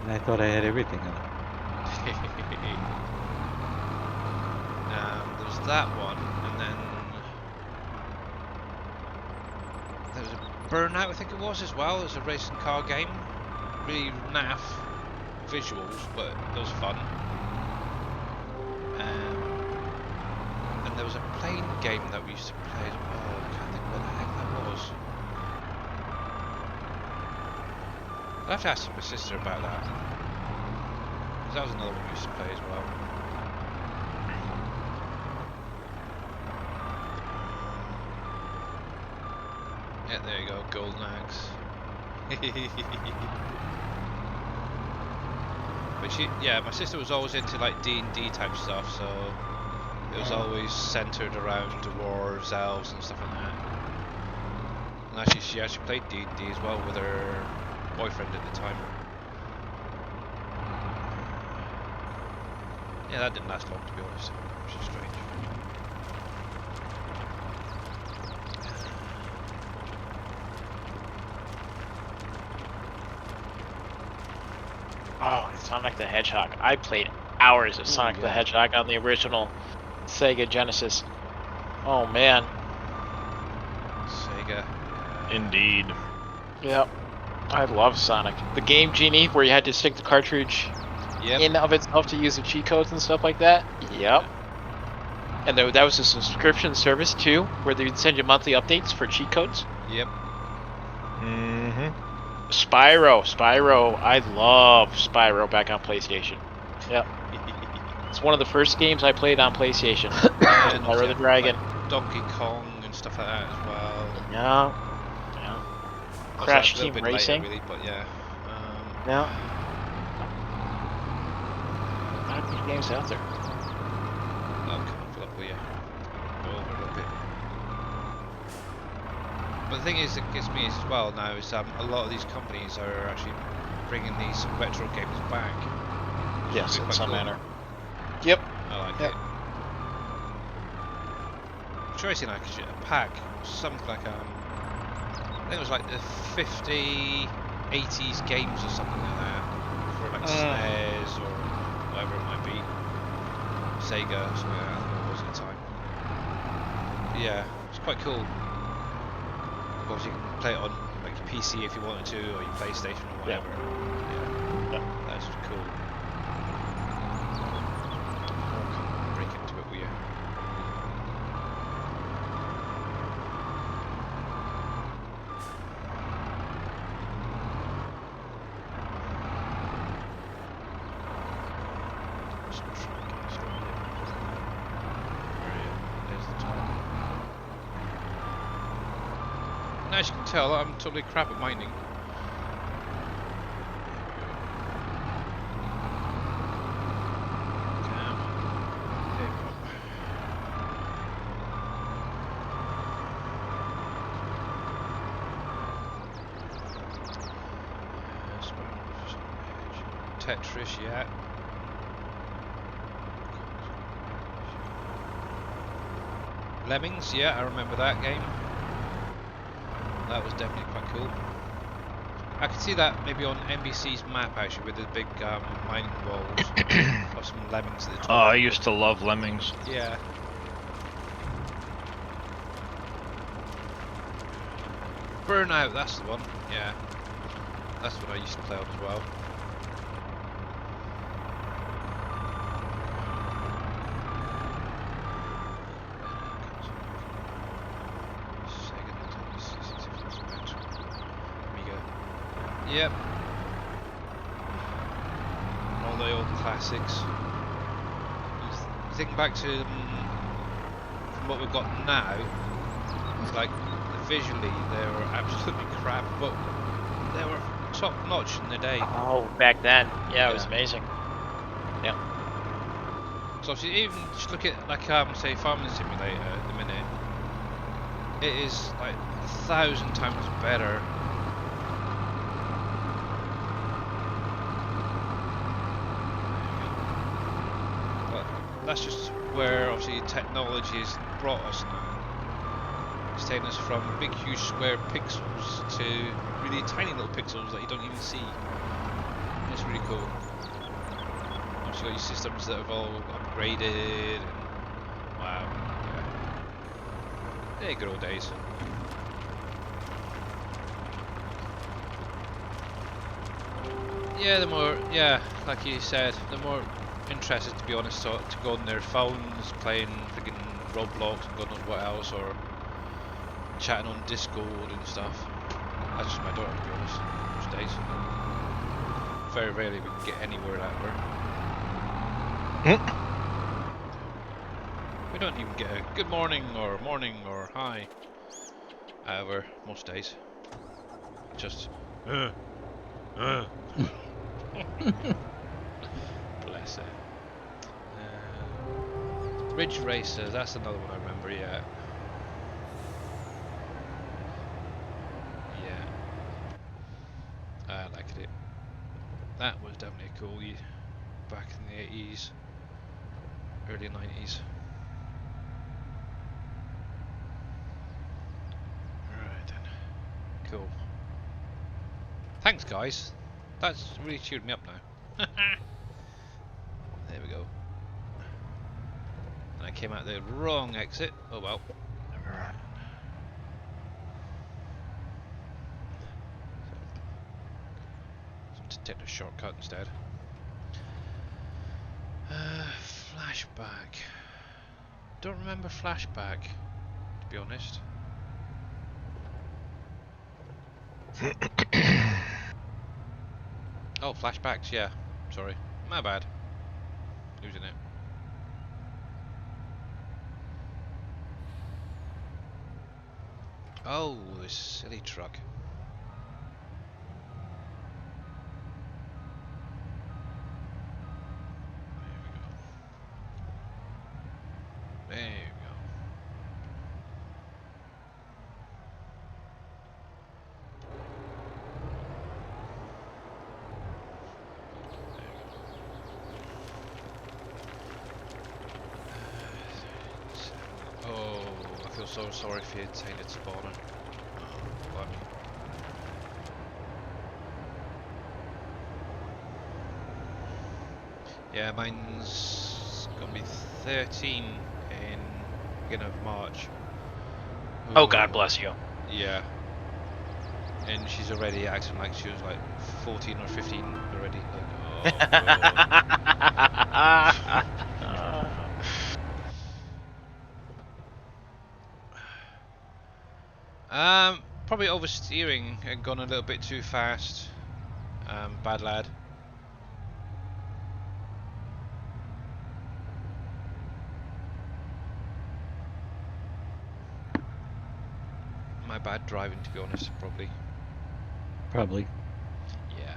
And I thought I had everything on it. There's that one, and then there was a Burnout, I think it was as well. It was a racing car game, really naff visuals, but it was fun. And there was a plane game that we used to play. Oh, I can't think what the heck that was. I'll have to ask my sister about that. 'Cause that was another one we used to play as well. Yeah, there you go, Golden Axe. But yeah, my sister was always into like D&D type stuff, so it was always centered around dwarves, elves, and stuff like that. And actually, she actually played D&D as well with her boyfriend at the time. Yeah, that didn't last long, to be honest, which is strange. Oh, Sonic the Hedgehog. I played hours of Sonic the yeah. Hedgehog on the original Sega Genesis. Oh man. Sega. Indeed. Yep. I love Sonic. The Game Genie, where you had to stick the cartridge Yep. in of itself to use the cheat codes and stuff like that. Yep. And that was a subscription service too, where they'd send you monthly updates for cheat codes. Yep. Mhm. Spyro. I love Spyro back on PlayStation. Yep. It's one of the first games I played on PlayStation. And Spyro the like Dragon. Donkey Kong and stuff like that as well. Yeah. Also, Crash that's a little Team bit Racing. later, really, but yeah. Yeah. A lot of good games out there. Oh, come on, fill up, will you? Go over a little bit. But the thing is, that gets me as well now is a lot of these companies are actually bringing these retro games back. which Yes, is in quite some cool. manner. Yep. I like Yep. it. I'm sure I seen like a pack, something like I think it was like the 50 80s games or something like that for like SNES or whatever it might be, Sega or something like that. I think it was at the time. But yeah, it's quite cool. Of course, you can play it on like your PC if you wanted to, or your PlayStation or whatever. Yeah, that's cool. Break into it, will you? As you can tell, I'm totally crap at mining. Come on. There we go. Tetris, yeah. Lemmings, yeah, I remember that game. That was definitely quite cool. I could see that maybe on NBC's map actually, with the big mining walls of some lemmings at the top. Oh, I used to love Lemmings. Yeah. Burnout, that's the one. Yeah. That's what I used to play on as well. Yep. All the old classics. You think back to from what we've got now, like visually they were absolutely crap, but they were top notch in the day. Oh, back then, yeah, it was amazing. So obviously, even just look at like say Farming Simulator at the minute, it is like 1,000 times better. But that's just where obviously technology has brought us now. It's taken us from big, huge square pixels to really tiny little pixels that you don't even see. It's really cool. You've got your systems that have all upgraded and wow, yeah. They're good old days. Yeah, the more, yeah, like you said, the more interested, to be honest, to go on their phones, playing freaking Roblox and God knows what else, or chatting on Discord and stuff. That's just my daughter, to be honest, most days. Very rarely we can get any word out of her. We don't even get a good morning or hi out of her most days. Just bless her. Ridge Racer, that's another one I remember, yeah. Yeah. I liked it. That was definitely cool back in the 80s, early 90s. Right then. Cool. Thanks guys. That's really cheered me up now. There we go. I came out the wrong exit. Oh well. Never mind. So to take the shortcut instead. Flashback. Don't remember flashback, to be honest. Oh, flashbacks, yeah. Sorry. My bad. Losing it. Oh, this silly truck. There we go. There we go. Oh, I feel so sorry for you tainted spawner. Oh, blimey. Yeah, mine's gonna be 13 in beginning of March. Oh, Ooh, God bless you. yeah. And she's already acting like she was like 14 or 15 already. Like, oh no. Probably oversteering and gone a little bit too fast. Bad lad. My bad driving, to be honest, probably. Probably. Yeah.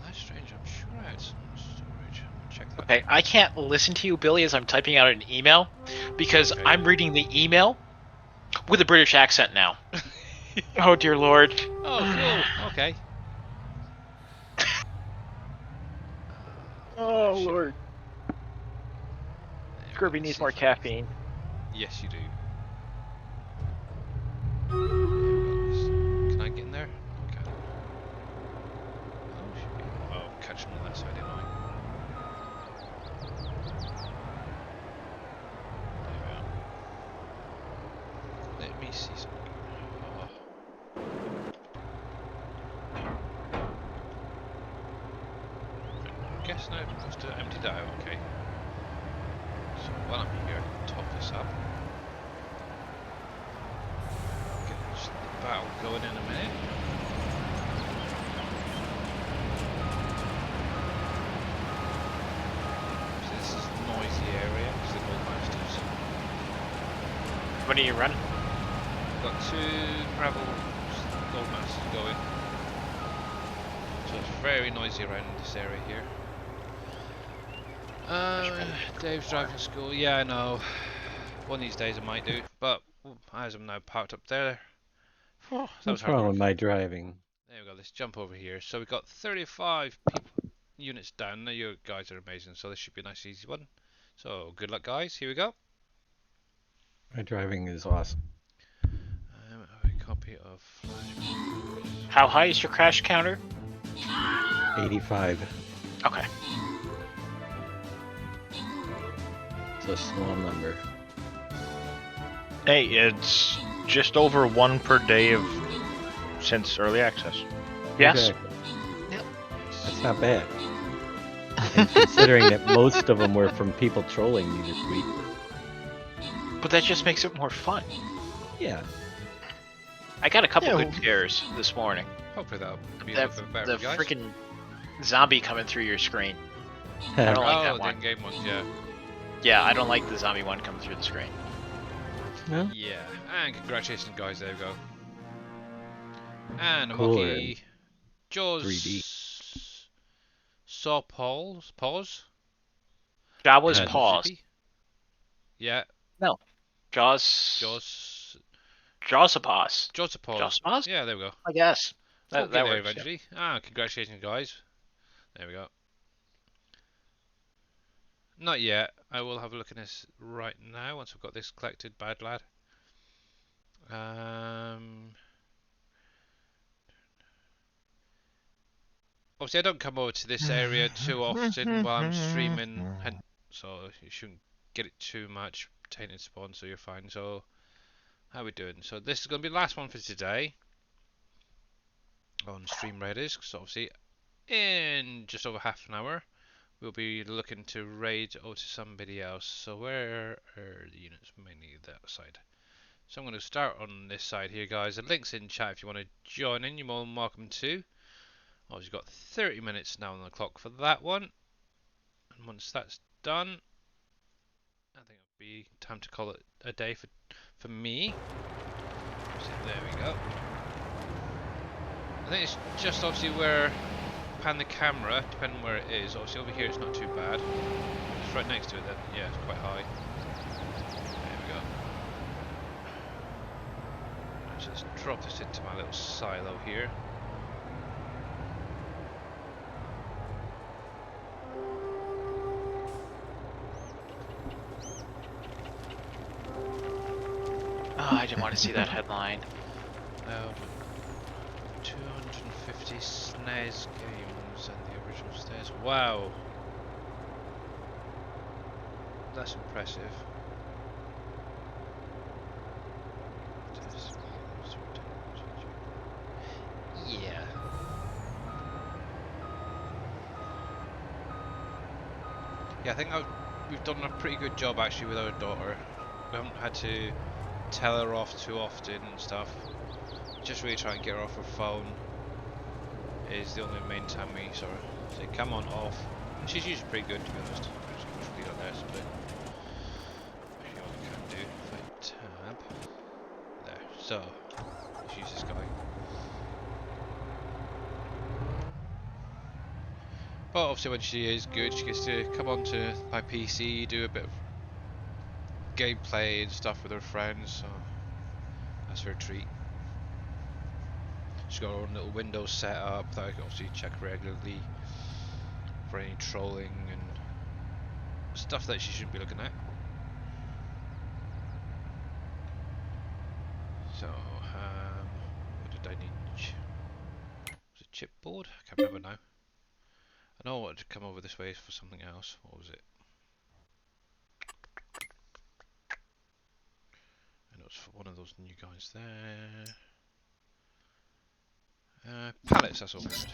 That's strange. I'm sure I had some storage. I'm gonna check that. Okay, I can't listen to you, Billy, as I'm typing out an email because Okay. I'm reading the email with a British accent now. Oh, dear Lord. Oh, cool. Okay. Oh, Shit. Lord. Kirby Let's needs see more if I can- caffeine. Yes, you do. Can I get in there? No, I can't. Oh, should be. Oh, catching on that side, annoying. There we are. Let me see something. Oh. I'm guessing I'm supposed to empty that out, okay. So while I'm here, top this up. Get battle going in a minute. So this is a noisy area because the gold masters. What are you running? Got 2 gravel gold masters going. So it's very noisy around this area here. Dave's driving school. Yeah, I know. One of these days I might do, but as I'm now parked up there, that was What's hard wrong work. with my driving? There we go. Let's jump over here. So we've got 35 units down. Now you guys are amazing. So this should be a nice, easy one. So good luck, guys. Here we go. My driving is awesome. A copy of Flash. How high is your crash counter? 85. Okay. It's a small number. Hey, it's just over 1 per day of since early access. Yes. Exactly. That's not bad. And considering that most of them were from people trolling me this week. But that just makes it more fun. Yeah. I got a couple Yeah, good scares this morning. Hopefully that'll be a That, little bit better the for you guys. freaking zombie coming through your screen. I don't like Oh, that the one. in-game ones, yeah. Yeah, I don't like the zombie one coming through the screen. No? Yeah. And congratulations, guys. There we go. And a Cool, Wookiee Jaws 3D. saw pause. Jawa's Had- paws. Zippy? Yeah. Jaws. Jaws a paws. pause. Jaws? Yeah, there we go. I guess. We'll That get there works. eventually. Congratulations, guys. There we go. Not yet. I will have a look at this right now once I've got this collected, bad lad. Obviously, I don't come over to this area too often while I'm streaming, so you shouldn't get it too much. Tainted spawn, so you're fine. So, how we doing? So this is going to be the last one for today on Stream Raiders. So obviously, in just over half an hour, we'll be looking to raid over to somebody else. So where are the units? Mainly that side. So I'm going to start on this side here, guys. The link's in chat if you want to join in. You're more than welcome to. Obviously, got 30 minutes now on the clock for that one. And once that's done, I think it'll be time to call it a day for me. So there we go. I think it's just obviously where pan the camera, depending where it is. Obviously over here it's not too bad. It's right next to it then. Yeah, it's quite high. There we go. Let's just drop this into my little silo here. Oh, I didn't want to see that headline. 250 SNES games and the original SNES. Wow. That's impressive. Yeah. Yeah, I think we've done a pretty good job actually with our daughter. We haven't had to tell her off too often and stuff. Just really try and get her off her phone is the only main time we sort of say come on off. And she's usually pretty good to be honest. There's much speed on there, so actually what we can do, if I tab there. So let's use this guy. But obviously when she is good, she gets to come onto my PC, do a bit of gameplay and stuff with her friends, so that's her treat. She's got her own little Windows set up that I can obviously check regularly for any trolling and stuff that she shouldn't be looking at. So, what did I need? Was it chipboard? I can't remember now. I know I wanted to come over this way for something else. What was it? I know it's for one of those new guys there. Pallets, that's all good.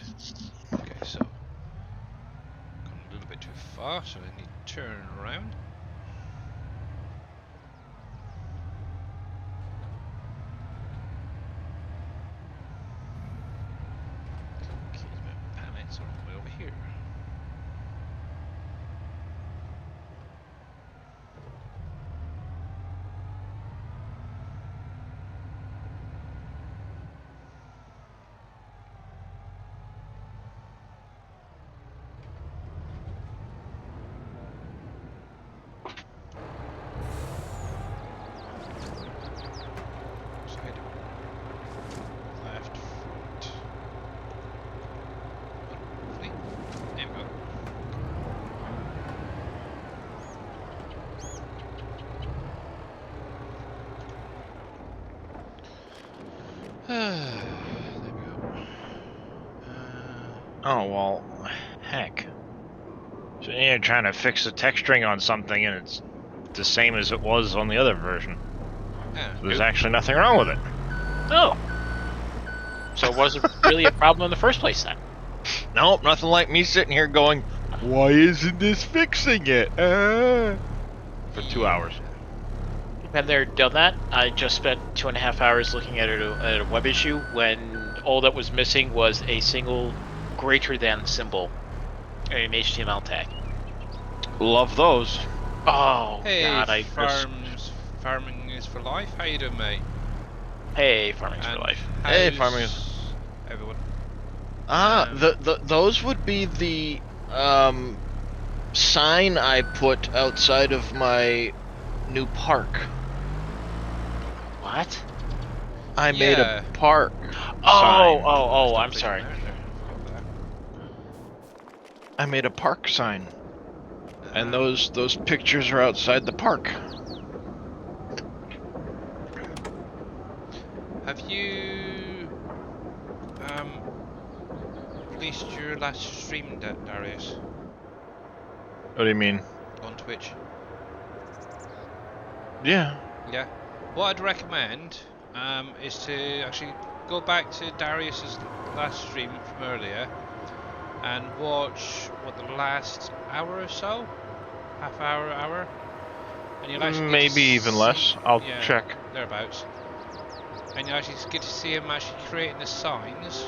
Okay, so gone a little bit too far, so I need to turn around. There we go. Oh, well, heck. So you're trying to fix the texturing on something and it's the same as it was on the other version. Yeah. So there's actually nothing wrong with it. Oh. So it wasn't really a problem in the first place then. Nope, nothing like me sitting here going, why isn't this fixing it? For 2 hours. Been there, done that. I just spent 2.5 hours looking at a web issue when all that was missing was a single greater than symbol in an HTML tag. Love those. Oh Hey, God, I farming is for life. How you doing, mate? Hey, farming's for And life. Hey, how's farming is- everyone. Those would be the sign I put outside of my new park. What? I made Yeah. a park. Oh, sign. I'm sorry. I made a park sign. And those pictures are outside the park. Have you released your last stream, Darius, What do you mean? on Twitch? Yeah. Yeah. What I'd recommend is to actually go back to Darius's last stream from earlier and watch the last hour or so, half hour, and you'll actually get to Maybe even less. see- I'll yeah, check. thereabouts. And you actually get to see him actually creating the signs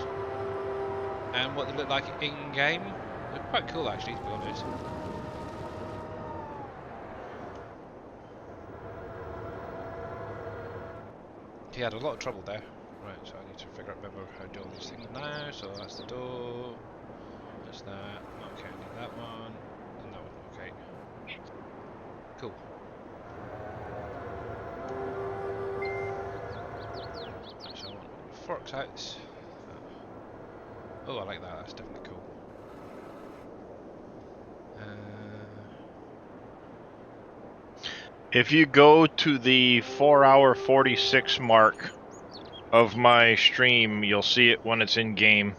and what they look like in game. They're quite cool, actually, to be honest. He had a lot of trouble there. Right, so I need to remember how to do all these things now. So that's the door. That's that. Okay, I need that one. And that one. Okay. Cool. Right, so I want forks out. Oh, I like that. That's definitely cool. If you go to the 4-hour 46 mark of my stream, you'll see it when it's in game.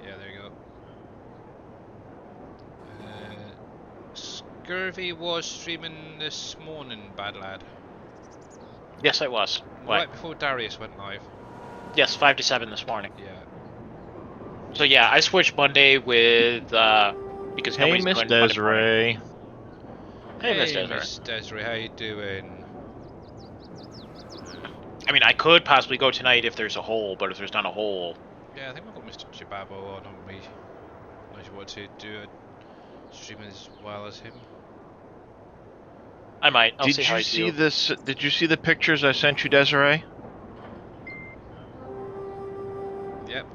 Yeah, there you go. Scurvy was streaming this morning, bad lad. Yes, I was. What? Right before Darius went live. Yes, 5 to 7 this morning. Yeah. So yeah, I switched Monday with because Hey, nobody's Miss doing Monday morning. Desiree. Hey, Miss Desiree. Miss Desiree, how you doing? I mean, I could possibly go tonight if there's a hole, but if there's not a hole, Yeah, I think we've got Mr. Chibabo on, haven't we? Unless you want to do a stream as well as him. I might. I'll Did see how you I see do. this? Did you see the pictures I sent you, Desiree? Yep.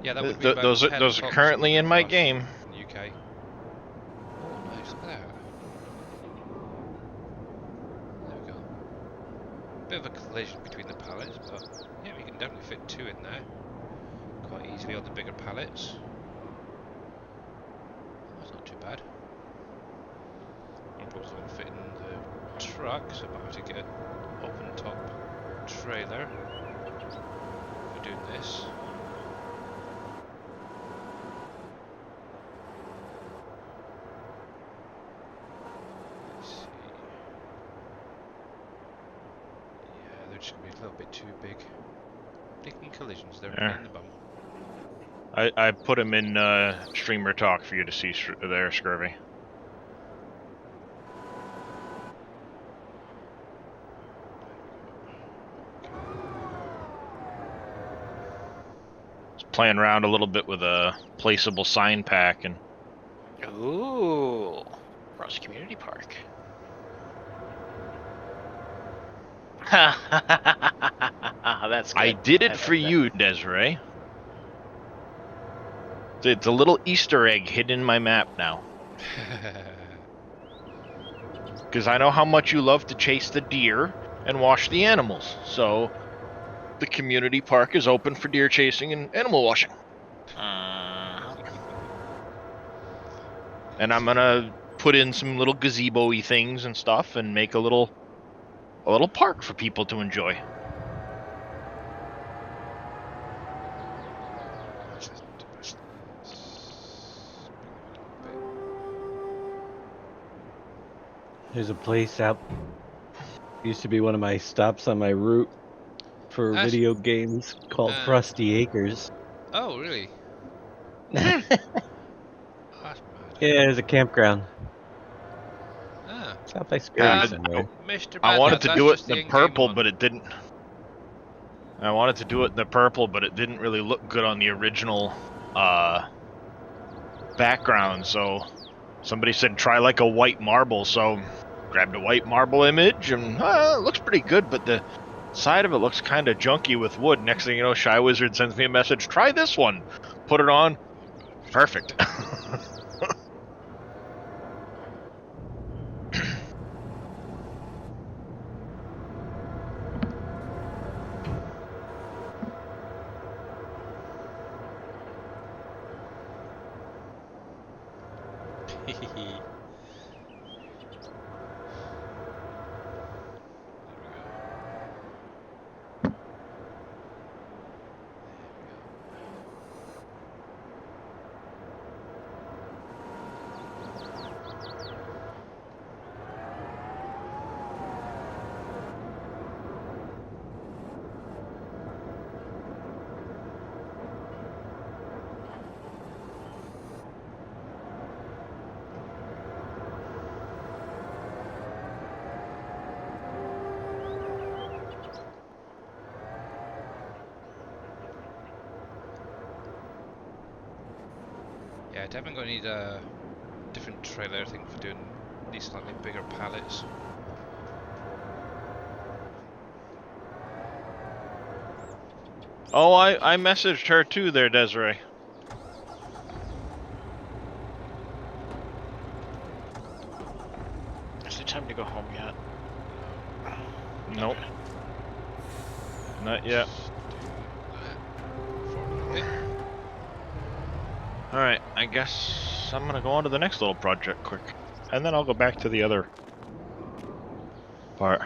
Yeah, that would be about Those 10 are o'clock currently in my for us game. in the UK. Oh, nice, look at that. There we go. Bit of a collision between the pallets, but yeah, we can definitely fit 2 in there quite easily on the bigger pallets. That's not too bad. I'm probably going to fit in the truck, so I might have to get an open top trailer for doing this. Let's see. Yeah, they're just going to be a little bit too big. Making collisions, they're Yeah. in the bum. I put them in streamer talk for you to see there, Scurvy. Just playing around a little bit with a placeable sign pack, and Ooh, Frosty Community Park. That's good. I did it I for like that. you, Desiree. It's a little Easter egg hidden in my map now. Because I know how much you love to chase the deer and wash the animals. So, the community park is open for deer chasing and animal washing. And I'm gonna put in some little gazebo-y things and stuff, and make a little park for people to enjoy. There's a place out. Used to be one of my stops on my route for That's- video games called Frosty Acres. Oh, really? Yeah, That's mad. there's a campground. Ah. It's out by Scurry I, somewhere. Mr. I wanted Badnuts, to that's do it just the in-game purple, one. but it didn't. I wanted to do it in the purple, but it didn't really look good on the original background. So somebody said try like a white marble. So grabbed a white marble image, and it looks pretty good. But the side of it looks kind of junky with wood. Next thing you know, Shy Wizard sends me a message. Try this one. Put it on. Perfect. Yeah, definitely gonna need a different trailer, I think, for doing these slightly bigger pallets. Oh, I messaged her too there, Desiree. Is it time to go home yet? Nope. Not yet. Alright, I guess I'm gonna go on to the next little project quick. And then I'll go back to the other part.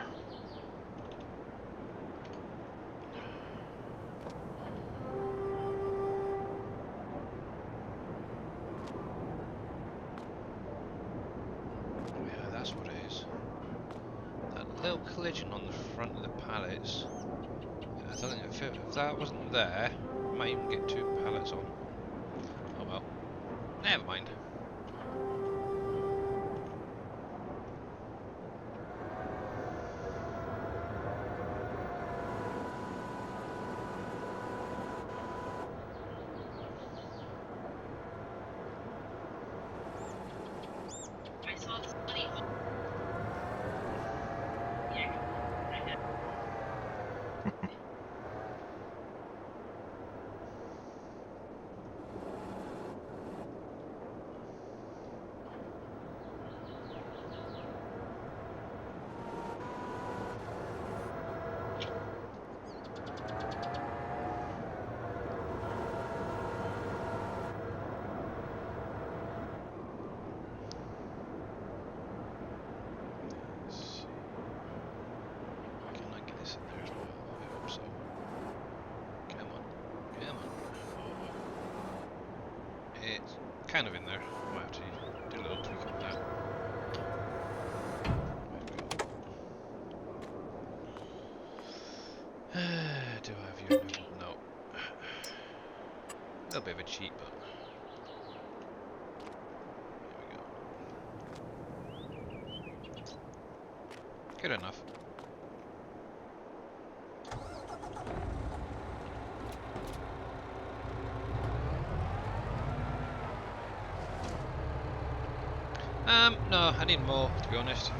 Yeah, that's what it is. That little collision on the front of the pallets. I don't think if that wasn't there, I might even get 2 pallets on. Oh well. Never mind. Can I get this in there as well? I hope so. Come on. Come on. It's kind of in there. I might have to do a little tweak on that. Do I have your no? A little bit of a cheat, but there we go. Good enough. No, I need more, to be honest.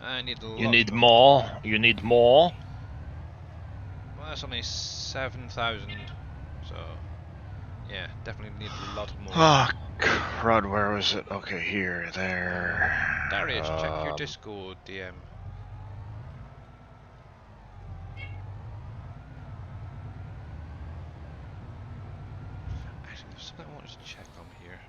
I need a lot. You need more? You need more? Well, that's only 7,000, so yeah, definitely need a lot more. Ah, crud, where was it? Okay, here, there. Darius, check your Discord DM. Actually, there's something I wanted to check on here.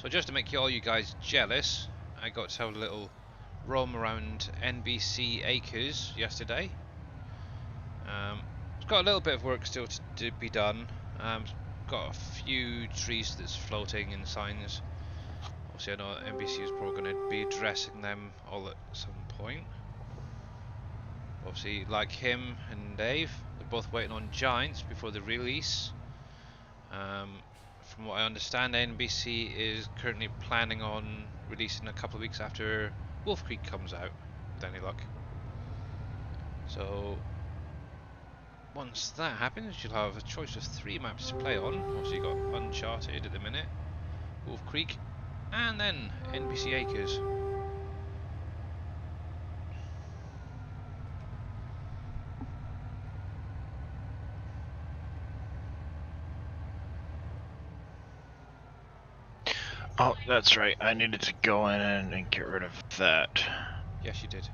So just to make all you guys jealous, I got to have a little roam around NBC Acres yesterday. It's got a little bit of work still to be done. Got a few trees that's floating in signs. Obviously I know NBC is probably going to be addressing them all at some point. Obviously, like him and Dave, they're both waiting on Giants before the release. From what I understand, NBC is currently planning on releasing a couple of weeks after WolfCreek comes out, with any luck. So, once that happens, you'll have a choice of 3 maps to play on. Obviously, you've got Uncharted at the minute, WolfCreek, and then NBC Acres. Oh, that's right. I needed to go in and get rid of that. Yes, you did.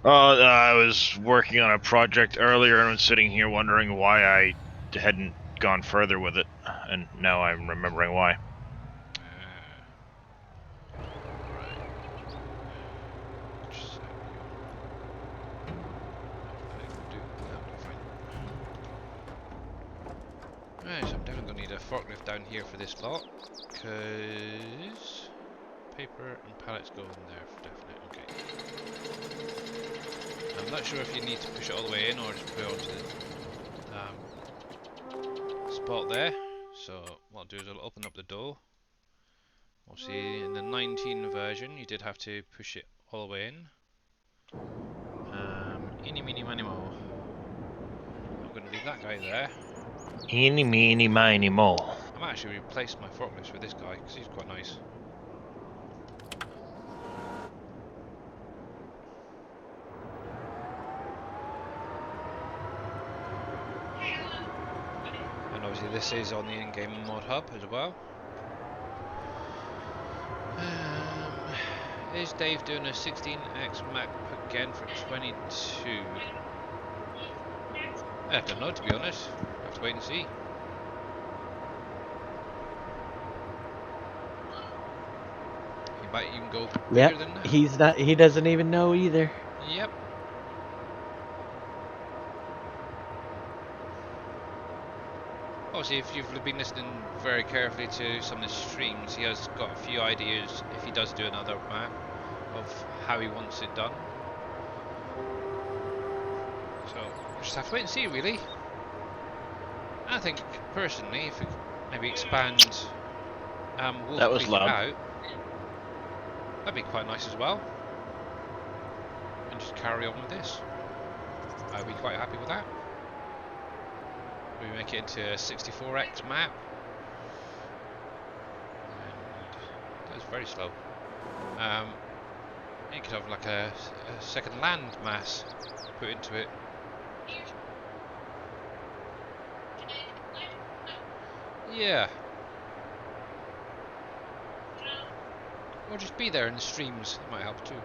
I was working on a project earlier and was sitting here wondering why I hadn't gone further with it, and now I'm remembering why. Right, so I'm definitely going to need a forklift down here for this lot, because paper and pallets go in there for definite. Okay. I'm not sure if you need to push it all the way in or just put it onto the spot there. So what I'll do is I'll open up the door. We'll see in the 19 version you did have to push it all the way in. Eeny, meeny, miny, mo. I'm going to leave that guy there. Eeny, meeny, miny, mo. I might actually replace my forklift with this guy because he's quite nice. And obviously this is on the in-game mod hub as well. Is Dave doing a 16x map again for 22? I don't know, to be honest. I have to wait and see. He might even go bigger than that. He doesn't even know either. Yep. Obviously, if you've been listening very carefully to some of the streams, he has got a few ideas if he does do another map of how he wants it done. So, we'll just have to wait and see, really. I think, personally, if we maybe expand That was WolfCreek loud. out, that'd be quite nice as well. And just carry on with this. I'd be quite happy with that. We make it into a 64x map. And that's very slow. You could have like a second land mass put into it. Yeah. Or just be there in the streams. That might help too.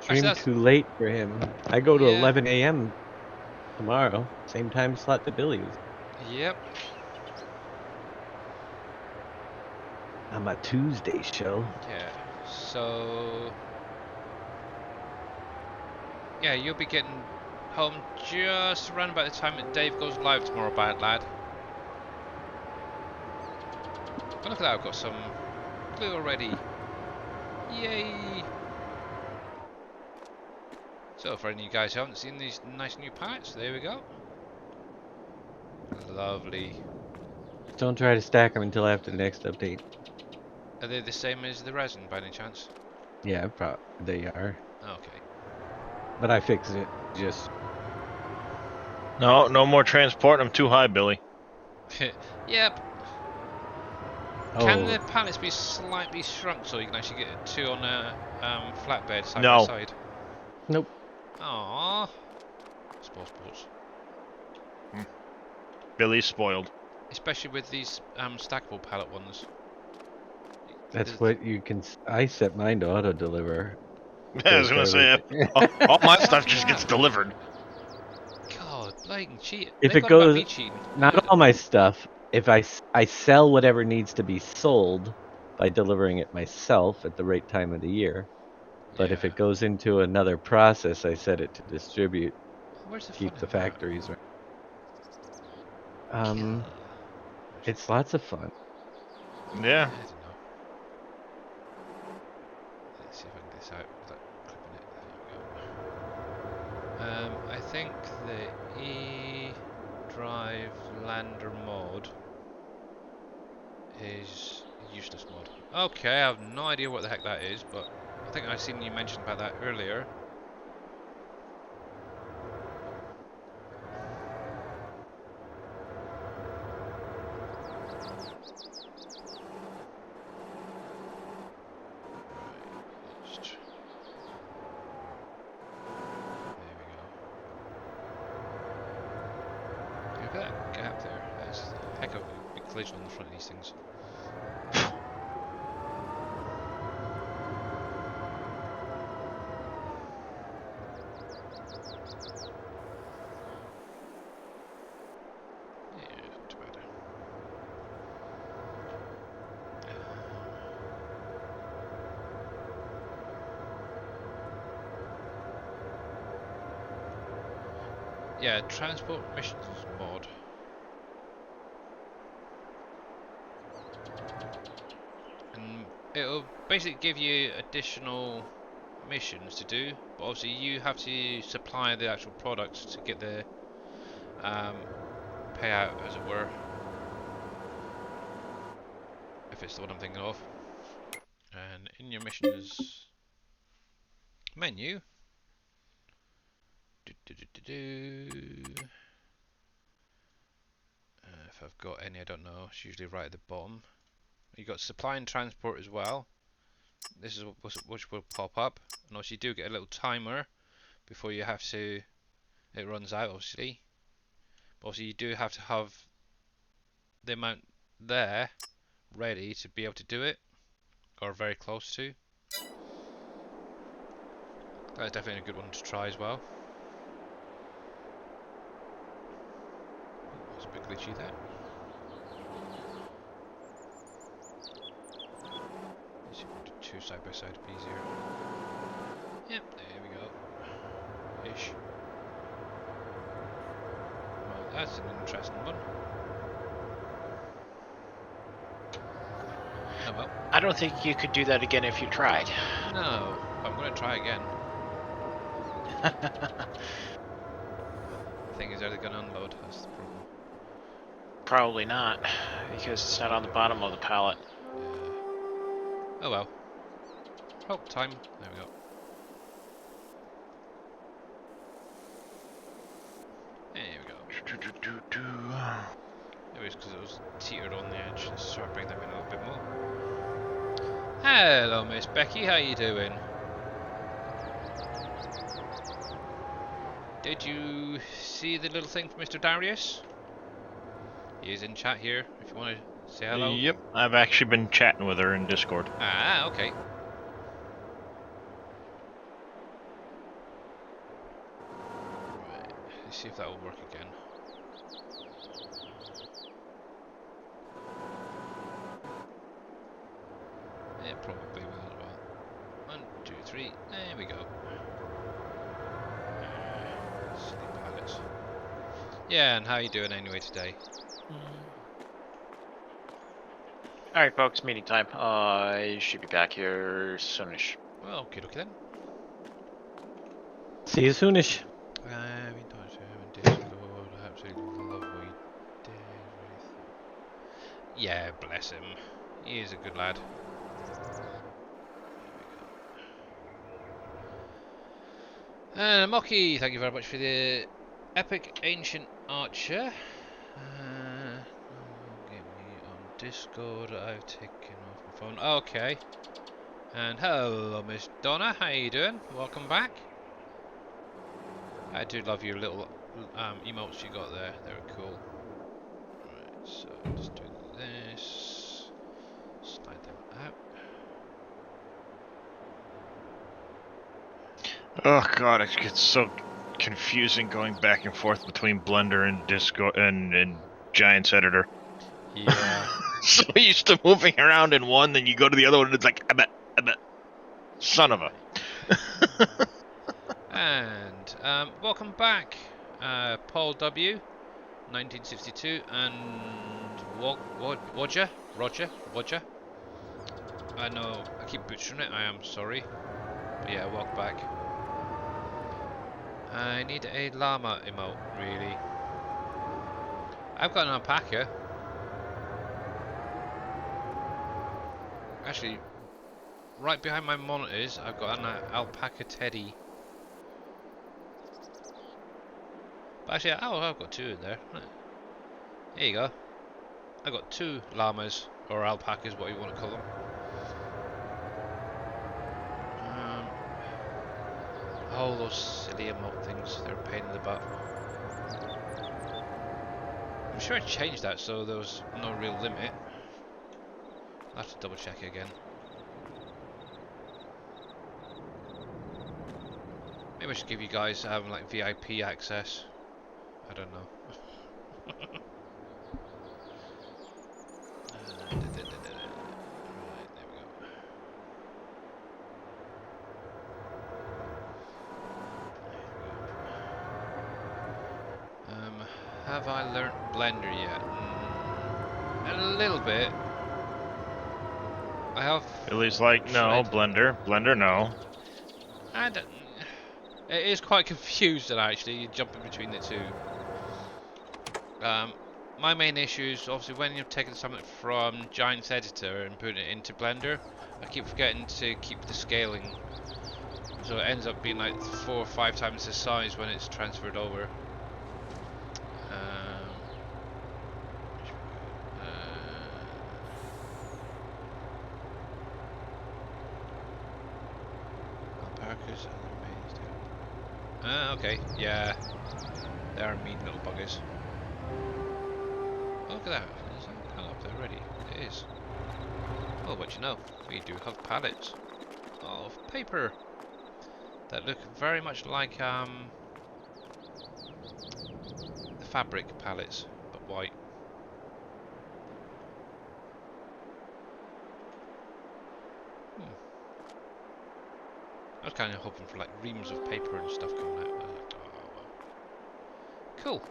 Stream too late for him. I go to Yeah. 11 a.m. tomorrow. Same time slot that Billy was. Yep. On a Tuesday show. Yeah. So. Yeah, you'll be getting home just around about the time that Dave goes live tomorrow, bad lad. Oh, look at that, I've got some glue already. Yay! So, for any of you guys who haven't seen these nice new pallets, there we go. Lovely. Don't try to stack them until after the next update. Are they the same as the resin by any chance? Yeah, they are. Okay. But I fixed it. Just No more transport. I'm too high, Billy. Yep. Can the pallets be slightly shrunk so you can actually get two on a flatbed side by side? Nope. Aww. Sports. Billy's spoiled. Especially with these stackable pallet ones. That's what you can. I set mine to auto deliver. I was gonna say, all my stuff just gets delivered. God, blatant cheat. If They it got about goes, me cheating. not all my stuff. if I sell whatever needs to be sold by delivering it myself at the right time of the year. But if Yeah. it goes into another process, I set it to distribute, Where's the fun keep the in that? factories right. Kill. It's lots of fun. Yeah. I don't know. Let's see if I can get this out without clipping it. There we go. I think the E-Drive Lander mod is a useless mod. Okay, I have no idea what the heck that is, but I think I've seen you mention about that earlier. Look at that gap there. That's a heck of a big collision on the front of these things. Yeah, not too bad. Yeah, transport missions mod. And it'll basically give you additional missions to do, but obviously you have to supply the actual products to get the payout, as it were. If it's the one I'm thinking of. And in your missions menu, if I've got any, I don't know. It's usually right at the bottom. You've got supply and transport as well. This is which will pop up, and also you do get a little timer before you have to. It runs out, obviously. But also you do have to have the amount there ready to be able to do it, or very close to. That's definitely a good one to try as well. It's a bit glitchy there. Let's see if we can do two side by side to be easier. Yep, there we go. Ish. Well, that's an interesting one. Oh well. I don't think you could do that again if you tried. No, I'm going to try again. The thing is, are they going to unload? That's the problem. Probably not, because it's not on the bottom of the pallet. Yeah. Oh well. Oh, time. There we go. There we go. It was because it was teetered on the edge. Let's try to bring them in a little bit more. Hello, Miss Becky. How you doing? Did you see the little thing from Mr. Darius? He is in chat here. If you want to say hello. Yep, I've actually been chatting with her in Discord. Ah, okay. Right. Let's see if that will work again. It probably will as well. 1, 2, 3. There we go. Silly pallets. Yeah, and how you doing anyway today? Alright, folks, meeting time. I should be back here soonish. Well, okay, then. See you soonish. We don't have in Discord. I absolutely love what he did. Yeah, bless him. He is a good lad. And Mocky, thank you very much for the epic ancient archer. Get me on Discord. I've taken off my phone. Okay. And hello, Miss Donna. How you doing? Welcome back. I do love your little emotes you got there. They were cool. Right, so just do this. Slide them out. Oh god, it gets so confusing going back and forth between Blender and Discord and Giants Editor. Yeah. So used to moving around in one, then you go to the other one, and it's like, I bet. Son of a. And welcome back, Paul W, 1962, and Roger. I know I keep butchering it. I am sorry, but yeah, welcome back. I need a llama emote, really. I've got an alpaca. Actually, right behind my monitors, I've got an alpaca teddy. But actually, oh, I've got two in there. There you go. I've got two llamas, or alpacas, what you want to call them. All those silly emote things, they're a pain in the butt. I'm sure I changed that so there was no real limit. I'll have to double check it again. Maybe I should give you guys like VIP access. I don't know. Right, there we go. Have I learnt Blender yet? A little bit. I have. Billy's like, no, Blender, no. I don't. It is quite confusing actually. You're jumping between the two. My main issue is obviously when you're taking something from Giant's editor and putting it into Blender, I keep forgetting to keep the scaling, so it ends up being like 4 or 5 times the size when it's transferred over. Alpacas and the okay, yeah, they are mean little buggers. Oh, look at that, is that hung up there already? It is. Oh, what you know, we do have pallets of paper that look very much like the fabric pallets, but white. I was kind of hoping for like reams of paper and stuff coming out. Oh, well. Cool.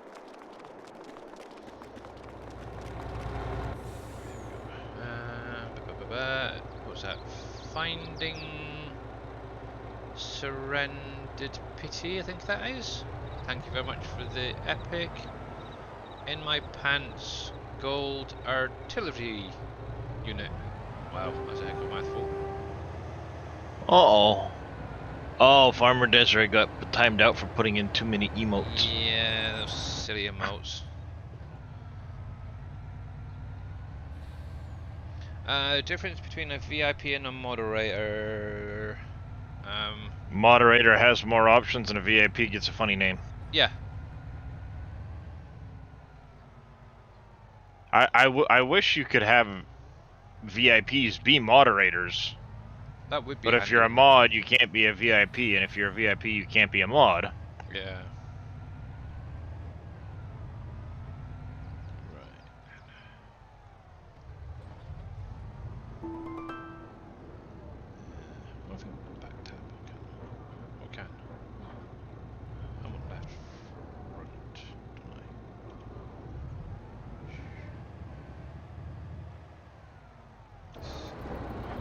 What's that? Finding Surrendered Pity, I think that is. Thank you very much for the epic. In my pants, gold artillery unit. Wow, that's a heck of a mouthful. Uh-oh. Oh, Farmer Desiree got timed out for putting in too many emotes. Yeah, those silly emotes. Difference between a VIP and a moderator. Moderator has more options and a VIP gets a funny name. Yeah. I wish you could have VIPs be moderators. That would be But handy. if you're a mod, you can't be a VIP, and if you're a VIP, you can't be a mod. Yeah. Moving back tab. Or can. I'm on left front, don't I?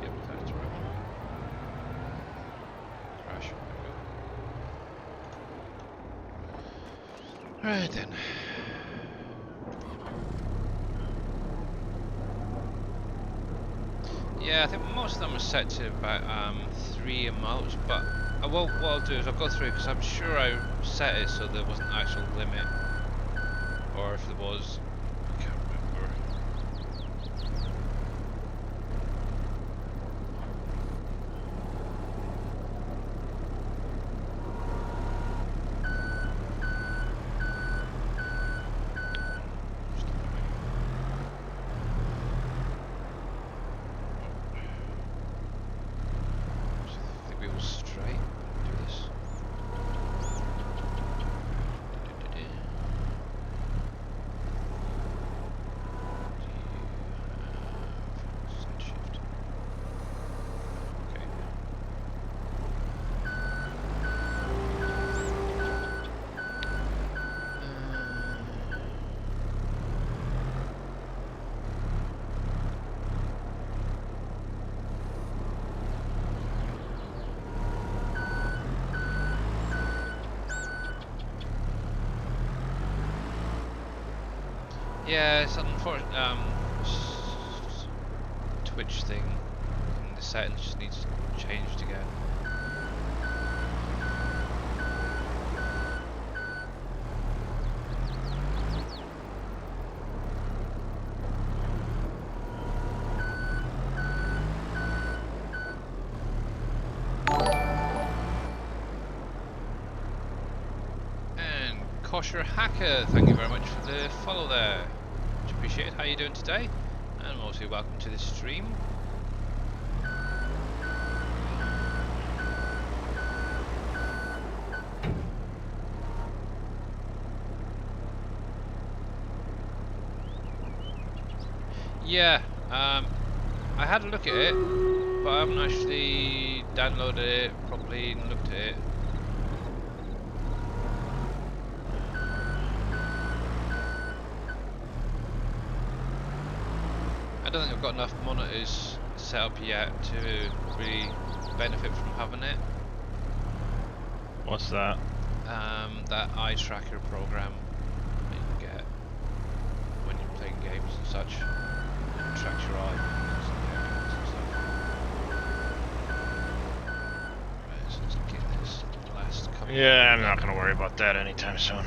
Yep, that's right. Crash. There we go. Right then. Yeah, I think most of them are set to about 3 emotes, but what I'll do is I'll go through because I'm sure I set it so there wasn't an actual limit, or if there was, I can't remember. Yeah, it's unfortunate. Twitch thing. And the settings just needs changed again. And Kosher Hacker, thank you very much for the follow there. Much appreciated. How are you doing today? And mostly welcome to the stream. Yeah, I had a look at it, but I haven't actually downloaded it properly and looked at it. I don't think I've got enough monitors set up yet to really benefit from having it. What's that? That eye tracker program that you can get when you're playing games and such. It tracks your eye movements and haircuts and stuff. Right, so let's get this last couple. Yeah, I'm not gonna worry about that anytime soon.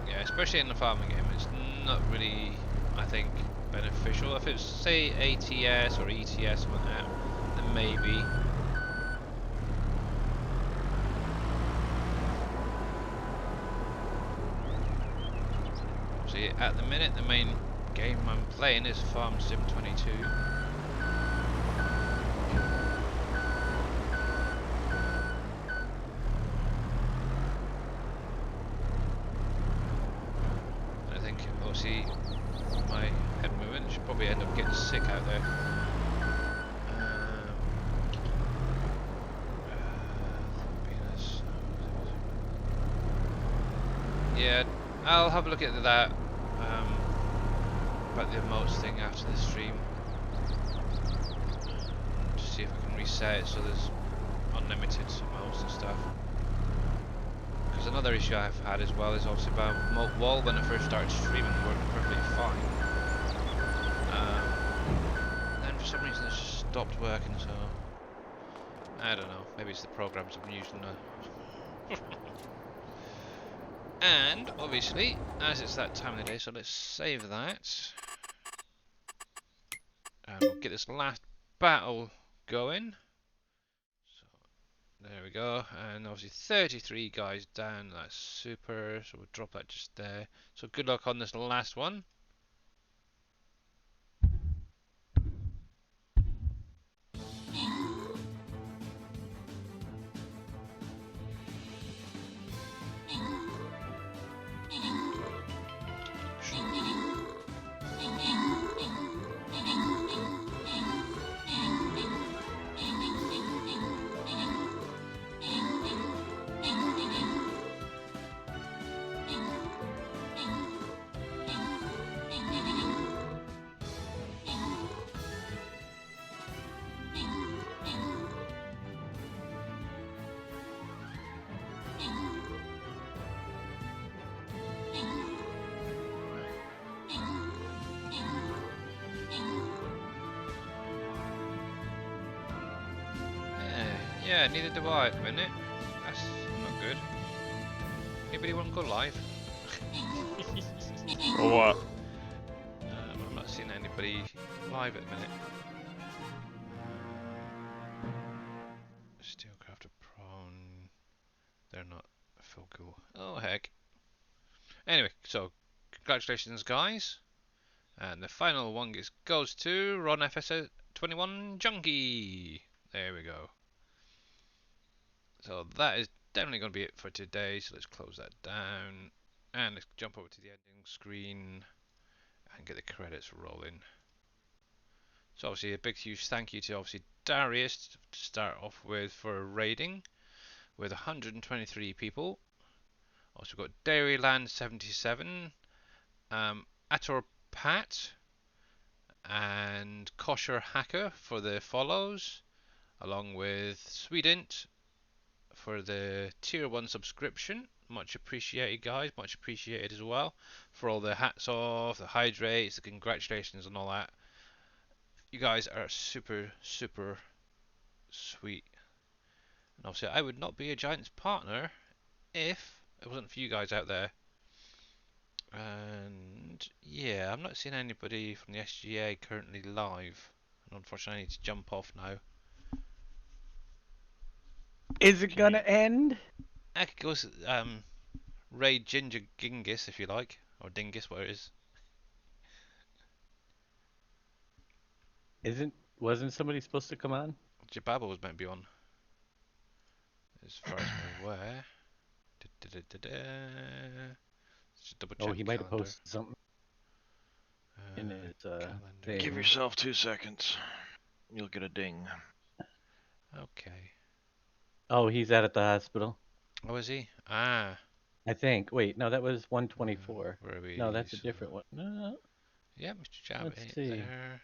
Yeah, especially in the farming game, it's not really, I think, beneficial. If it's, say, ATS or ETS or that, then maybe. Obviously, at the minute, the main game I'm playing is Farm Sim 22. I think, obviously, my head movement should probably end up getting sick out there. Venus. Yeah, I'll have a look at that. About the emotes thing after the stream. To see if I can reset it so there's unlimited emotes and stuff. Because another issue I've had as well is obviously about Moat Wall. When I first started streaming, it worked perfectly fine. Then for some reason it just stopped working, so I don't know. Maybe it's the programs I'm using now. And obviously, as it's that time of the day, so let's save that. And we'll get this last battle going. So there we go, and obviously 33 guys down, that's super, so we'll drop that just there. So good luck on this last one. Yeah, neither do I at the minute. That's not good. Anybody want to go live? Or what? I'm not seeing anybody live at the minute. Steelcraft a prawn. They're not full cool. Oh heck. Anyway, so congratulations guys. And the final one goes to Ron FS21 Junkie. There we go. So that is definitely going to be it for today. So let's close that down. And let's jump over to the ending screen and get the credits rolling. So obviously a big huge thank you to obviously Darius to start off with for raiding with 123 people. Also got Dairyland 77, Ator Pat, and Kosher Hacker for the follows, along with Swedent for the tier 1 subscription. Much appreciated, guys. Much appreciated as well for all the hats off, the hydrates, the congratulations, and all that. You guys are super, super sweet. And obviously, I would not be a Giants partner if it wasn't for you guys out there. And yeah, I'm not seeing anybody from the SGA currently live. And unfortunately, I need to jump off now. Is it gonna end? I could go raid Ginger Gingus if you like, or Dingus, whatever it is. Wasn't somebody supposed to come on? Jababa was meant to be on, as far as I'm aware. Just double check Oh, he might have calendar. posted something in his Calendar. thing. Give yourself 2 seconds. You'll get a ding. Okay. Oh, he's out at the hospital. Oh, is he? Ah. I think. Wait, no, that was 124. Where are we? No, that's a different one. No, Yeah, Mr. Jab let's ain't see. there.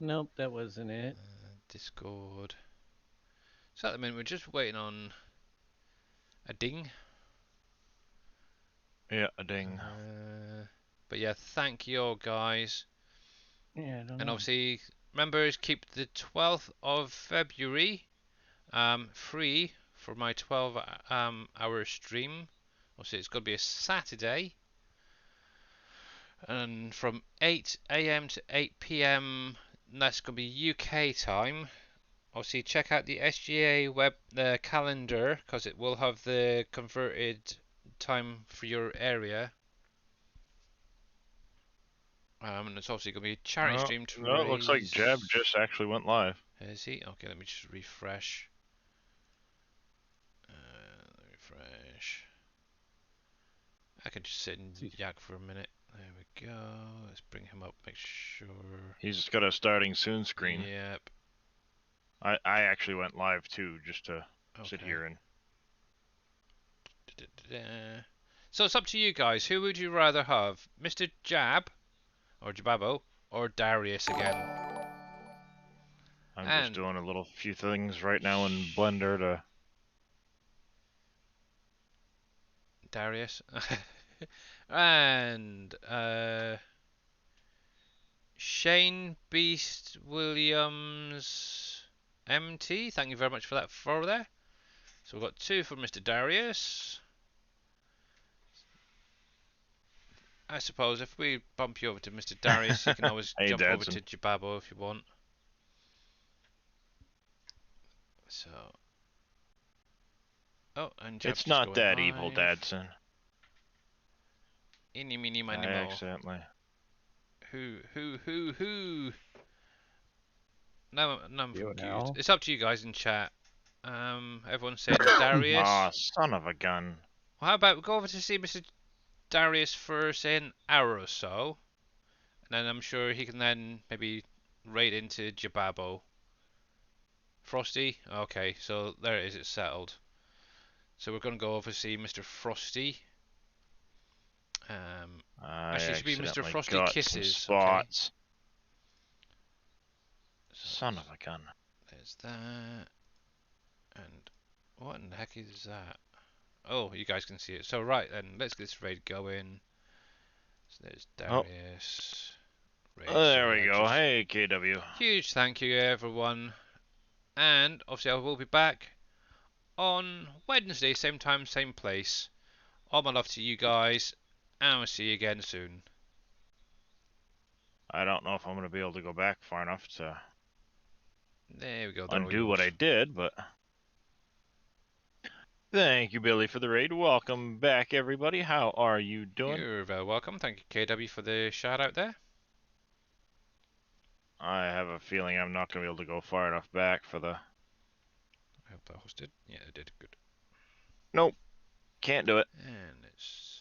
Nope, that wasn't it. Discord. So at the minute we're just waiting on a ding. Yeah, a ding. But yeah, thank you all guys. Yeah, I don't And know. obviously, remember keep the 12th of February free for my 12 hour stream. Obviously, it's going to be a Saturday. And from 8 a.m. to 8 p.m. that's going to be UK time. Obviously, check out the SGA web calendar because it will have the converted time for your area. And it's obviously going to be a charity stream to no, it looks like Jab just actually went live. Is he? Okay, let me just refresh. Refresh. I can just sit and yak for a minute. There we go. Let's bring him up. Make sure. He's got a starting soon screen. Yep. I actually went live too, just to sit here and. So it's up to you guys. Who would you rather have, Mr. Jab, or Jababo, or Darius again? I'm just doing a little few things right now in Blender to. Darius. And Shane Beast Williams MT, thank you very much for that follow there. So we've got 2 for Mr. Darius. I suppose if we bump you over to Mr. Darius, you can always Hey, jump over Dadson. to Jababo if you want. So. Oh, and Jab's It's not that live. evil, Dadson. Eeny, meeny, miny, I moe. accidentally. Who? No, I'm confused. Now? It's up to you guys in chat. Everyone's saying Darius. Aw, son of a gun. Well, how about we go over to see Mr. Darius for, say, an hour or so. And then I'm sure he can then maybe raid into Jababo. Frosty? Okay, so there it is, it's settled. So we're going to go over to see Mr. Frosty. Actually, it should be Mr. Frosty got Kisses. some spots. Okay. Son of a gun. There's that. And what in the heck is that? Oh, you guys can see it. So right then, let's get this raid going. So there's Darius. There we go. Hey, KW. Huge thank you everyone. And obviously I will be back on Wednesday, same time, same place. All my love to you guys, and we'll see you again soon. I don't know if I'm going to be able to go back far enough to There we go. undo what I did, but... Thank you, Billy, for the raid. Welcome back, everybody. How are you doing? You're very welcome. Thank you, KW, for the shout out there. I have a feeling I'm not going to be able to go far enough back for the... I hope that hosted. Yeah, it did. Good. Nope. Can't do it. And it's